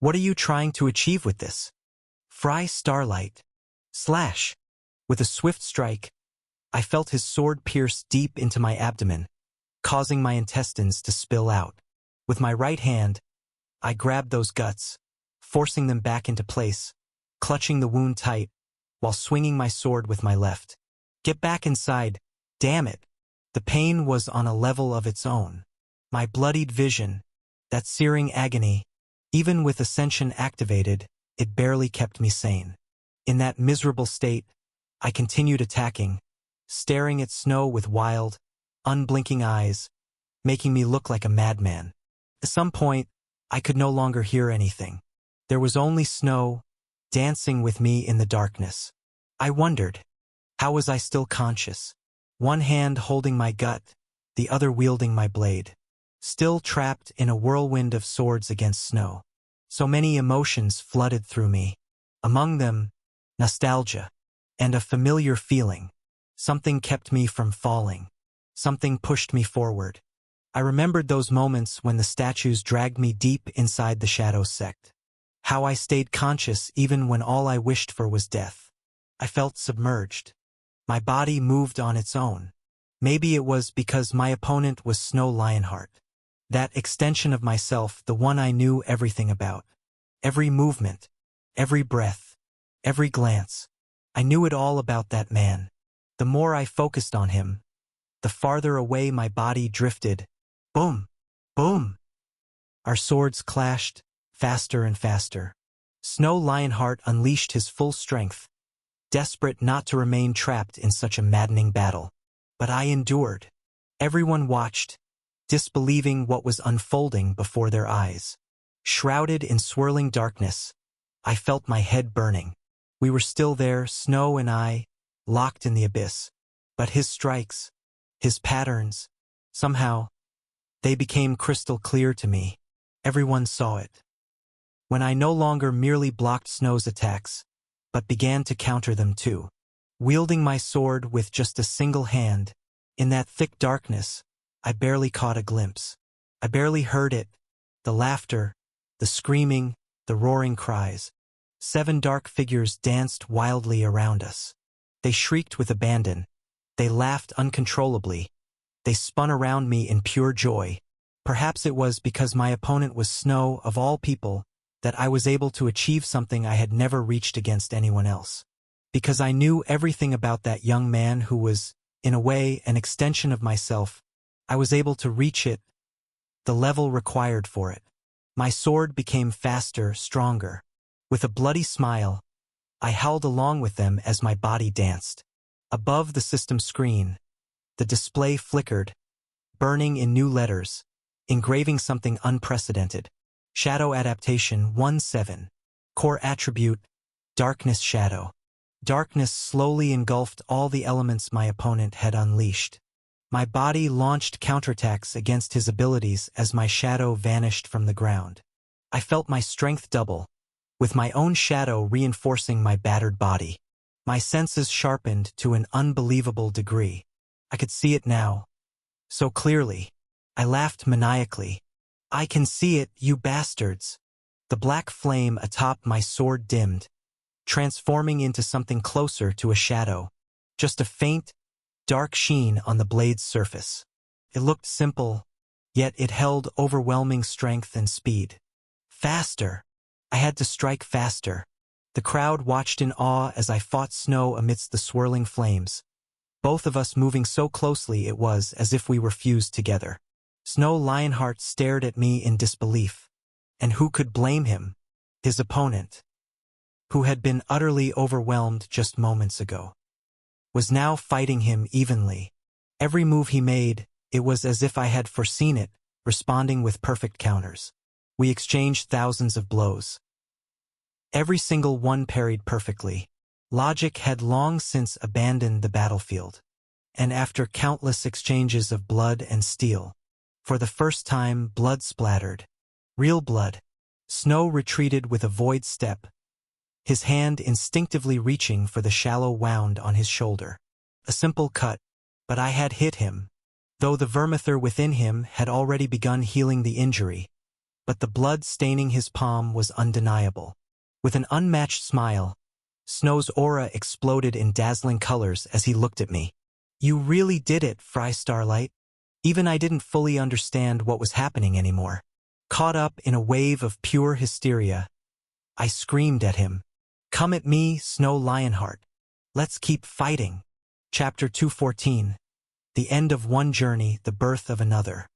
What are you trying to achieve with this? Fry Starlight. Slash! With a swift strike, I felt his sword pierce deep into my abdomen, causing my intestines to spill out. With my right hand, I grabbed those guts, forcing them back into place, clutching the wound tight, while swinging my sword with my left. Get back inside, Damn it. The pain was on a level of its own. My bloodied vision, that searing agony, even with ascension activated, it barely kept me sane. In that miserable state, I continued attacking, staring at Snow with wild, unblinking eyes, making me look like a madman. At some point, I could no longer hear anything. There was only Snow, dancing with me in the darkness. I wondered, how was I still conscious? One hand holding my gut, the other wielding my blade. Still trapped in a whirlwind of swords against Snow. So many emotions flooded through me. Among them, nostalgia, and a familiar feeling. Something kept me from falling. Something pushed me forward. I remembered those moments when the statues dragged me deep inside the Shadow Sect. How I stayed conscious even when all I wished for was death. I felt submerged. My body moved on its own. Maybe it was because my opponent was Snow Lionheart. That extension of myself, the one I knew everything about. Every movement, every breath, every glance. I knew it all about that man. The more I focused on him, the farther away my body drifted. Boom! Boom! Our swords clashed, faster and faster. Snow Lionheart unleashed his full strength, desperate not to remain trapped in such a maddening battle. But I endured. Everyone watched, disbelieving what was unfolding before their eyes. Shrouded in swirling darkness, I felt my head burning. We were still there, Snow and I, locked in the abyss. But his strikes, his patterns, somehow, they became crystal clear to me. Everyone saw it. When I no longer merely blocked Snow's attacks, but began to counter them too. Wielding my sword with just a single hand, in that thick darkness, I barely caught a glimpse. I barely heard it, the laughter, the screaming, the roaring cries. 7 dark figures danced wildly around us. They shrieked with abandon. They laughed uncontrollably. They spun around me in pure joy. Perhaps it was because my opponent was Snow, of all people, that I was able to achieve something I had never reached against anyone else. Because I knew everything about that young man who was, in a way, an extension of myself, I was able to reach it, the level required for it. My sword became faster, stronger. With a bloody smile, I howled along with them as my body danced. Above the system screen, the display flickered, burning in new letters, engraving something unprecedented. Shadow Adaptation 1-7. Core Attribute, Darkness Shadow. Darkness slowly engulfed all the elements my opponent had unleashed. My body launched counterattacks against his abilities as my shadow vanished from the ground. I felt my strength double, with my own shadow reinforcing my battered body. My senses sharpened to an unbelievable degree. I could see it now, so clearly. I laughed maniacally. I can see it, you bastards. The black flame atop my sword dimmed, transforming into something closer to a shadow. Just a faint, dark sheen on the blade's surface. It looked simple, yet it held overwhelming strength and speed. Faster! I had to strike faster. The crowd watched in awe as I fought Snow amidst the swirling flames. Both of us moving so closely it was as if we were fused together. Snow Lionheart stared at me in disbelief. And who could blame him? His opponent, who had been utterly overwhelmed just moments ago, was now fighting him evenly. Every move he made, it was as if I had foreseen it, responding with perfect counters. We exchanged thousands of blows. Every single one parried perfectly. Logic had long since abandoned the battlefield. And after countless exchanges of blood and steel, for the first time blood splattered. Real blood. Snow retreated with a void step, his hand instinctively reaching for the shallow wound on his shoulder. A simple cut, but I had hit him, though the vermither within him had already begun healing the injury. But the blood staining his palm was undeniable. With an unmatched smile, Snow's aura exploded in dazzling colors as he looked at me. You really did it, Fry Starlight. Even I didn't fully understand what was happening anymore. Caught up in a wave of pure hysteria, I screamed at him. Come at me, Snow Lionheart. Let's keep fighting. Chapter 214. The end of one journey, the birth of another.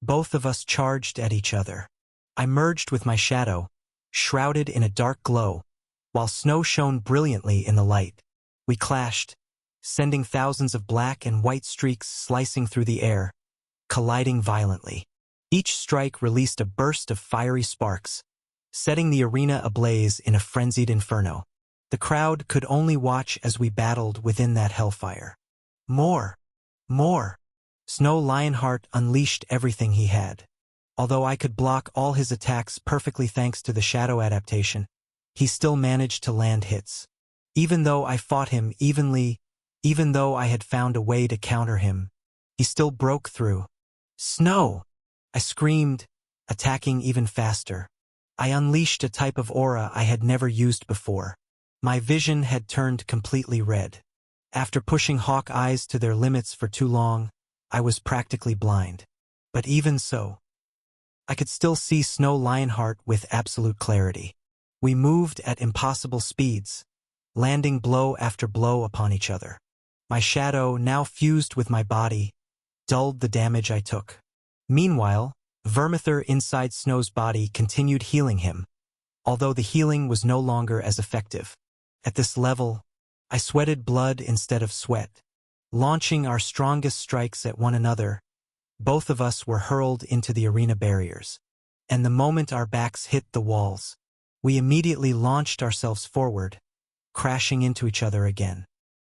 Both of us charged at each other. I merged with my shadow, shrouded in a dark glow, while Snow shone brilliantly in the light. We clashed, sending thousands of black and white streaks slicing through the air, colliding violently. Each strike released a burst of fiery sparks, setting the arena ablaze in a frenzied inferno. The crowd could only watch as we battled within that hellfire. More! More! Snow Lionheart unleashed everything he had. Although I could block all his attacks perfectly thanks to the shadow adaptation, he still managed to land hits. Even though I fought him evenly, even though I had found a way to counter him, he still broke through. Snow! I screamed, attacking even faster. I unleashed a type of aura I had never used before. My vision had turned completely red. After pushing hawk eyes to their limits for too long, I was practically blind. But even so, I could still see Snow Lionheart with absolute clarity. We moved at impossible speeds, landing blow after blow upon each other. My shadow, now fused with my body, dulled the damage I took. Meanwhile, Vermithor inside Snow's body continued healing him, although the healing was no longer as effective. At this level, I sweated blood instead of sweat. Launching our strongest strikes at one another, both of us were hurled into the arena barriers. And the moment our backs hit the walls, we immediately launched ourselves forward, crashing into each other again.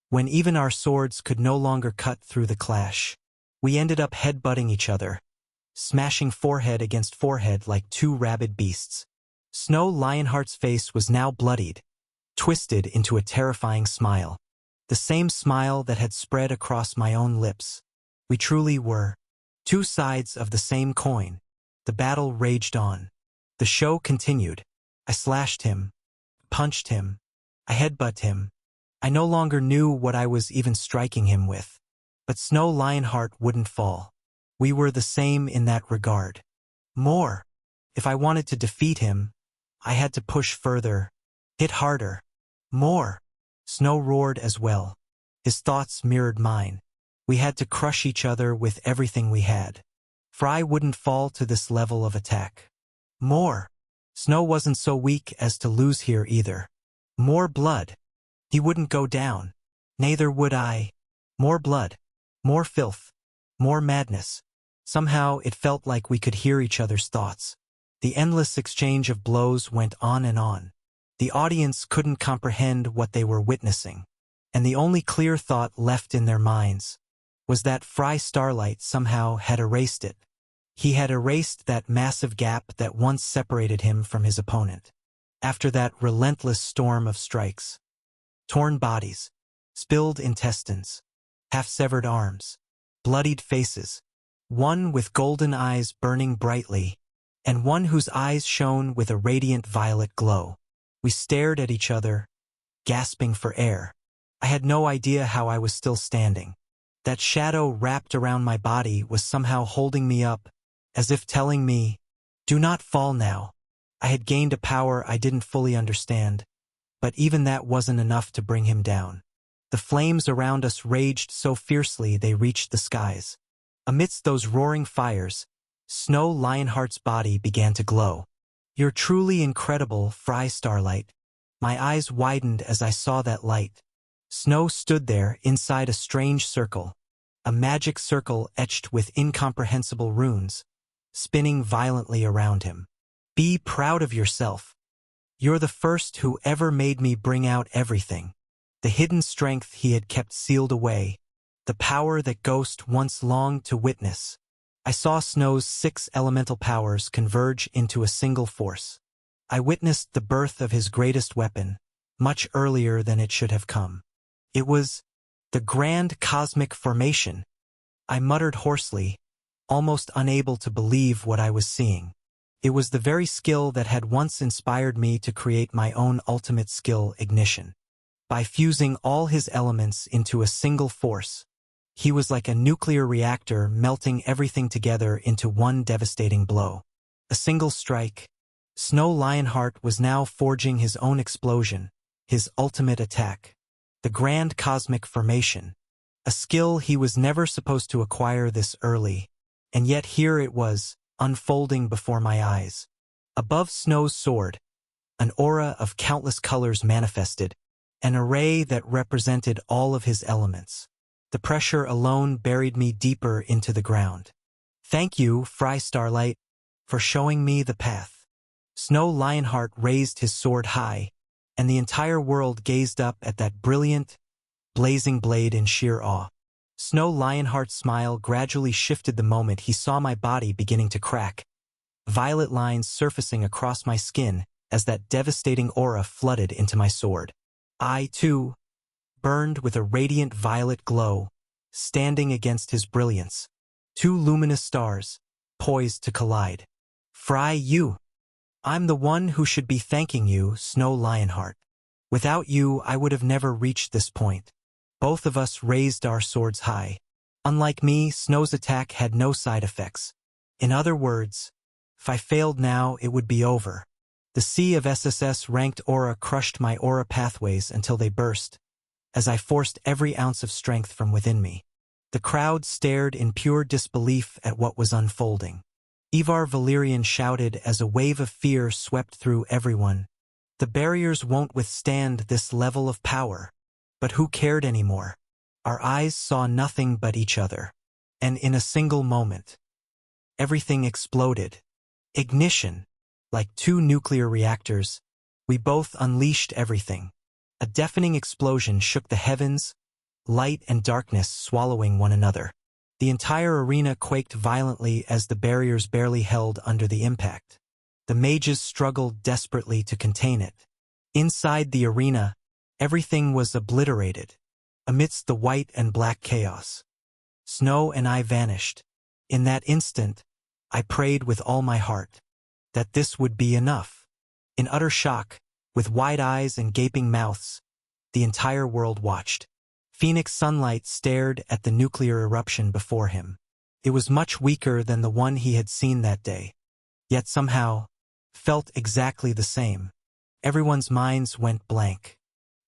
When even our swords could no longer cut through the clash, we ended up headbutting each other, smashing forehead against forehead like two rabid beasts. Snow Lionheart's face was now bloodied, twisted into a terrifying smile. The same smile that had spread across my own lips. We truly were two sides of the same coin. The battle raged on. The show continued. I slashed him, punched him, I headbutted him. I no longer knew what I was even striking him with. But Snow Lionheart wouldn't fall. We were the same in that regard. More. If I wanted to defeat him, I had to push further, hit harder. More. Snow roared as well. His thoughts mirrored mine. We had to crush each other with everything we had. Fry wouldn't fall to this level of attack. More. Snow wasn't so weak as to lose here either. More blood. He wouldn't go down. Neither would I. More blood. More filth. More madness. Somehow it felt like we could hear each other's thoughts. The endless exchange of blows went on and on. The audience couldn't comprehend what they were witnessing, and the only clear thought left in their minds was that Fry Starlight somehow had erased it. He had erased that massive gap that once separated him from his opponent. After that relentless storm of strikes, torn bodies, spilled intestines, half-severed arms, bloodied faces, one with golden eyes burning brightly, and one whose eyes shone with a radiant violet glow. We stared at each other, gasping for air. I had no idea how I was still standing. That shadow wrapped around my body was somehow holding me up, as if telling me, "Do not fall now." I had gained a power I didn't fully understand, but even that wasn't enough to bring him down. The flames around us raged so fiercely they reached the skies. Amidst those roaring fires, Snow Lionheart's body began to glow. "You're truly incredible, Fry Starlight." My eyes widened as I saw that light. Snow stood there inside a strange circle, a magic circle etched with incomprehensible runes, spinning violently around him. "Be proud of yourself. You're the first who ever made me bring out everything." The hidden strength he had kept sealed away, the power that Ghost once longed to witness. I saw Snow's 6 elemental powers converge into a single force. I witnessed the birth of his greatest weapon, much earlier than it should have come. It was the grand cosmic formation. I muttered hoarsely, almost unable to believe what I was seeing. It was the very skill that had once inspired me to create my own ultimate skill, Ignition. By fusing all his elements into a single force, he was like a nuclear reactor melting everything together into one devastating blow. A single strike. Snow Lionheart was now forging his own explosion, his ultimate attack. The grand cosmic formation. A skill he was never supposed to acquire this early, and yet here it was, unfolding before my eyes. Above Snow's sword, an aura of countless colors manifested, an array that represented all of his elements. The pressure alone buried me deeper into the ground. Thank you, Fry Starlight, for showing me the path. Snow Lionheart raised his sword high, and the entire world gazed up at that brilliant, blazing blade in sheer awe. Snow Lionheart's smile gradually shifted the moment he saw my body beginning to crack, violet lines surfacing across my skin as that devastating aura flooded into my sword. I, too, burned with a radiant violet glow, standing against his brilliance. Two luminous stars, poised to collide. Fry, you! I'm the one who should be thanking you, Snow Lionheart. Without you, I would have never reached this point. Both of us raised our swords high. Unlike me, Snow's attack had no side effects. In other words, if I failed now, it would be over. The sea of SSS-ranked aura crushed my aura pathways until they burst, as I forced every ounce of strength from within me. The crowd stared in pure disbelief at what was unfolding. Ivar Valerian shouted as a wave of fear swept through everyone. The barriers won't withstand this level of power. But who cared anymore? Our eyes saw nothing but each other. And in a single moment, everything exploded. Ignition. Like two nuclear reactors, we both unleashed everything. A deafening explosion shook the heavens, light and darkness swallowing one another. The entire arena quaked violently as the barriers barely held under the impact. The mages struggled desperately to contain it. Inside the arena, everything was obliterated, amidst the white and black chaos. Snow and I vanished. In that instant, I prayed with all my heart that this would be enough. In utter shock, with wide eyes and gaping mouths, the entire world watched. Phoenix sunlight stared at the nuclear eruption before him. It was much weaker than the one he had seen that day, yet somehow felt exactly the same. Everyone's minds went blank.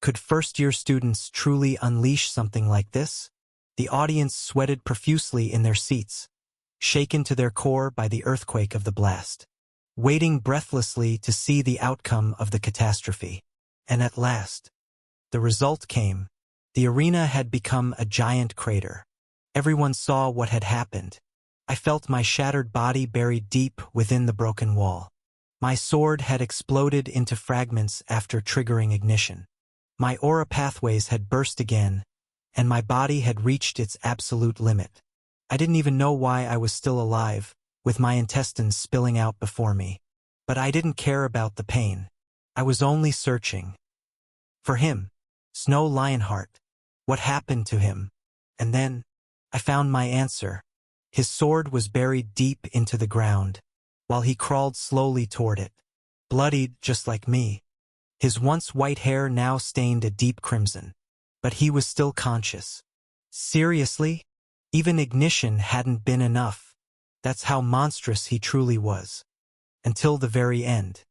Could first-year students truly unleash something like this? The audience sweated profusely in their seats, shaken to their core by the earthquake of the blast, waiting breathlessly to see the outcome of the catastrophe. And at last, the result came. The arena had become a giant crater. Everyone saw what had happened. I felt my shattered body buried deep within the broken wall. My sword had exploded into fragments after triggering ignition. My aura pathways had burst again, and my body had reached its absolute limit. I didn't even know why I was still alive, with my intestines spilling out before me. But I didn't care about the pain. I was only searching for him, Snow Lionheart. What happened to him? And then, I found my answer. His sword was buried deep into the ground, while he crawled slowly toward it, bloodied just like me. His once white hair now stained a deep crimson, but he was still conscious. Seriously? Even ignition hadn't been enough. That's how monstrous he truly was. Until the very end.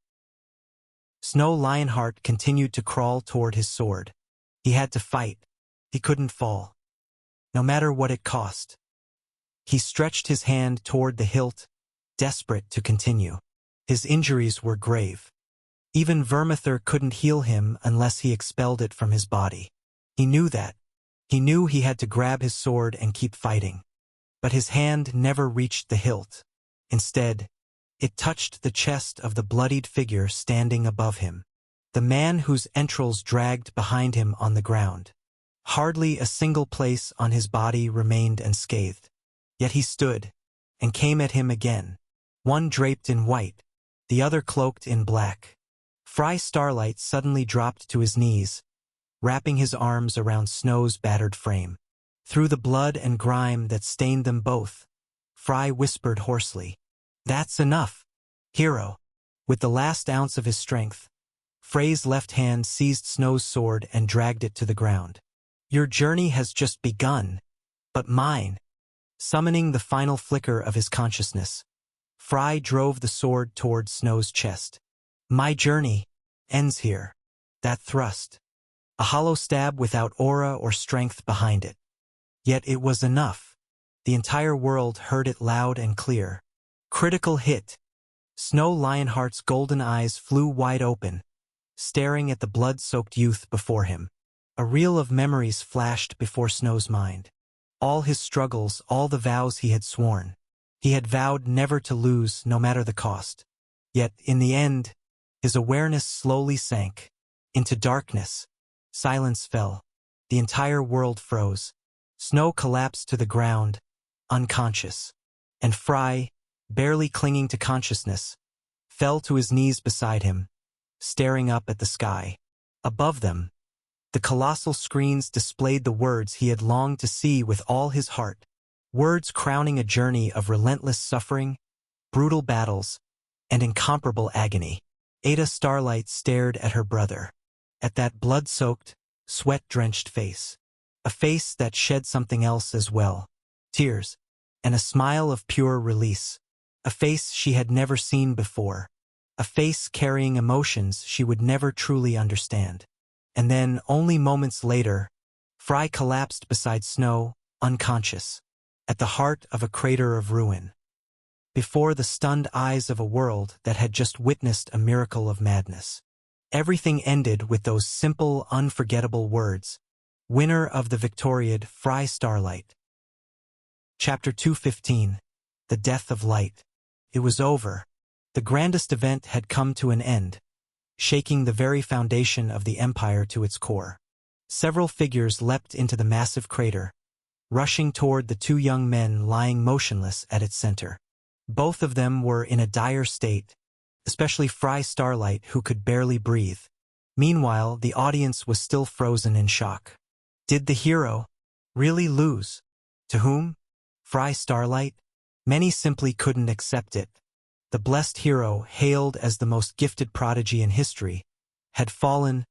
Snow Lionheart continued to crawl toward his sword. He had to fight. He couldn't fall, no matter what it cost. He stretched his hand toward the hilt, desperate to continue. His injuries were grave. Even Vermithor couldn't heal him unless he expelled it from his body. He knew that. He knew he had to grab his sword and keep fighting. But his hand never reached the hilt. Instead, it touched the chest of the bloodied figure standing above him, the man whose entrails dragged behind him on the ground. Hardly a single place on his body remained unscathed. Yet he stood, and came at him again, one draped in white, the other cloaked in black. Fry Starlight suddenly dropped to his knees, wrapping his arms around Snow's battered frame. Through the blood and grime that stained them both, Fry whispered hoarsely, "That's enough, hero." With the last ounce of his strength, Frey's left hand seized Snow's sword and dragged it to the ground. "Your journey has just begun, but mine." Summoning the final flicker of his consciousness, Fry drove the sword toward Snow's chest. "My journey ends here." That thrust, a hollow stab without aura or strength behind it. Yet it was enough. The entire world heard it loud and clear. Critical hit. Snow Lionheart's golden eyes flew wide open, staring at the blood-soaked youth before him. A reel of memories flashed before Snow's mind. All his struggles, all the vows he had sworn. He had vowed never to lose, no matter the cost. Yet, in the end, his awareness slowly sank. Into darkness. Silence fell. The entire world froze. Snow collapsed to the ground, unconscious. And Fry, barely clinging to consciousness, fell to his knees beside him, staring up at the sky. Above them, the colossal screens displayed the words he had longed to see with all his heart. Words crowning a journey of relentless suffering, brutal battles, and incomparable agony. Ada Starlight stared at her brother. At that blood-soaked, sweat-drenched face. A face that shed something else as well. Tears, and a smile of pure release. A face she had never seen before. A face carrying emotions she would never truly understand. And then, only moments later, Fry collapsed beside Snow, unconscious, at the heart of a crater of ruin. Before the stunned eyes of a world that had just witnessed a miracle of madness. Everything ended with those simple, unforgettable words. Winner of the Victoriad, Fry Starlight. Chapter 215. The Death of Light. It was over. The grandest event had come to an end, shaking the very foundation of the Empire to its core. Several figures leapt into the massive crater, rushing toward the two young men lying motionless at its center. Both of them were in a dire state, especially Fry Starlight, who could barely breathe. Meanwhile, the audience was still frozen in shock. Did the hero really lose? To whom? Fry Starlight? Many simply couldn't accept it. The blessed hero, hailed as the most gifted prodigy in history, had fallen,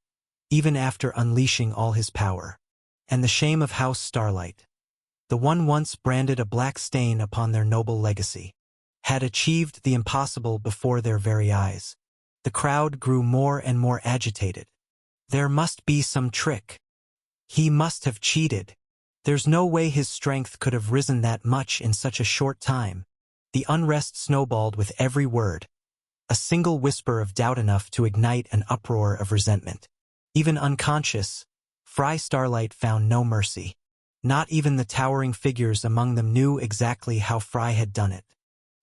even after unleashing all his power. And the shame of House Starlight, the one once branded a black stain upon their noble legacy, had achieved the impossible before their very eyes. The crowd grew more and more agitated. There must be some trick. He must have cheated. There's no way his strength could have risen that much in such a short time. The unrest snowballed with every word, a single whisper of doubt enough to ignite an uproar of resentment. Even unconscious, Fry Starlight found no mercy. Not even the towering figures among them knew exactly how Fry had done it.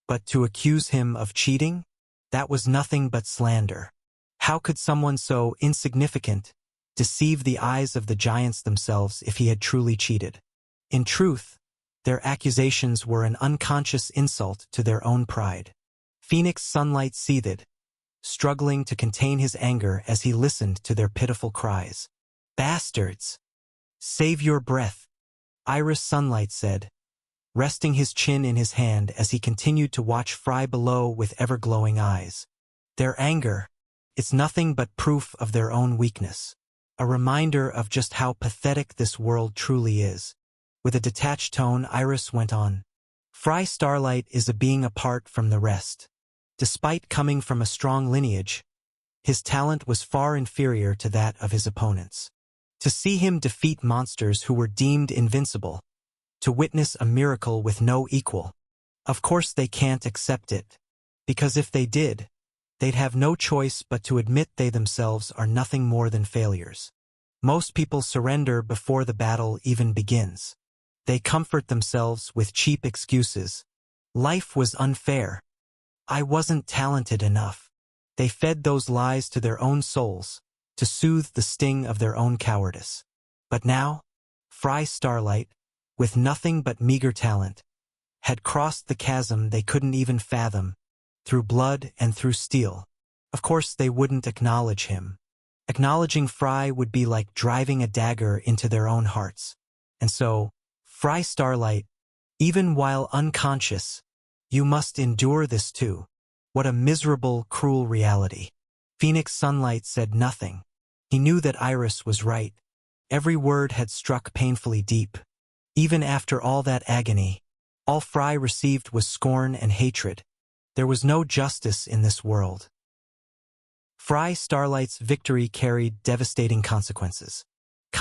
But to accuse him of cheating? That was nothing but slander. How could someone so insignificant deceive the eyes of the giants themselves if he had truly cheated? In truth, their accusations were an unconscious insult to their own pride. Phoenix Sunlight seethed, struggling to contain his anger as he listened to their pitiful cries. Bastards! Save your breath, Iris Sunlight said, resting his chin in his hand as he continued to watch Fry below with ever-glowing eyes. Their anger, it's nothing but proof of their own weakness. A reminder of just how pathetic this world truly is. With a detached tone, Iris went on. Fry Starlight is a being apart from the rest. Despite coming from a strong lineage, his talent was far inferior to that of his opponents. To see him defeat monsters who were deemed invincible, to witness a miracle with no equal. Of course they can't accept it, because if they did, they'd have no choice but to admit they themselves are nothing more than failures. Most people surrender before the battle even begins. They comfort themselves with cheap excuses. Life was unfair. I wasn't talented enough. They fed those lies to their own souls, to soothe the sting of their own cowardice. But now, Fry Starlight, with nothing but meager talent, had crossed the chasm they couldn't even fathom, through blood and through steel. Of course they wouldn't acknowledge him. Acknowledging Fry would be like driving a dagger into their own hearts. And so, Fry Starlight, even while unconscious, you must endure this too. What a miserable, cruel reality. Phoenix Sunlight said nothing. He knew that Iris was right. Every word had struck painfully deep. Even after all that agony, all Fry received was scorn and hatred. There was no justice in this world. Fry Starlight's victory carried devastating consequences.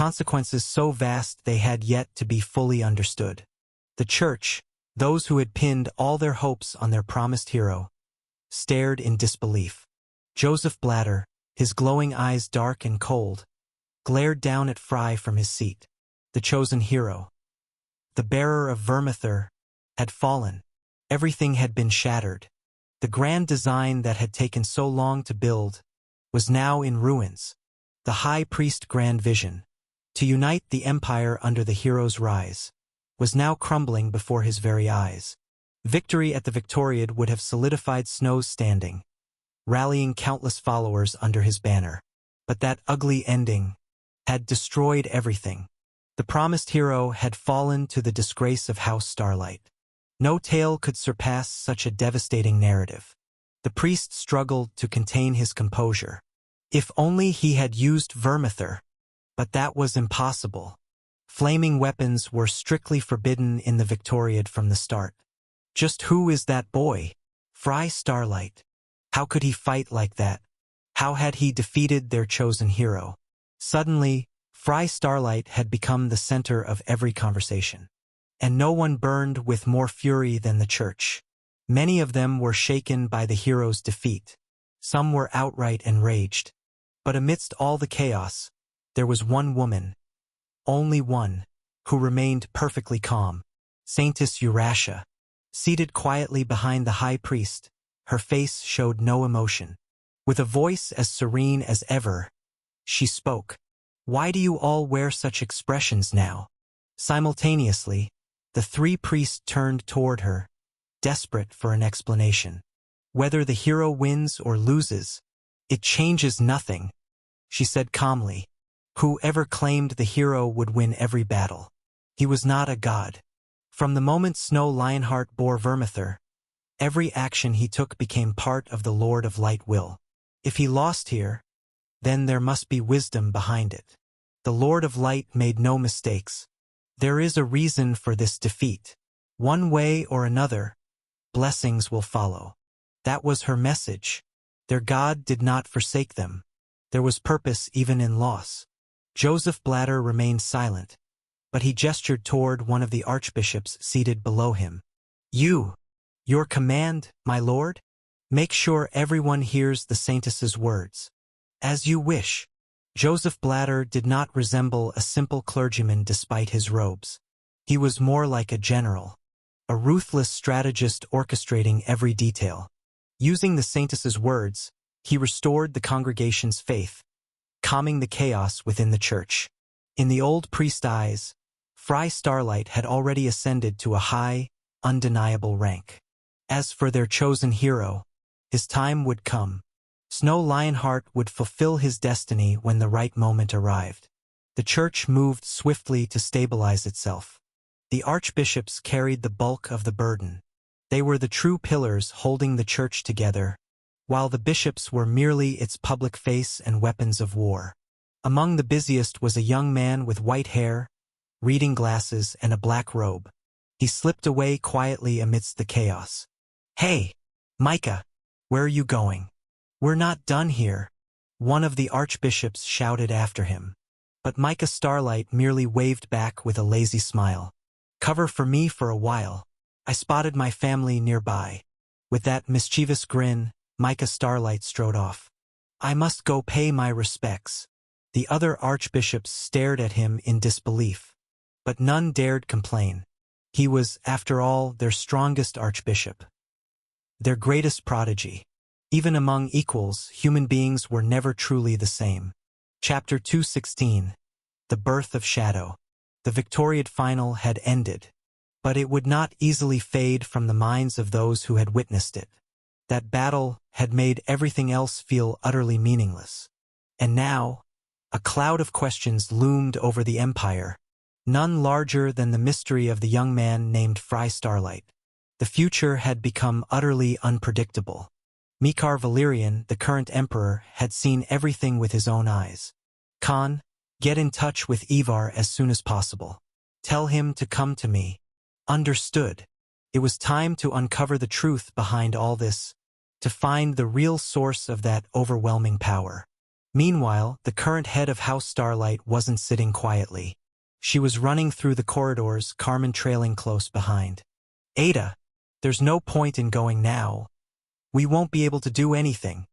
consequences so vast they had yet to be fully understood. The church, those who had pinned all their hopes on their promised hero, stared in disbelief. Joseph Blatter, his glowing eyes dark and cold, glared down at Fry from his seat. The chosen hero, the bearer of Vermithor, had fallen. Everything had been shattered. The grand design that had taken so long to build was now in ruins. The high priest's grand vision, to unite the empire under the hero's rise, was now crumbling before his very eyes. Victory at the Victoriad would have solidified Snow's standing, rallying countless followers under his banner. But that ugly ending had destroyed everything. The promised hero had fallen to the disgrace of House Starlight. No tale could surpass such a devastating narrative. The priest struggled to contain his composure. If only he had used Vermithor, but that was impossible. Flaming weapons were strictly forbidden in the Victoriad from the start. Just who is that boy? Fry Starlight. How could he fight like that? How had he defeated their chosen hero? Suddenly, Fry Starlight had become the center of every conversation. And no one burned with more fury than the church. Many of them were shaken by the hero's defeat. Some were outright enraged. But amidst all the chaos, there was one woman, only one, who remained perfectly calm. Saintess Eurasia. Seated quietly behind the high priest, her face showed no emotion. With a voice as serene as ever, she spoke. Why do you all wear such expressions now? Simultaneously, the three priests turned toward her, desperate for an explanation. Whether the hero wins or loses, it changes nothing, she said calmly. Whoever claimed the hero would win every battle. He was not a god. From the moment Snow Lionheart bore Vermithor, every action he took became part of the Lord of Light will. If he lost here, then there must be wisdom behind it. The Lord of Light made no mistakes. There is a reason for this defeat. One way or another, blessings will follow. That was her message. Their God did not forsake them. There was purpose even in loss. Joseph Blatter remained silent, but he gestured toward one of the archbishops seated below him. Your command, my lord? Make sure everyone hears the saintess's words. As you wish. Joseph Blatter did not resemble a simple clergyman despite his robes. He was more like a general, a ruthless strategist orchestrating every detail. Using the saintess's words, he restored the congregation's faith, calming the chaos within the church. In the old priest's eyes, Fry Starlight had already ascended to a high, undeniable rank. As for their chosen hero, his time would come. Snow Lionheart would fulfill his destiny when the right moment arrived. The church moved swiftly to stabilize itself. The archbishops carried the bulk of the burden. They were the true pillars holding the church together, while the bishops were merely its public face and weapons of war. Among the busiest was a young man with white hair, reading glasses, and a black robe. He slipped away quietly amidst the chaos. "Hey, Micah, where are you going? We're not done here," one of the archbishops shouted after him. But Micah Starlight merely waved back with a lazy smile. "Cover for me for a while. I spotted my family nearby." With that mischievous grin, Micah Starlight strode off. "I must go pay my respects." The other archbishops stared at him in disbelief, but none dared complain. He was, after all, their strongest archbishop, their greatest prodigy. Even among equals, human beings were never truly the same. Chapter 216. The Birth of Shadow. The Victoriad final had ended, but it would not easily fade from the minds of those who had witnessed it. That battle had made everything else feel utterly meaningless. And now, a cloud of questions loomed over the empire, none larger than the mystery of the young man named Fry Starlight. The future had become utterly unpredictable. Mikar Valerian, the current emperor, had seen everything with his own eyes. "Khan, get in touch with Ivar as soon as possible. Tell him to come to me." Understood. It was time to uncover the truth behind all this, to find the real source of that overwhelming power. Meanwhile, the current head of House Starlight wasn't sitting quietly. She was running through the corridors, Carmen trailing close behind. Ada, there's no point in going now. We won't be able to do anything.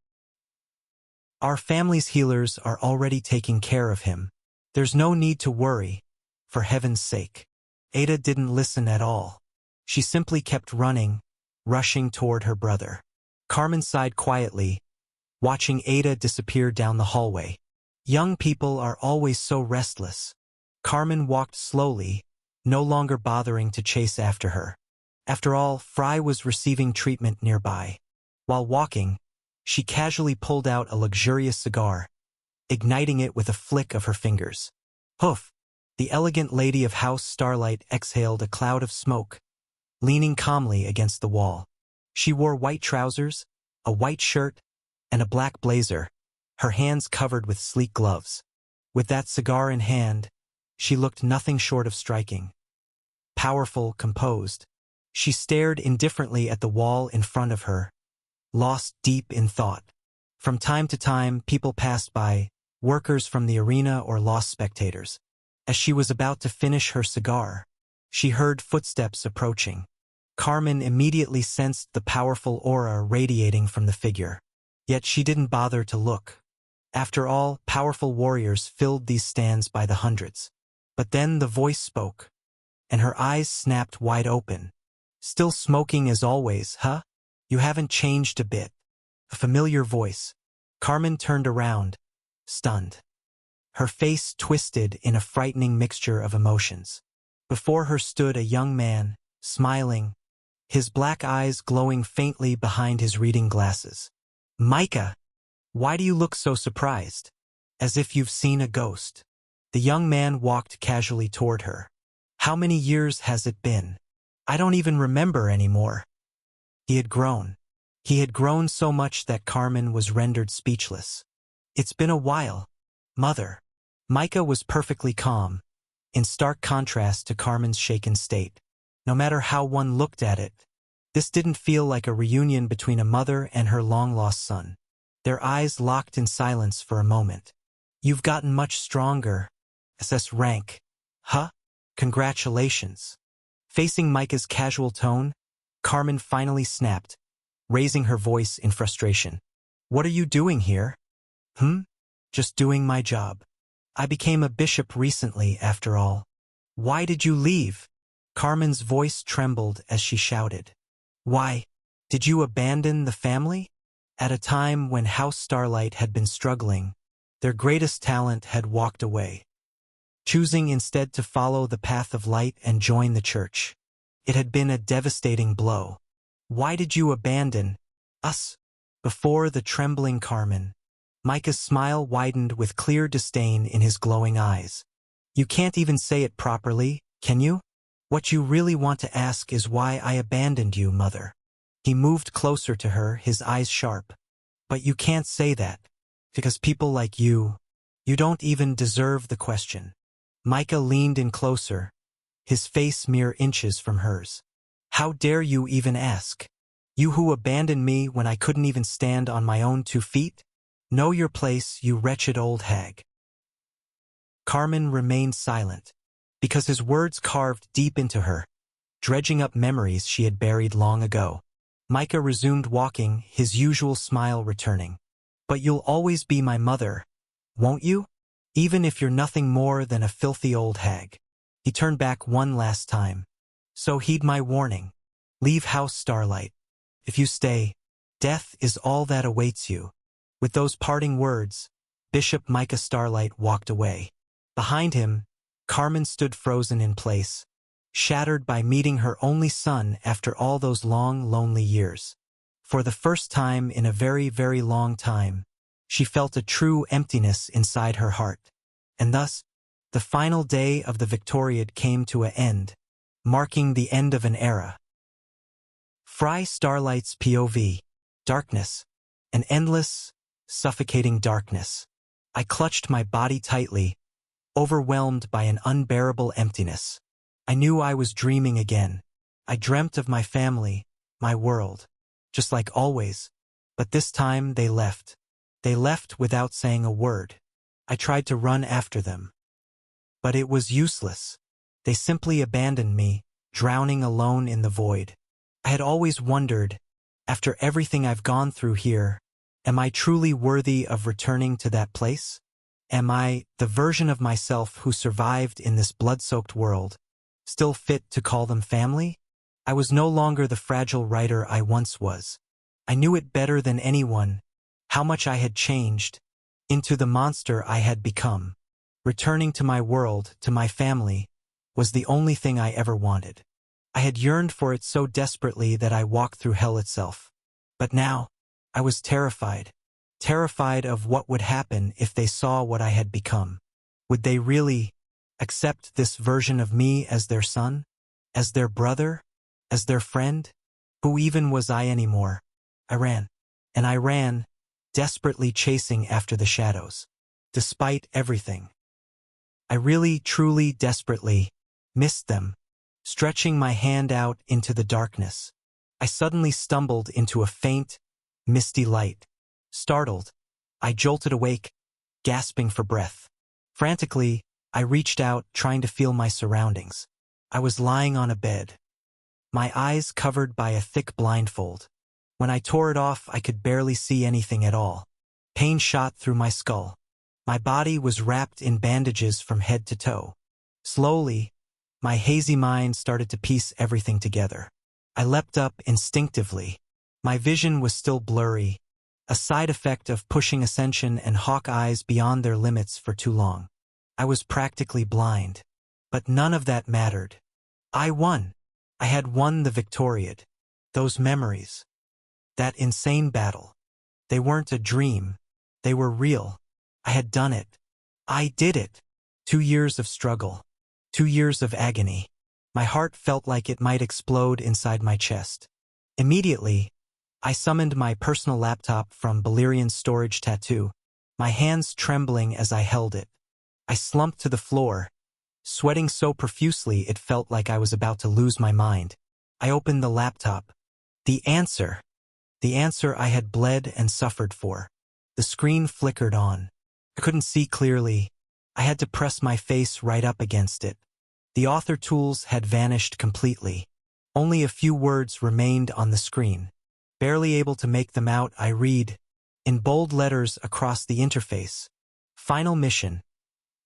Our family's healers are already taking care of him. There's no need to worry, for heaven's sake. Ada didn't listen at all. She simply kept running, rushing toward her brother. Carmen sighed quietly, watching Ada disappear down the hallway. Young people are always so restless. Carmen walked slowly, no longer bothering to chase after her. After all, Fry was receiving treatment nearby. While walking, she casually pulled out a luxurious cigar, igniting it with a flick of her fingers. Hoof! The elegant lady of House Starlight exhaled a cloud of smoke, leaning calmly against the wall. She wore white trousers, a white shirt, and a black blazer, her hands covered with sleek gloves. With that cigar in hand, she looked nothing short of striking. Powerful, composed. She stared indifferently at the wall in front of her, lost deep in thought. From time to time, people passed by, workers from the arena or lost spectators. As she was about to finish her cigar, she heard footsteps approaching. Carmen immediately sensed the powerful aura radiating from the figure. Yet she didn't bother to look. After all, powerful warriors filled these stands by the hundreds. But then the voice spoke, and her eyes snapped wide open. Still smoking as always, huh? You haven't changed a bit. A familiar voice. Carmen turned around, stunned. Her face twisted in a frightening mixture of emotions. Before her stood a young man, smiling, his black eyes glowing faintly behind his reading glasses. Micah, why do you look so surprised? As if you've seen a ghost. The young man walked casually toward her. How many years has it been? I don't even remember anymore. He had grown. He had grown so much that Carmen was rendered speechless. It's been a while, Mother. Micah was perfectly calm, in stark contrast to Carmen's shaken state. No matter how one looked at it, this didn't feel like a reunion between a mother and her long-lost son. Their eyes locked in silence for a moment. You've gotten much stronger. SS rank. Huh? Congratulations. Facing Micah's casual tone, Carmen finally snapped, raising her voice in frustration. What are you doing here? Just doing my job. I became a bishop recently, after all. Why did you leave? Carmen's voice trembled as she shouted. Why? Did you abandon the family? At a time when House Starlight had been struggling, their greatest talent had walked away, choosing instead to follow the path of light and join the church. It had been a devastating blow. Why did you abandon us? Before the trembling Carmen, Micah's smile widened with clear disdain in his glowing eyes. You can't even say it properly, can you? What you really want to ask is why I abandoned you, Mother. He moved closer to her, his eyes sharp. But you can't say that, because people like you don't even deserve the question. Micah leaned in closer, his face mere inches from hers. How dare you even ask? You who abandoned me when I couldn't even stand on my own 2 feet? Know your place, you wretched old hag. Carmen remained silent, because his words carved deep into her, dredging up memories she had buried long ago. Micah resumed walking, his usual smile returning. But you'll always be my mother, won't you? Even if you're nothing more than a filthy old hag. He turned back one last time. So heed my warning. Leave House Starlight. If you stay, death is all that awaits you. With those parting words, Bishop Micah Starlight walked away. Behind him, Carmen stood frozen in place, shattered by meeting her only son after all those long, lonely years. For the first time in a very, very long time, she felt a true emptiness inside her heart. And thus, the final day of the Victoriad came to an end, marking the end of an era. Fry Starlight's POV. Darkness. An endless, suffocating darkness. I clutched my body tightly, overwhelmed by an unbearable emptiness. I knew I was dreaming again. I dreamt of my family, my world, just like always, but this time they left. They left without saying a word. I tried to run after them. But it was useless. They simply abandoned me, drowning alone in the void. I had always wondered, after everything I've gone through here, am I truly worthy of returning to that place? Am I, the version of myself who survived in this blood-soaked world, still fit to call them family? I was no longer the fragile writer I once was. I knew it better than anyone, how much I had changed, into the monster I had become. Returning to my world, to my family, was the only thing I ever wanted. I had yearned for it so desperately that I walked through hell itself. But now, I was terrified. Terrified of what would happen if they saw what I had become. Would they really accept this version of me as their son? As their brother? As their friend? Who even was I anymore? I ran. And I ran, desperately chasing after the shadows. Despite everything. I really, truly, desperately missed them. Stretching my hand out into the darkness, I suddenly stumbled into a faint, misty light. Startled, I jolted awake, gasping for breath. Frantically, I reached out, trying to feel my surroundings. I was lying on a bed, my eyes covered by a thick blindfold. When I tore it off, I could barely see anything at all. Pain shot through my skull. My body was wrapped in bandages from head to toe. Slowly, my hazy mind started to piece everything together. I leapt up instinctively. My vision was still blurry, a side effect of pushing Ascension and Hawk eyes beyond their limits for too long. I was practically blind. But none of that mattered. I won. I had won the Victoriad. Those memories. That insane battle. They weren't a dream. They were real. I had done it. I did it. 2 years of struggle. 2 years of agony. My heart felt like it might explode inside my chest. Immediately, I summoned my personal laptop from Balerian's storage tattoo, my hands trembling as I held it. I slumped to the floor, sweating so profusely it felt like I was about to lose my mind. I opened the laptop. The answer I had bled and suffered for. The screen flickered on. I couldn't see clearly. I had to press my face right up against it. The author tools had vanished completely. Only a few words remained on the screen. Barely able to make them out, I read, in bold letters across the interface, Final mission.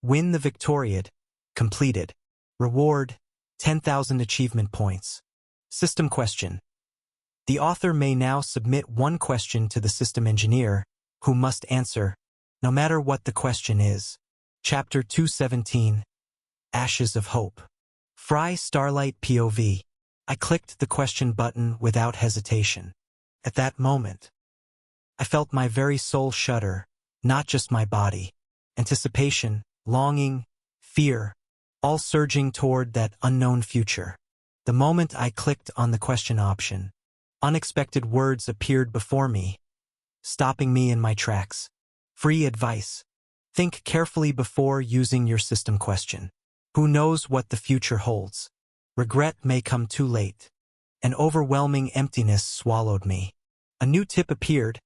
Win the Victoriad. Completed. Reward, 10,000 achievement points. System question. The author may now submit one question to the system engineer, who must answer, no matter what the question is. Chapter 217. Ashes of Hope. Fry Starlight POV. I clicked the question button without hesitation. At that moment, I felt my very soul shudder, not just my body. Anticipation, longing, fear, all surging toward that unknown future. The moment I clicked on the question option, unexpected words appeared before me, stopping me in my tracks. Free advice. Think carefully before using your system question. Who knows what the future holds? Regret may come too late. An overwhelming emptiness swallowed me. A new tip appeared,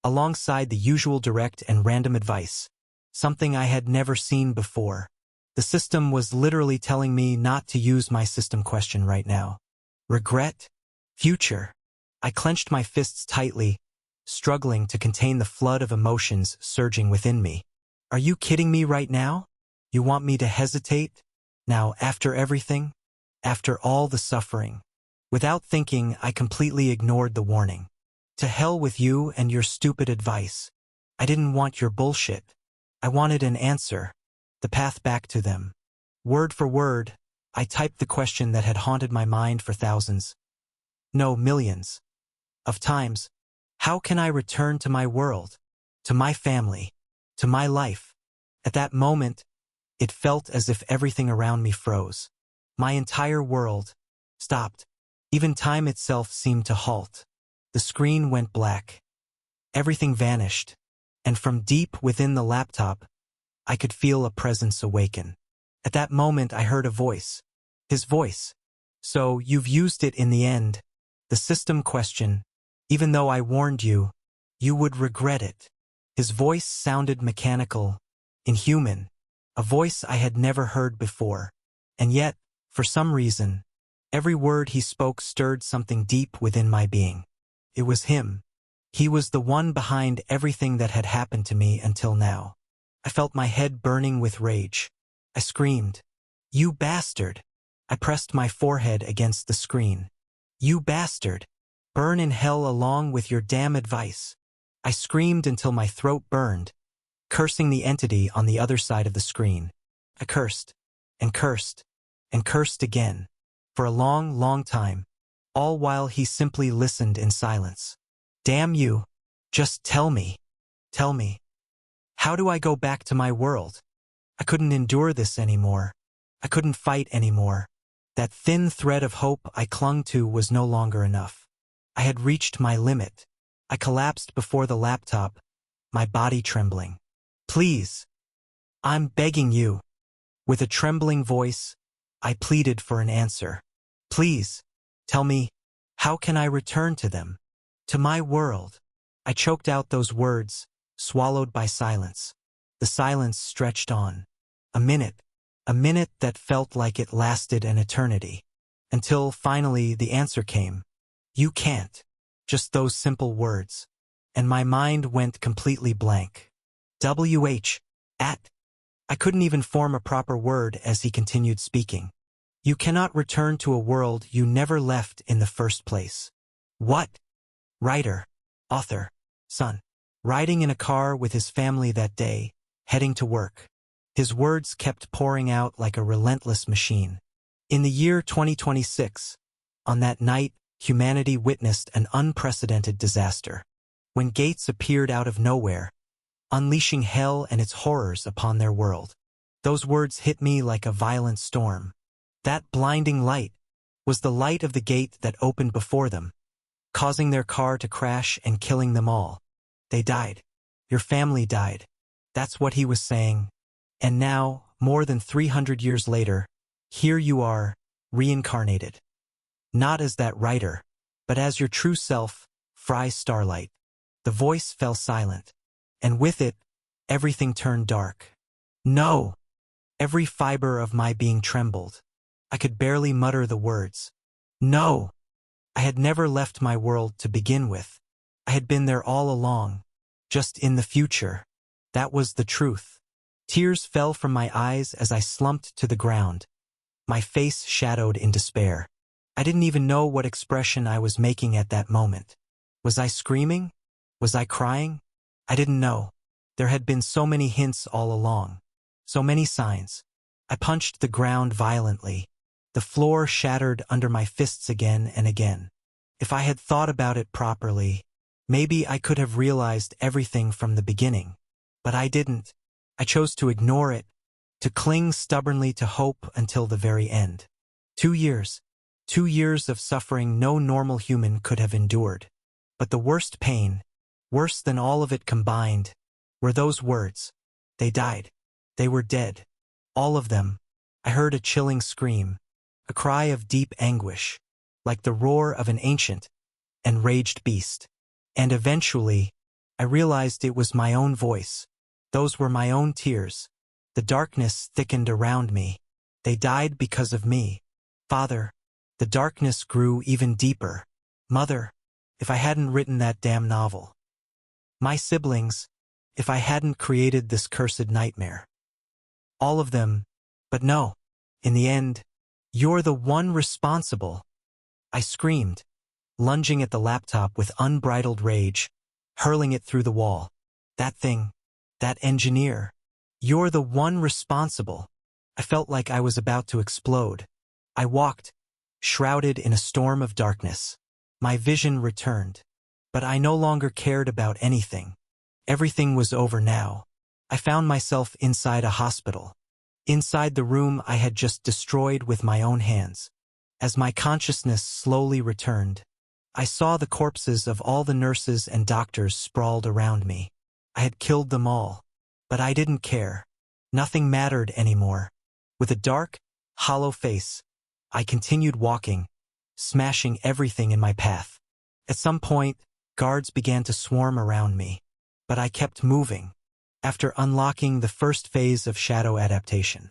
alongside the usual direct and random advice, something I had never seen before. The system was literally telling me not to use my system question right now. Regret? Future? I clenched my fists tightly, struggling to contain the flood of emotions surging within me. Are you kidding me right now? You want me to hesitate? Now, after everything? After all the suffering? Without thinking, I completely ignored the warning. To hell with you and your stupid advice. I didn't want your bullshit. I wanted an answer. The path back to them. Word for word, I typed the question that had haunted my mind for thousands, no, millions of times. How can I return to my world, to my family, to my life? At that moment, it felt as if everything around me froze. My entire world stopped. Even time itself seemed to halt. The screen went black. Everything vanished. And from deep within the laptop, I could feel a presence awaken. At that moment, I heard a voice. His voice. So, you've used it in the end. The system question. Even though I warned you, you would regret it. His voice sounded mechanical, inhuman, a voice I had never heard before. And yet, for some reason, every word he spoke stirred something deep within my being. It was him. He was the one behind everything that had happened to me until now. I felt my head burning with rage. I screamed, "You bastard!" I pressed my forehead against the screen. "You bastard! Burn in hell along with your damn advice." I screamed until my throat burned, cursing the entity on the other side of the screen. I cursed, and cursed, and cursed again, for a long, long time, all while he simply listened in silence. "Damn you! Just tell me. Tell me. How do I go back to my world?" I couldn't endure this anymore. I couldn't fight anymore. That thin thread of hope I clung to was no longer enough. I had reached my limit. I collapsed before the laptop, my body trembling. "Please. I'm begging you." With a trembling voice, I pleaded for an answer. "Please, tell me, how can I return to them? To my world?" I choked out those words, swallowed by silence. The silence stretched on. A minute that felt like it lasted an eternity. Until, finally, the answer came. "You can't." Just those simple words. And my mind went completely blank. At. I couldn't even form a proper word as he continued speaking. "You cannot return to a world you never left in the first place." What? Writer, author, son, riding in a car with his family that day, heading to work. His words kept pouring out like a relentless machine. In the year 2026, on that night, humanity witnessed an unprecedented disaster. When Gates appeared out of nowhere, unleashing hell and its horrors upon their world. Those words hit me like a violent storm. That blinding light was the light of the gate that opened before them, causing their car to crash and killing them all. They died. Your family died. That's what he was saying. And now, more than 300 years later, here you are, reincarnated. Not as that writer, but as your true self, Fry Starlight. The voice fell silent, and with it, everything turned dark. No! Every fiber of my being trembled. I could barely mutter the words. No! I had never left my world to begin with. I had been there all along, just in the future. That was the truth. Tears fell from my eyes as I slumped to the ground, my face shadowed in despair. I didn't even know what expression I was making at that moment. Was I screaming? Was I crying? I didn't know. There had been so many hints all along. So many signs. I punched the ground violently. The floor shattered under my fists again and again. If I had thought about it properly, maybe I could have realized everything from the beginning. But I didn't. I chose to ignore it, to cling stubbornly to hope until the very end. 2 years. 2 years of suffering no normal human could have endured. But the worst pain, worse than all of it combined, were those words. They died. They were dead. All of them. I heard a chilling scream, a cry of deep anguish, like the roar of an ancient, enraged beast. And eventually, I realized it was my own voice. Those were my own tears. The darkness thickened around me. They died because of me. Father, the darkness grew even deeper. Mother, if I hadn't written that damn novel. My siblings, if I hadn't created this cursed nightmare. All of them, but no. In the end, you're the one responsible. I screamed, lunging at the laptop with unbridled rage, hurling it through the wall. That thing, that engineer. You're the one responsible. I felt like I was about to explode. I walked, shrouded in a storm of darkness. My vision returned, but I no longer cared about anything. Everything was over now. I found myself inside a hospital. Inside the room I had just destroyed with my own hands. As my consciousness slowly returned, I saw the corpses of all the nurses and doctors sprawled around me. I had killed them all, but I didn't care. Nothing mattered anymore. With a dark, hollow face, I continued walking, smashing everything in my path. At some point, guards began to swarm around me. but I kept moving, after unlocking the first phase of shadow adaptation.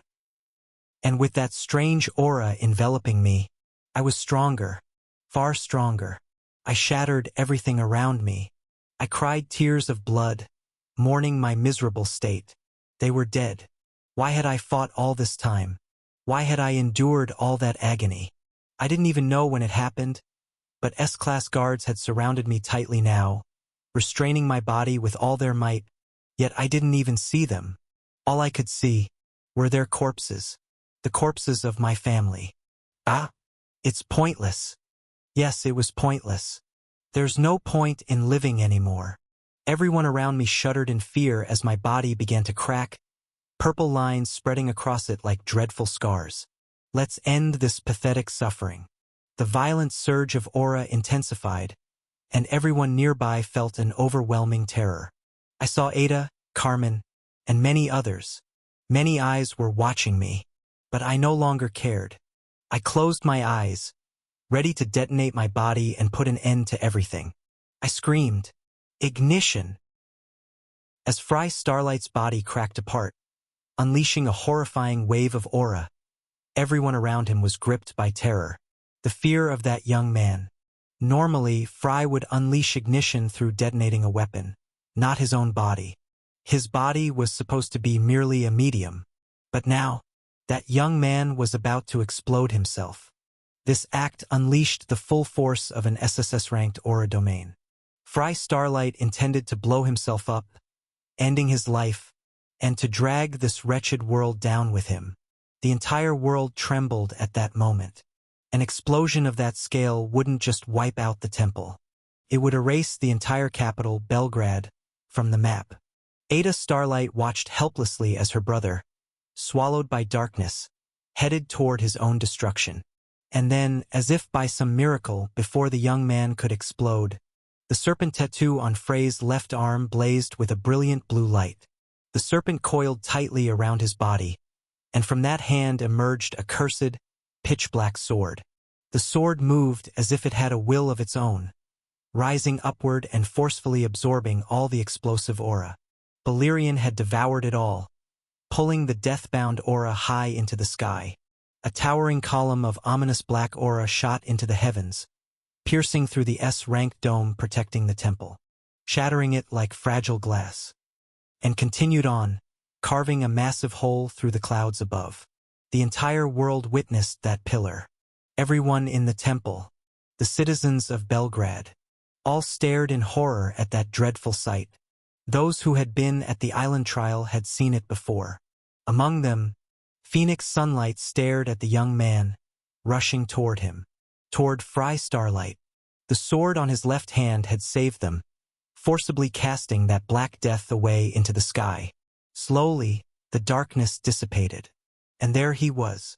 And with that strange aura enveloping me, I was stronger, far stronger. I shattered everything around me. I cried tears of blood, mourning my miserable state. They were dead. Why had I fought all this time? Why had I endured all that agony? I didn't even know when it happened, but S-class guards had surrounded me tightly now, restraining my body with all their might, yet I didn't even see them. All I could see were their corpses, the corpses of my family. Ah, it's pointless. Yes, it was pointless. There's no point in living anymore. Everyone around me shuddered in fear as my body began to crack, purple lines spreading across it like dreadful scars. Let's end this pathetic suffering. The violent surge of aura intensified, and everyone nearby felt an overwhelming terror. I saw Ada, Carmen, and many others. Many eyes were watching me, but I no longer cared. I closed my eyes, ready to detonate my body and put an end to everything. I screamed, "Ignition!" as Fry Starlight's body cracked apart, unleashing a horrifying wave of aura. Everyone around him was gripped by terror, the fear of that young man. Normally, Fry would unleash ignition through detonating a weapon, not his own body. His body was supposed to be merely a medium, but now, that young man was about to explode himself. This act unleashed the full force of an SSS-ranked aura domain. Fry Starlight intended to blow himself up, ending his life, and to drag this wretched world down with him. The entire world trembled at that moment. An explosion of that scale wouldn't just wipe out the temple. It would erase the entire capital, Belgrade, from the map. Ada Starlight watched helplessly as her brother, swallowed by darkness, headed toward his own destruction. And then, as if by some miracle, before the young man could explode, the serpent tattoo on Frey's left arm blazed with a brilliant blue light. The serpent coiled tightly around his body, and from that hand emerged a cursed, pitch-black sword. The sword moved as if it had a will of its own, rising upward and forcefully absorbing all the explosive aura. Valyrian had devoured it all, pulling the death-bound aura high into the sky. A towering column of ominous black aura shot into the heavens, piercing through the S-ranked dome protecting the temple, shattering it like fragile glass, and continued on, carving a massive hole through the clouds above. The entire world witnessed that pillar. Everyone in the temple, the citizens of Belgrade, all stared in horror at that dreadful sight. Those who had been at the island trial had seen it before. Among them, Phoenix Sunlight stared at the young man, rushing toward him, toward Fry Starlight. The sword on his left hand had saved them, forcibly casting that black death away into the sky. Slowly, the darkness dissipated, and there he was.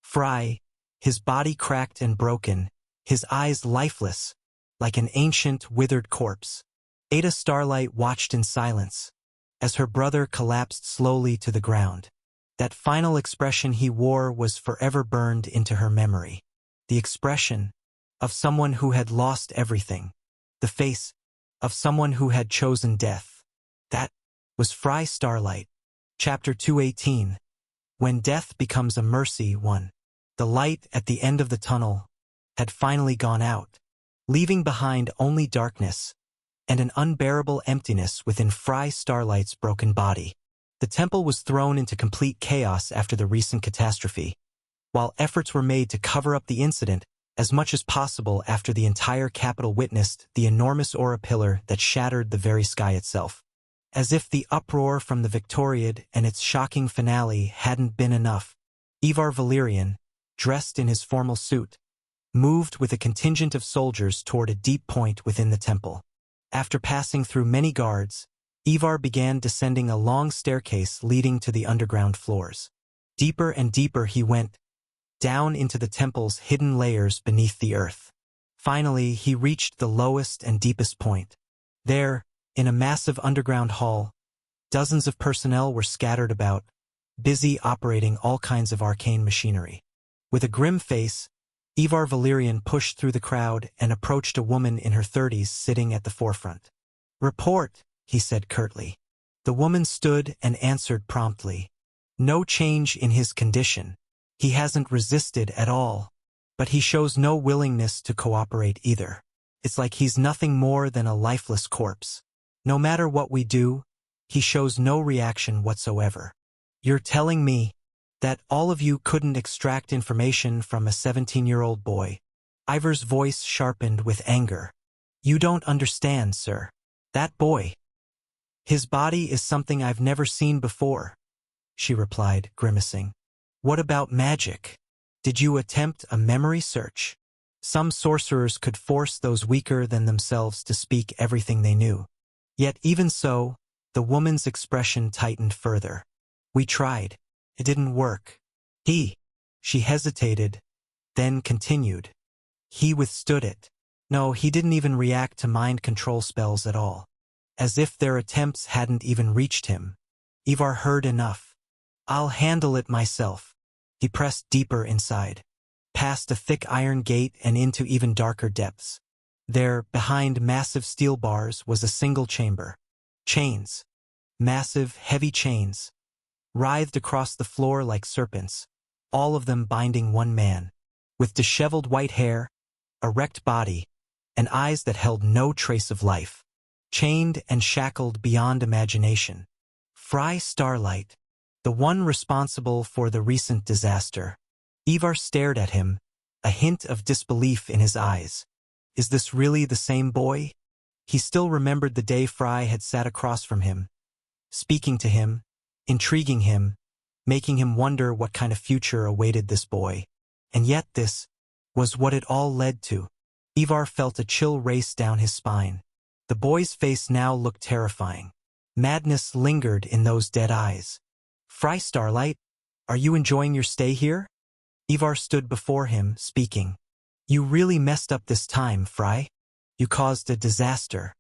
Fry, his body cracked and broken, his eyes lifeless, like an ancient, withered corpse. Ada Starlight watched in silence, as her brother collapsed slowly to the ground. That final expression he wore was forever burned into her memory. The expression of someone who had lost everything. The face of someone who had chosen death. That was Fry Starlight. Chapter 218. When Death Becomes a Mercy 1. The light at the end of the tunnel had finally gone out, leaving behind only darkness and an unbearable emptiness within Fry Starlight's broken body. The temple was thrown into complete chaos after the recent catastrophe, while efforts were made to cover up the incident as much as possible after the entire capital witnessed the enormous aura pillar that shattered the very sky itself. As if the uproar from the Victoriad and its shocking finale hadn't been enough, Ivar Valyrian, dressed in his formal suit, moved with a contingent of soldiers toward a deep point within the temple. After passing through many guards, Ivar began descending a long staircase leading to the underground floors. Deeper and deeper he went, down into the temple's hidden layers beneath the earth. Finally, he reached the lowest and deepest point. There, in a massive underground hall, dozens of personnel were scattered about, busy operating all kinds of arcane machinery. With a grim face, Ivar Valyrian pushed through the crowd and approached a woman in her 30s sitting at the forefront. "Report," he said curtly. The woman stood and answered promptly. No change in his condition. He hasn't resisted at all. But he shows no willingness to cooperate either. It's like he's nothing more than a lifeless corpse. No matter what we do, he shows no reaction whatsoever. You're telling me that all of you couldn't extract information from a 17-year-old boy? Ivor's voice sharpened with anger. You don't understand, sir. That boy. His body is something I've never seen before, she replied, grimacing. What about magic? Did you attempt a memory search? Some sorcerers could force those weaker than themselves to speak everything they knew. Yet even so, the woman's expression tightened further. We tried. It didn't work. She hesitated, then continued. He withstood it. No, he didn't even react to mind control spells at all. As if their attempts hadn't even reached him. Ivar heard enough. I'll handle it myself. He pressed deeper inside, past a thick iron gate and into even darker depths. There, behind massive steel bars, was a single chamber. Chains. Massive, heavy chains. Writhed across the floor like serpents, all of them binding one man. With disheveled white hair, erect body, and eyes that held no trace of life. Chained and shackled beyond imagination. Fry Starlight, the one responsible for the recent disaster. Ivar stared at him, a hint of disbelief in his eyes. Is this really the same boy? He still remembered the day Fry had sat across from him, speaking to him, intriguing him, making him wonder what kind of future awaited this boy. And yet this was what it all led to. Ivar felt a chill race down his spine. The boy's face now looked terrifying. Madness lingered in those dead eyes. Fry Starlight, are you enjoying your stay here? Ivar stood before him, speaking. You really messed up this time, Fry. You caused a disaster.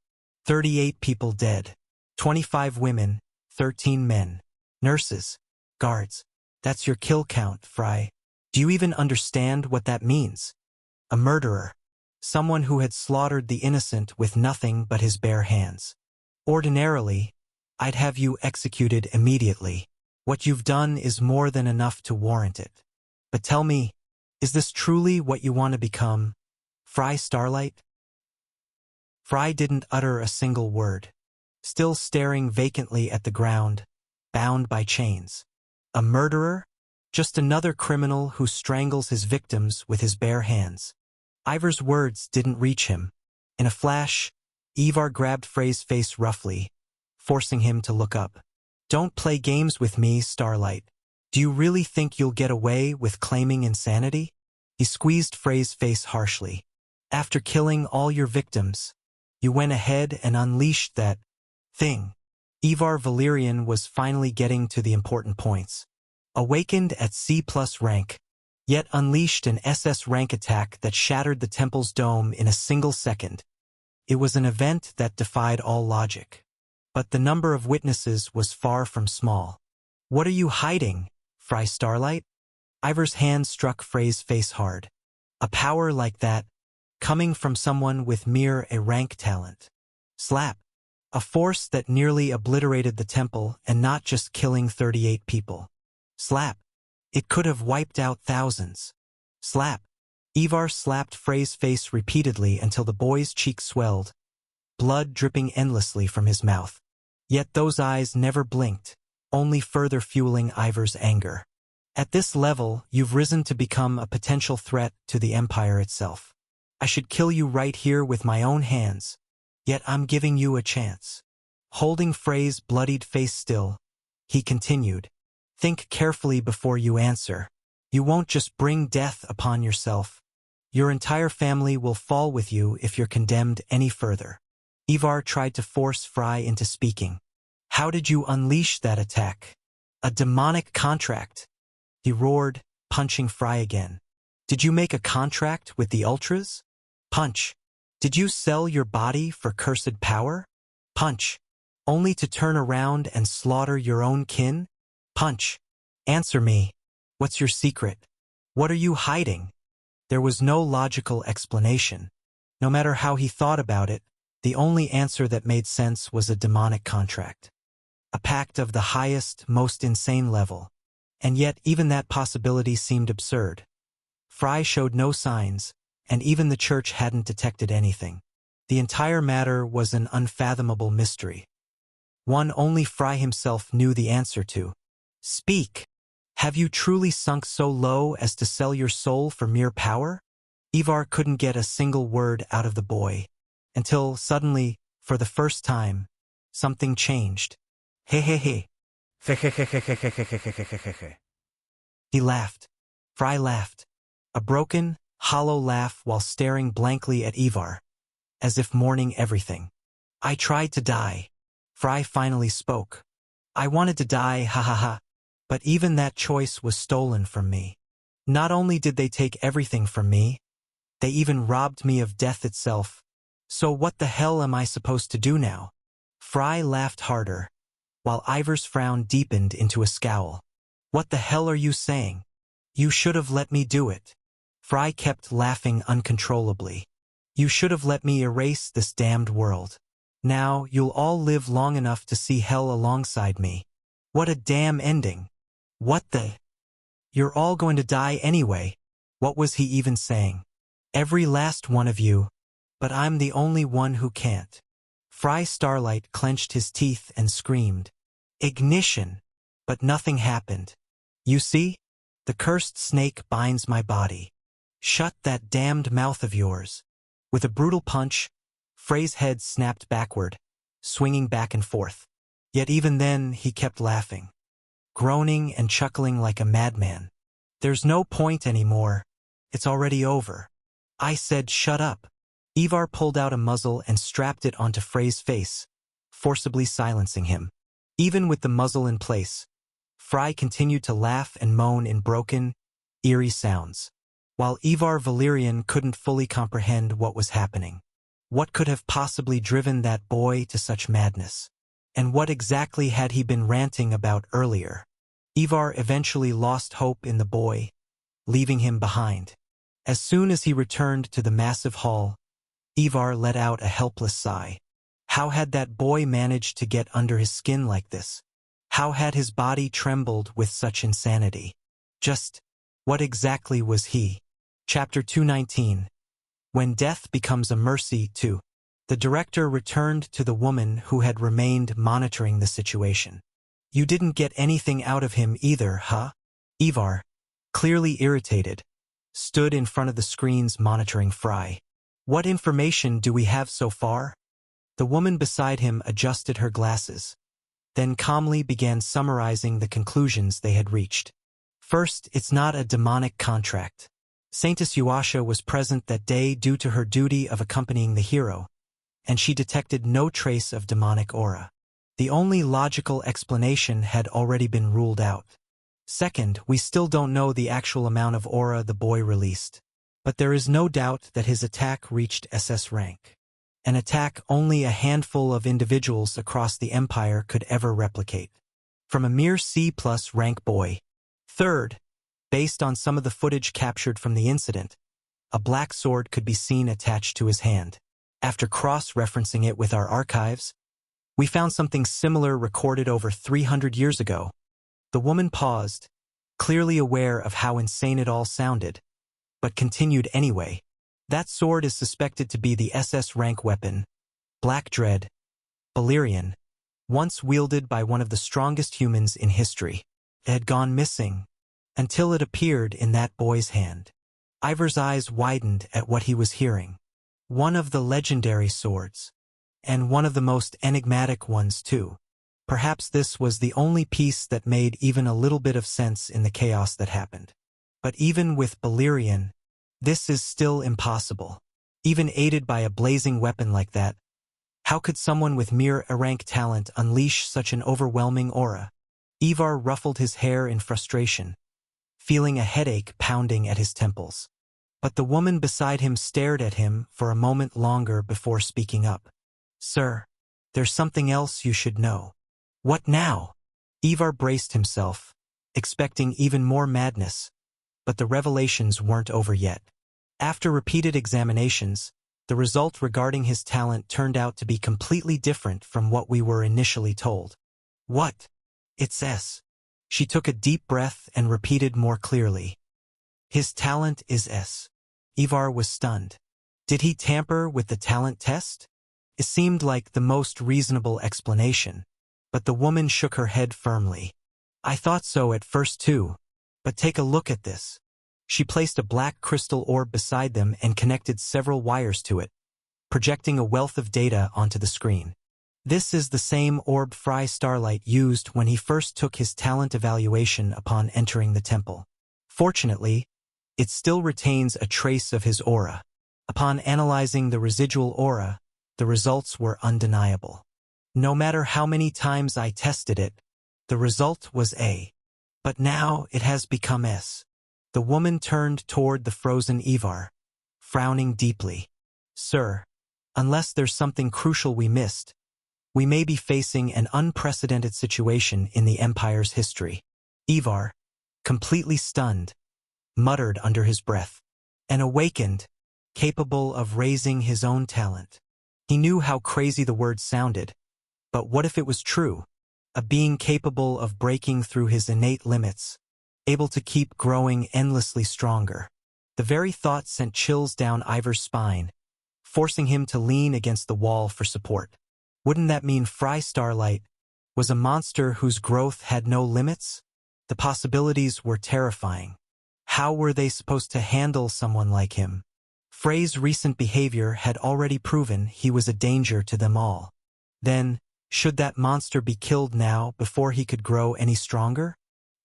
38 people dead. 25 women, 13 men. Nurses. Guards. That's your kill count, Fry. Do you even understand what that means? A murderer. Someone who had slaughtered the innocent with nothing but his bare hands. Ordinarily, I'd have you executed immediately. What you've done is more than enough to warrant it. But tell me, is this truly what you want to become, Fry Starlight? Fry didn't utter a single word, still staring vacantly at the ground, bound by chains. A murderer? Just another criminal who strangles his victims with his bare hands. Ivar's words didn't reach him. In a flash, Ivar grabbed Frey's face roughly, forcing him to look up. Don't play games with me, Starlight. Do you really think you'll get away with claiming insanity? He squeezed Frey's face harshly. After killing all your victims, you went ahead and unleashed that thing. Ivar Valerian was finally getting to the important points. Awakened at C+ rank, yet unleashed an SS rank attack that shattered the temple's dome in a single second. It was an event that defied all logic. But the number of witnesses was far from small. What are you hiding, Fry Starlight? Ivar's hand struck Frey's face hard. A power like that, coming from someone with mere a rank talent. Slap. A force that nearly obliterated the temple and not just killing 38 people. Slap. It could have wiped out thousands. Slap. Ivar slapped Frey's face repeatedly until the boy's cheeks swelled, blood dripping endlessly from his mouth. Yet those eyes never blinked, only further fueling Ivar's anger. At this level, you've risen to become a potential threat to the Empire itself. I should kill you right here with my own hands, yet I'm giving you a chance. Holding Frey's bloodied face still, he continued, think carefully before you answer. You won't just bring death upon yourself. Your entire family will fall with you if you're condemned any further. Ivar tried to force Fry into speaking. How did you unleash that attack? A demonic contract, he roared, punching Fry again. Did you make a contract with the Ultras? Punch. Did you sell your body for cursed power? Punch. Only to turn around and slaughter your own kin? Punch. Answer me. What's your secret? What are you hiding? There was no logical explanation. No matter how he thought about it, The only answer that made sense was a demonic contract. A pact of the highest, most insane level. And yet even that possibility seemed absurd. Fry showed no signs, and even the church hadn't detected anything. The entire matter was an unfathomable mystery. One only Fry himself knew the answer to. Speak! Have you truly sunk so low as to sell your soul for mere power? Ivar couldn't get a single word out of the boy, until suddenly, for the first time, something changed. He he he. He laughed. Fry laughed. A broken, hollow laugh while staring blankly at Ivar, as if mourning everything. I tried to die. Fry finally spoke. I wanted to die, ha ha ha. But even that choice was stolen from me. Not only did they take everything from me, they even robbed me of death itself. So what the hell am I supposed to do now? Fry laughed harder, while Ivar's frown deepened into a scowl. What the hell are you saying? You should have let me do it. Fry kept laughing uncontrollably. You should have let me erase this damned world. Now you'll all live long enough to see hell alongside me. What a damn ending. What the? You're all going to die anyway. What was he even saying? Every last one of you. But I'm the only one who can't. Fry Starlight clenched his teeth and screamed. Ignition! But nothing happened. You see? The cursed snake binds my body. Shut that damned mouth of yours. With a brutal punch, Frey's head snapped backward, swinging back and forth. Yet even then he kept laughing, groaning and chuckling like a madman. There's no point anymore. It's already over. I said shut up. Ivar pulled out a muzzle and strapped it onto Frey's face, forcibly silencing him. Even with the muzzle in place, Fry continued to laugh and moan in broken, eerie sounds, while Ivar Valyrian couldn't fully comprehend what was happening. What could have possibly driven that boy to such madness? And what exactly had he been ranting about earlier? Ivar eventually lost hope in the boy, leaving him behind. As soon as he returned to the massive hall, Ivar let out a helpless sigh. How had that boy managed to get under his skin like this? How had his body trembled with such insanity? Just, what exactly was he? Chapter 219. When Death Becomes a Mercy 2. The director returned to the woman who had remained monitoring the situation. You didn't get anything out of him either, huh? Ivar, clearly irritated, stood in front of the screens monitoring Fry. What information do we have so far? The woman beside him adjusted her glasses, then calmly began summarizing the conclusions they had reached. First, it's not a demonic contract. Saintess Yuasha was present that day due to her duty of accompanying the hero, and she detected no trace of demonic aura. The only logical explanation had already been ruled out. Second, we still don't know the actual amount of aura the boy released, but there is no doubt that his attack reached SS rank. An attack only a handful of individuals across the Empire could ever replicate. From a mere C+ rank boy. Third, based on some of the footage captured from the incident, a black sword could be seen attached to his hand. After cross-referencing it with our archives, we found something similar recorded over 300 years ago. The woman paused, clearly aware of how insane it all sounded, but continued anyway. That sword is suspected to be the SS rank weapon, Black Dread, Valyrian, once wielded by one of the strongest humans in history. It had gone missing, until it appeared in that boy's hand. Ivar's eyes widened at what he was hearing. One of the legendary swords, and one of the most enigmatic ones too. Perhaps this was the only piece that made even a little bit of sense in the chaos that happened. But even with Valyrian, this is still impossible. Even aided by a blazing weapon like that, how could someone with mere A-rank talent unleash such an overwhelming aura? Ivar ruffled his hair in frustration, feeling a headache pounding at his temples. But the woman beside him stared at him for a moment longer before speaking up. Sir, there's something else you should know. What now? Ivar braced himself, expecting even more madness, but the revelations weren't over yet. After repeated examinations, The result regarding his talent turned out to be completely different from what we were initially told. What? It's S. She took a deep breath and repeated more clearly. His talent is S. Ivar was stunned. Did he tamper with the talent test? It seemed like the most reasonable explanation, but the woman shook her head firmly. I thought so at first too, but take a look at this. She placed a black crystal orb beside them and connected several wires to it, projecting a wealth of data onto the screen. This is the same orb Fry Starlight used when he first took his talent evaluation upon entering the temple. Fortunately, it still retains a trace of his aura. Upon analyzing the residual aura, the results were undeniable. No matter how many times I tested it, the result was A. But now it has become S. The woman turned toward the frozen Ivar, frowning deeply. Sir, unless there's something crucial we missed, we may be facing an unprecedented situation in the Empire's history. Ivar, completely stunned, muttered under his breath. An awakened, capable of raising his own talent. He knew how crazy the words sounded, but what if it was true? A being capable of breaking through his innate limits, able to keep growing endlessly stronger. The very thought sent chills down Ivar's spine, forcing him to lean against the wall for support. Wouldn't that mean Fry Starlight was a monster whose growth had no limits? The possibilities were terrifying. How were they supposed to handle someone like him? Frey's recent behavior had already proven he was a danger to them all. Then, should that monster be killed now before he could grow any stronger?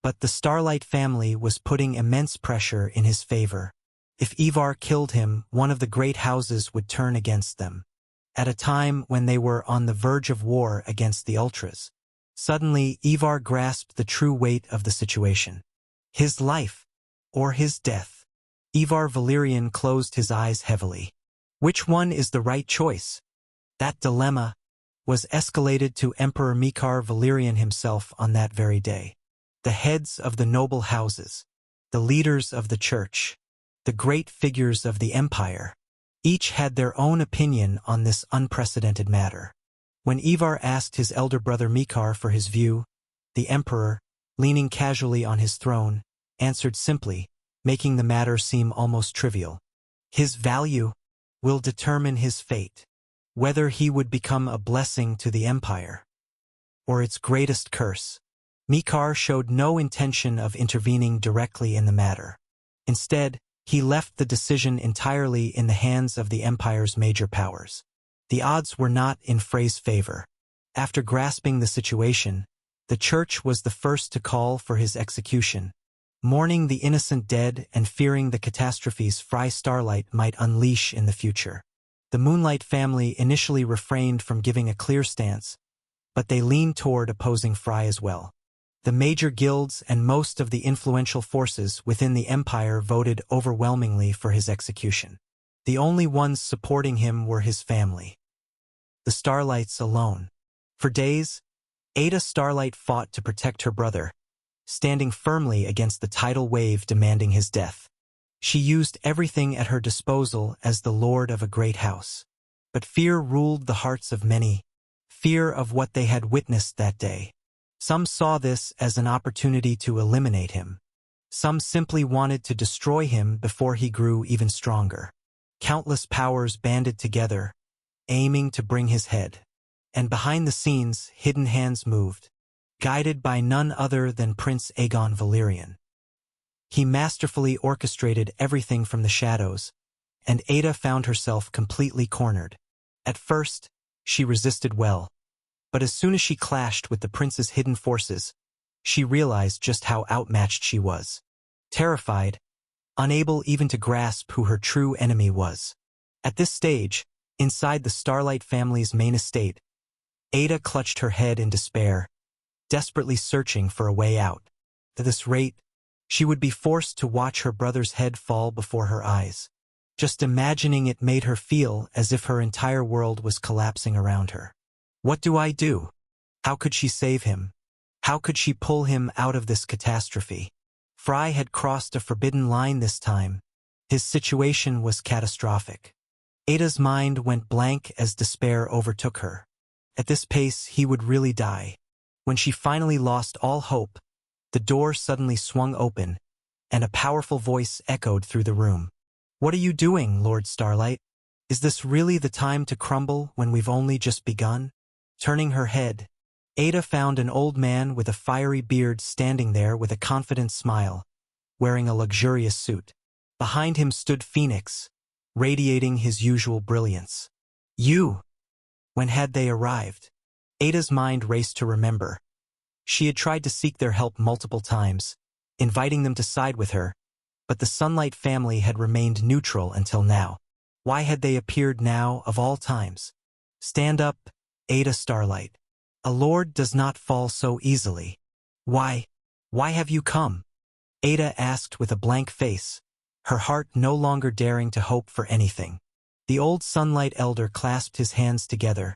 But the Starlight family was putting immense pressure in his favor. If Ivar killed him, one of the great houses would turn against them. At a time when they were on the verge of war against the Ultras. Suddenly, Ivar grasped the true weight of the situation. His life, or his death. Ivar Valyrian closed his eyes heavily. Which one is the right choice? That dilemma was escalated to Emperor Mikar Valyrian himself on that very day. The heads of the noble houses, the leaders of the church, the great figures of the empire, each had their own opinion on this unprecedented matter. When Ivar asked his elder brother Mikar for his view, the emperor, leaning casually on his throne, answered simply, making the matter seem almost trivial. His value will determine his fate, whether he would become a blessing to the empire or its greatest curse. Mikar showed no intention of intervening directly in the matter. Instead, he left the decision entirely in the hands of the Empire's major powers. The odds were not in Frey's favor. After grasping the situation, the Church was the first to call for his execution, mourning the innocent dead and fearing the catastrophes Fry Starlight might unleash in the future. The Moonlight family initially refrained from giving a clear stance, but they leaned toward opposing Fry as well. The major guilds and most of the influential forces within the Empire voted overwhelmingly for his execution. The only ones supporting him were his family. The Starlights alone. For days, Ada Starlight fought to protect her brother, standing firmly against the tidal wave demanding his death. She used everything at her disposal as the lord of a great house. But fear ruled the hearts of many, fear of what they had witnessed that day. Some saw this as an opportunity to eliminate him. Some simply wanted to destroy him before he grew even stronger. Countless powers banded together, aiming to bring his head. And behind the scenes, hidden hands moved, guided by none other than Prince Aegon Valyrian. He masterfully orchestrated everything from the shadows, and Ada found herself completely cornered. At first, she resisted well. But as soon as she clashed with the prince's hidden forces, she realized just how outmatched she was. Terrified, unable even to grasp who her true enemy was. At this stage, inside the Starlight family's main estate, Ada clutched her head in despair, desperately searching for a way out. At this rate, she would be forced to watch her brother's head fall before her eyes. Just imagining it made her feel as if her entire world was collapsing around her. What do I do? How could she save him? How could she pull him out of this catastrophe? Fry had crossed a forbidden line this time. His situation was catastrophic. Ada's mind went blank as despair overtook her. At this pace, he would really die. When she finally lost all hope, the door suddenly swung open, and a powerful voice echoed through the room. "What are you doing, Lord Starlight? Is this really the time to crumble when we've only just begun?" Turning her head, Ada found an old man with a fiery beard standing there with a confident smile, wearing a luxurious suit. Behind him stood Phoenix, radiating his usual brilliance. "You!" When had they arrived? Ada's mind raced to remember. She had tried to seek their help multiple times, inviting them to side with her, but the Sunlight family had remained neutral until now. Why had they appeared now of all times? "Stand up, Ada Starlight. A lord does not fall so easily. Why have you come?" Ada asked with a blank face, her heart no longer daring to hope for anything. The old Sunlight elder clasped his hands together,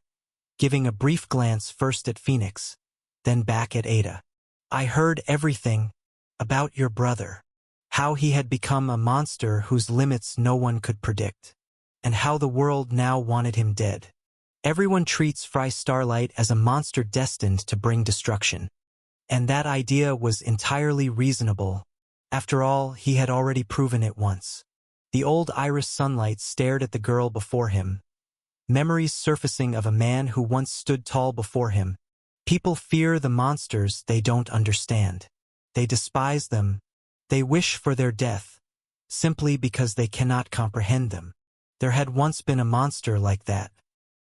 giving a brief glance first at Phoenix, then back at Ada. "I heard everything about your brother. How he had become a monster whose limits no one could predict, and how the world now wanted him dead. Everyone treats Fry Starlight as a monster destined to bring destruction. And that idea was entirely reasonable. After all, he had already proven it once." The old Iris Sunlight stared at the girl before him, memories surfacing of a man who once stood tall before him. People fear the monsters they don't understand. They despise them. They wish for their death, simply because they cannot comprehend them. There had once been a monster like that.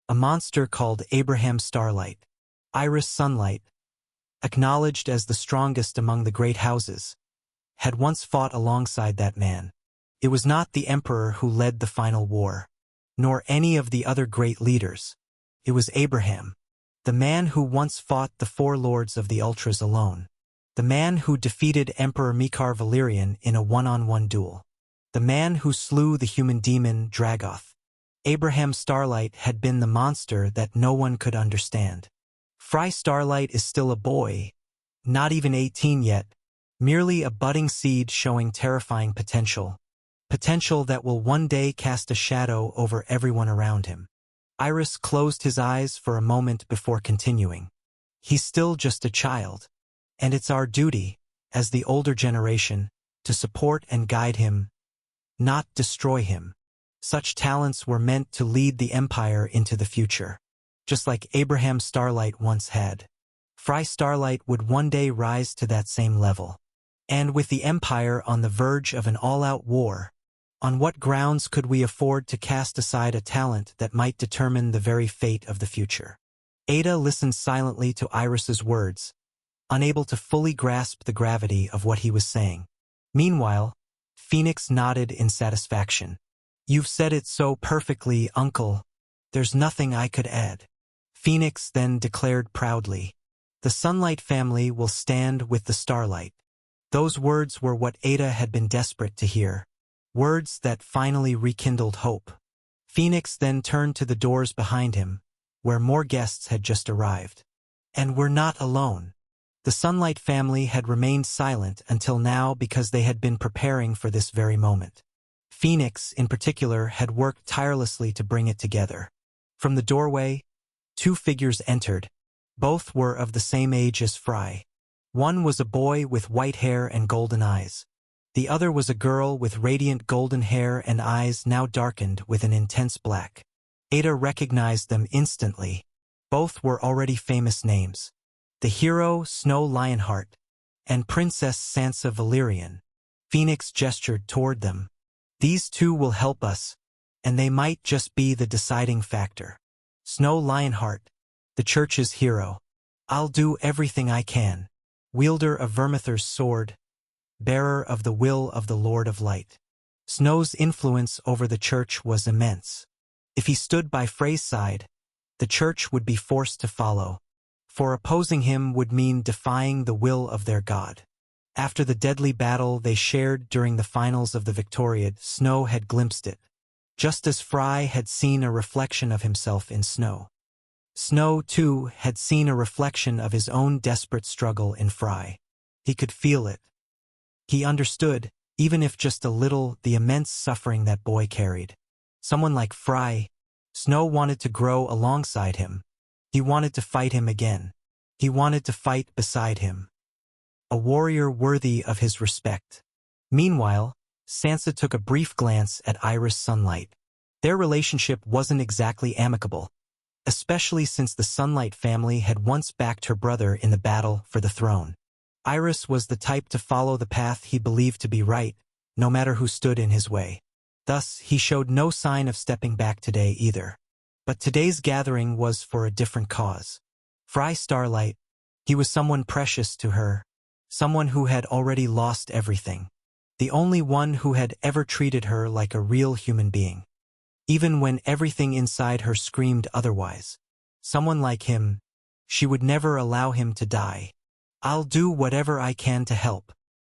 A monster called Abraham Starlight. Iris Sunlight, acknowledged as the strongest among the great houses, had once fought alongside that man. It was not the emperor who led the final war, nor any of the other great leaders. It was Abraham, the man who once fought the four lords of the Ultras alone. The man who defeated Emperor Mikar Valerian in a one-on-one duel. The man who slew the human demon Dragoth. Abraham Starlight had been the monster that no one could understand. Fry Starlight is still a boy, not even 18 yet, merely a budding seed showing terrifying potential. Potential that will one day cast a shadow over everyone around him. Iris closed his eyes for a moment before continuing. "He's still just a child, and it's our duty, as the older generation, to support and guide him, not destroy him. Such talents were meant to lead the Empire into the future, just like Abraham Starlight once had. Fry Starlight would one day rise to that same level. And with the Empire on the verge of an all-out war, on what grounds could we afford to cast aside a talent that might determine the very fate of the future?" Ada listened silently to Iris's words, unable to fully grasp the gravity of what he was saying. Meanwhile, Phoenix nodded in satisfaction. "You've said it so perfectly, Uncle. There's nothing I could add." Phoenix then declared proudly, "The Sunlight family will stand with the Starlight." Those words were what Ada had been desperate to hear. Words that finally rekindled hope. Phoenix then turned to the doors behind him, where more guests had just arrived. And we're not alone. The Sunlight family had remained silent until now because they had been preparing for this very moment. Phoenix, in particular, had worked tirelessly to bring it together. From the doorway, two figures entered. Both were of the same age as Fry. One was a boy with white hair and golden eyes. The other was a girl with radiant golden hair and eyes now darkened with an intense black. Ada recognized them instantly. Both were already famous names. The hero Snow Lionheart and Princess Sansa Valerian. Phoenix gestured toward them. "These two will help us, and they might just be the deciding factor. Snow Lionheart, the church's hero. I'll do everything I can. Wielder of Vermithor's sword, bearer of the will of the Lord of Light." Snow's influence over the church was immense. If he stood by Frey's side, the church would be forced to follow, for opposing him would mean defying the will of their god. After the deadly battle they shared during the finals of the Victoriad, Snow had glimpsed it, just as Fry had seen a reflection of himself in Snow. Snow, too, had seen a reflection of his own desperate struggle in Fry. He could feel it. He understood, even if just a little, the immense suffering that boy carried. Someone like Fry. Snow wanted to grow alongside him. He wanted to fight him again. He wanted to fight beside him. A warrior worthy of his respect. Meanwhile, Sansa took a brief glance at Iris Sunlight. Their relationship wasn't exactly amicable, especially since the Sunlight family had once backed her brother in the battle for the throne. Iris was the type to follow the path he believed to be right, no matter who stood in his way. Thus, he showed no sign of stepping back today either. But today's gathering was for a different cause. Fry Starlight, he was someone precious to her, someone who had already lost everything, the only one who had ever treated her like a real human being. Even when everything inside her screamed otherwise. Someone like him, she would never allow him to die. I'll do whatever I can to help.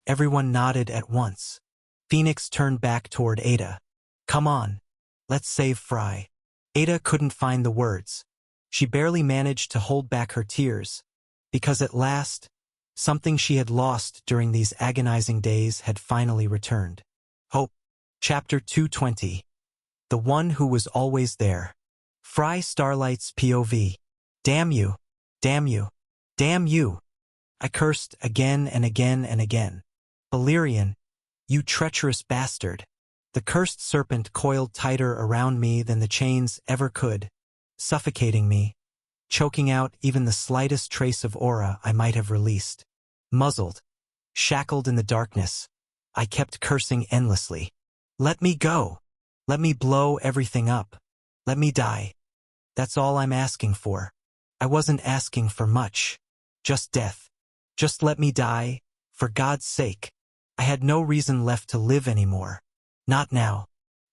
Everyone nodded at once. Phoenix turned back toward Ada. Come on, let's save Fry. Ada couldn't find the words. She barely managed to hold back her tears, because at last, something she had lost during these agonizing days had finally returned. Hope. Chapter 220. The one who was always there. Fry Starlight's POV. Damn you. Damn you. Damn you. I cursed again and again and again. Balerion, you treacherous bastard. The cursed serpent coiled tighter around me than the chains ever could, suffocating me, choking out even the slightest trace of aura I might have released. Muzzled, shackled in the darkness, I kept cursing endlessly. Let me go. Let me blow everything up. Let me die. That's all I'm asking for. I wasn't asking for much. Just death. Just let me die, for God's sake. I had no reason left to live anymore. Not now.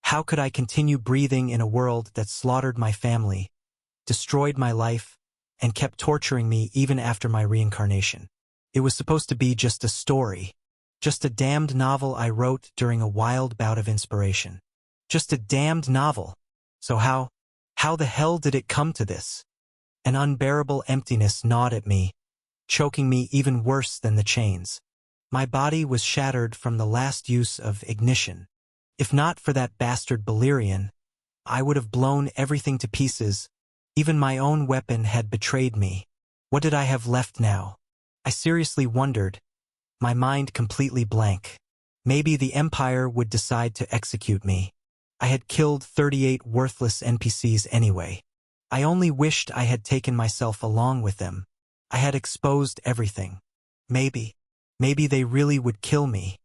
How could I continue breathing in a world that slaughtered my family, destroyed my life, and kept torturing me even after my reincarnation? It was supposed to be just a story. Just a damned novel I wrote during a wild bout of inspiration. Just a damned novel. So how the hell did it come to this? An unbearable emptiness gnawed at me, choking me even worse than the chains. My body was shattered from the last use of ignition. If not for that bastard Balerion, I would have blown everything to pieces. Even my own weapon had betrayed me. What did I have left now? I seriously wondered, my mind completely blank. Maybe the Empire would decide to execute me. I had killed 38 worthless NPCs anyway. I only wished I had taken myself along with them. I had exposed everything. Maybe they really would kill me.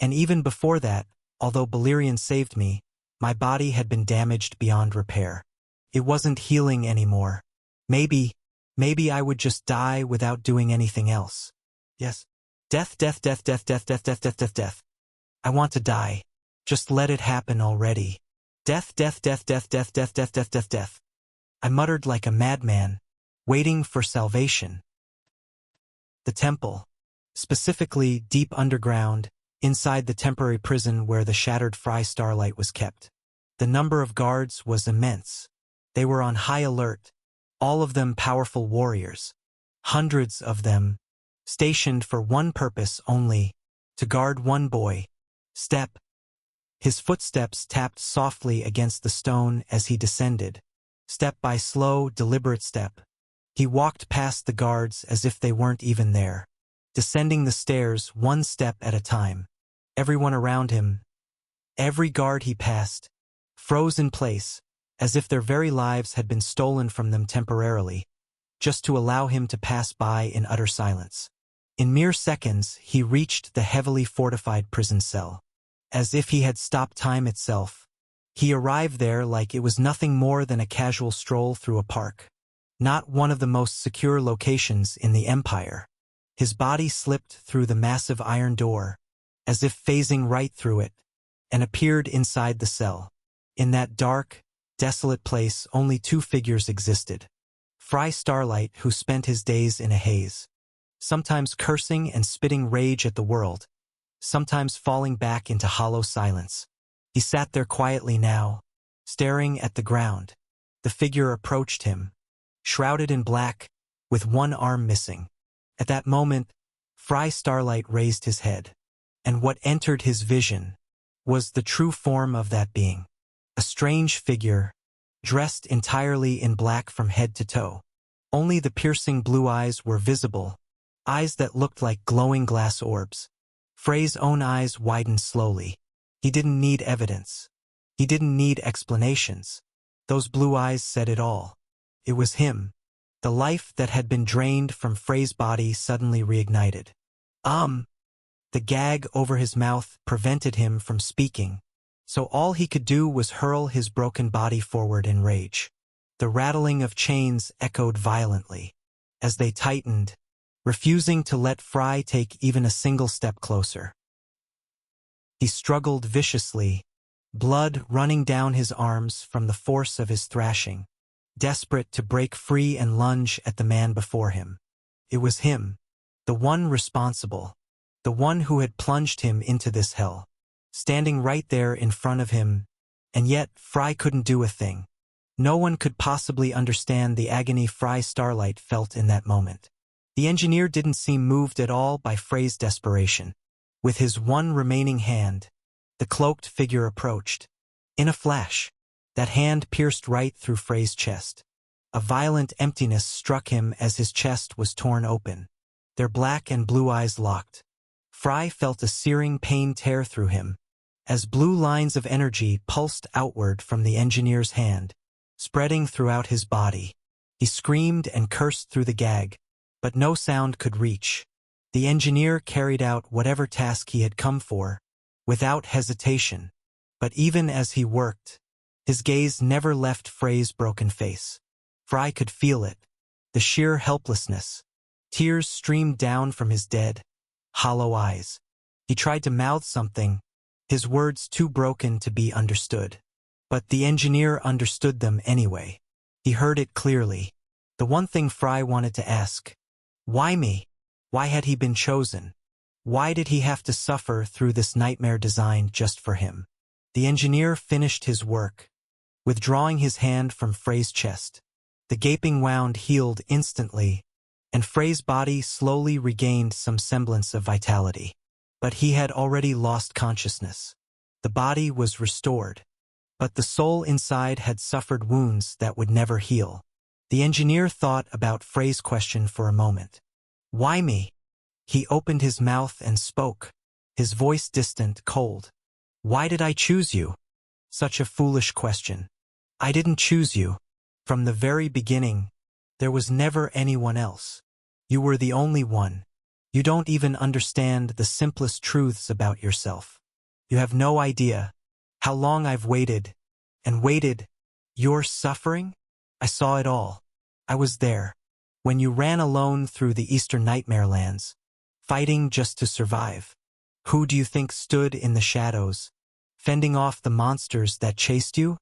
And even before that, although Balerion saved me, my body had been damaged beyond repair. It wasn't healing anymore. Maybe I would just die without doing anything else. Yes. Death, death, death, death, death, death, death, death, death, death. I want to die. Just let it happen already. Death, death, death, death, death, death, death, death, death, death. I muttered like a madman, waiting for salvation. The temple. Specifically, deep underground, inside the temporary prison where the shattered Fry Starlight was kept. The number of guards was immense. They were on high alert, all of them powerful warriors. Hundreds of them, stationed for one purpose only, to guard one boy. Step. His footsteps tapped softly against the stone as he descended. Step by slow, deliberate step. He walked past the guards as if they weren't even there, descending the stairs one step at a time. Everyone around him, every guard he passed, froze in place, as if their very lives had been stolen from them temporarily, just to allow him to pass by in utter silence. In mere seconds, he reached the heavily fortified prison cell. As if he had stopped time itself, he arrived there like it was nothing more than a casual stroll through a park. Not one of the most secure locations in the Empire. His body slipped through the massive iron door, as if phasing right through it, and appeared inside the cell. In that dark, desolate place, only two figures existed. Fry Starlight, who spent his days in a haze, sometimes cursing and spitting rage at the world, sometimes falling back into hollow silence. He sat there quietly now, staring at the ground. The figure approached him, shrouded in black, with one arm missing. At that moment, Fry Starlight raised his head, and what entered his vision was the true form of that being. a strange figure, dressed entirely in black from head to toe. Only the piercing blue eyes were visible, eyes that looked like glowing glass orbs. Frey's own eyes widened slowly. He didn't need evidence. He didn't need explanations. Those blue eyes said it all. It was him. The life that had been drained from Frey's body suddenly reignited. The gag over his mouth prevented him from speaking, so all he could do was hurl his broken body forward in rage. The rattling of chains echoed violently as they tightened, refusing to let Fry take even a single step closer. He struggled viciously, blood running down his arms from the force of his thrashing, desperate to break free and lunge at the man before him. It was him, the one responsible, the one who had plunged him into this hell, standing right there in front of him, and yet Fry couldn't do a thing. No one could possibly understand the agony Fry Starlight felt in that moment. The engineer didn't seem moved at all by Frey's desperation. With his one remaining hand, the cloaked figure approached. In a flash, that hand pierced right through Frey's chest. A violent emptiness struck him as his chest was torn open. Their black and blue eyes locked. Fry felt a searing pain tear through him, as blue lines of energy pulsed outward from the engineer's hand, spreading throughout his body. He screamed and cursed through the gag, but no sound could reach. The engineer carried out whatever task he had come for, without hesitation. But even as he worked, his gaze never left Frey's broken face. Fry could feel it, the sheer helplessness. Tears streamed down from his dead, hollow eyes. He tried to mouth something, his words too broken to be understood. But the engineer understood them anyway. He heard it clearly. The one thing Fry wanted to ask: why me? Why had he been chosen? Why did he have to suffer through this nightmare designed just for him? The engineer finished his work, withdrawing his hand from Frey's chest. The gaping wound healed instantly, and Frey's body slowly regained some semblance of vitality. But he had already lost consciousness. The body was restored, but the soul inside had suffered wounds that would never heal. The engineer thought about Frey's question for a moment. Why me? He opened his mouth and spoke, his voice distant, cold. Why did I choose you? Such a foolish question. I didn't choose you. From the very beginning, there was never anyone else. You were the only one. You don't even understand the simplest truths about yourself. You have no idea how long I've waited and waited. You're suffering? I saw it all. I was there. When you ran alone through the Eastern Nightmare Lands, fighting just to survive. Who do you think stood in the shadows, fending off the monsters that chased you?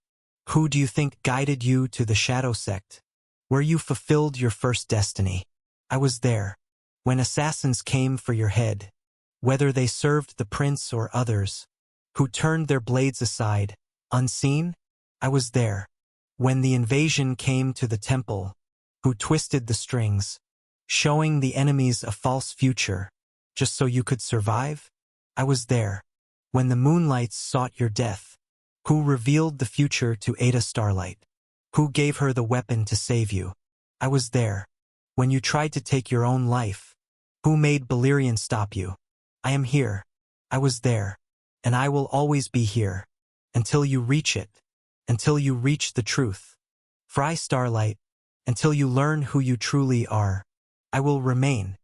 Who do you think guided you to the Shadow Sect, where you fulfilled your first destiny? I was there. When assassins came for your head, whether they served the prince or others, who turned their blades aside, unseen, I was there. When the invasion came to the temple, who twisted the strings, showing the enemies a false future, just so you could survive, I was there. When the Moonlights sought your death, who revealed the future to Ada Starlight, who gave her the weapon to save you, I was there. When you tried to take your own life, who made Balerion stop you? I am here. I was there. And I will always be here. Until you reach it. Until you reach the truth. Fry Starlight. Until you learn who you truly are. I will remain.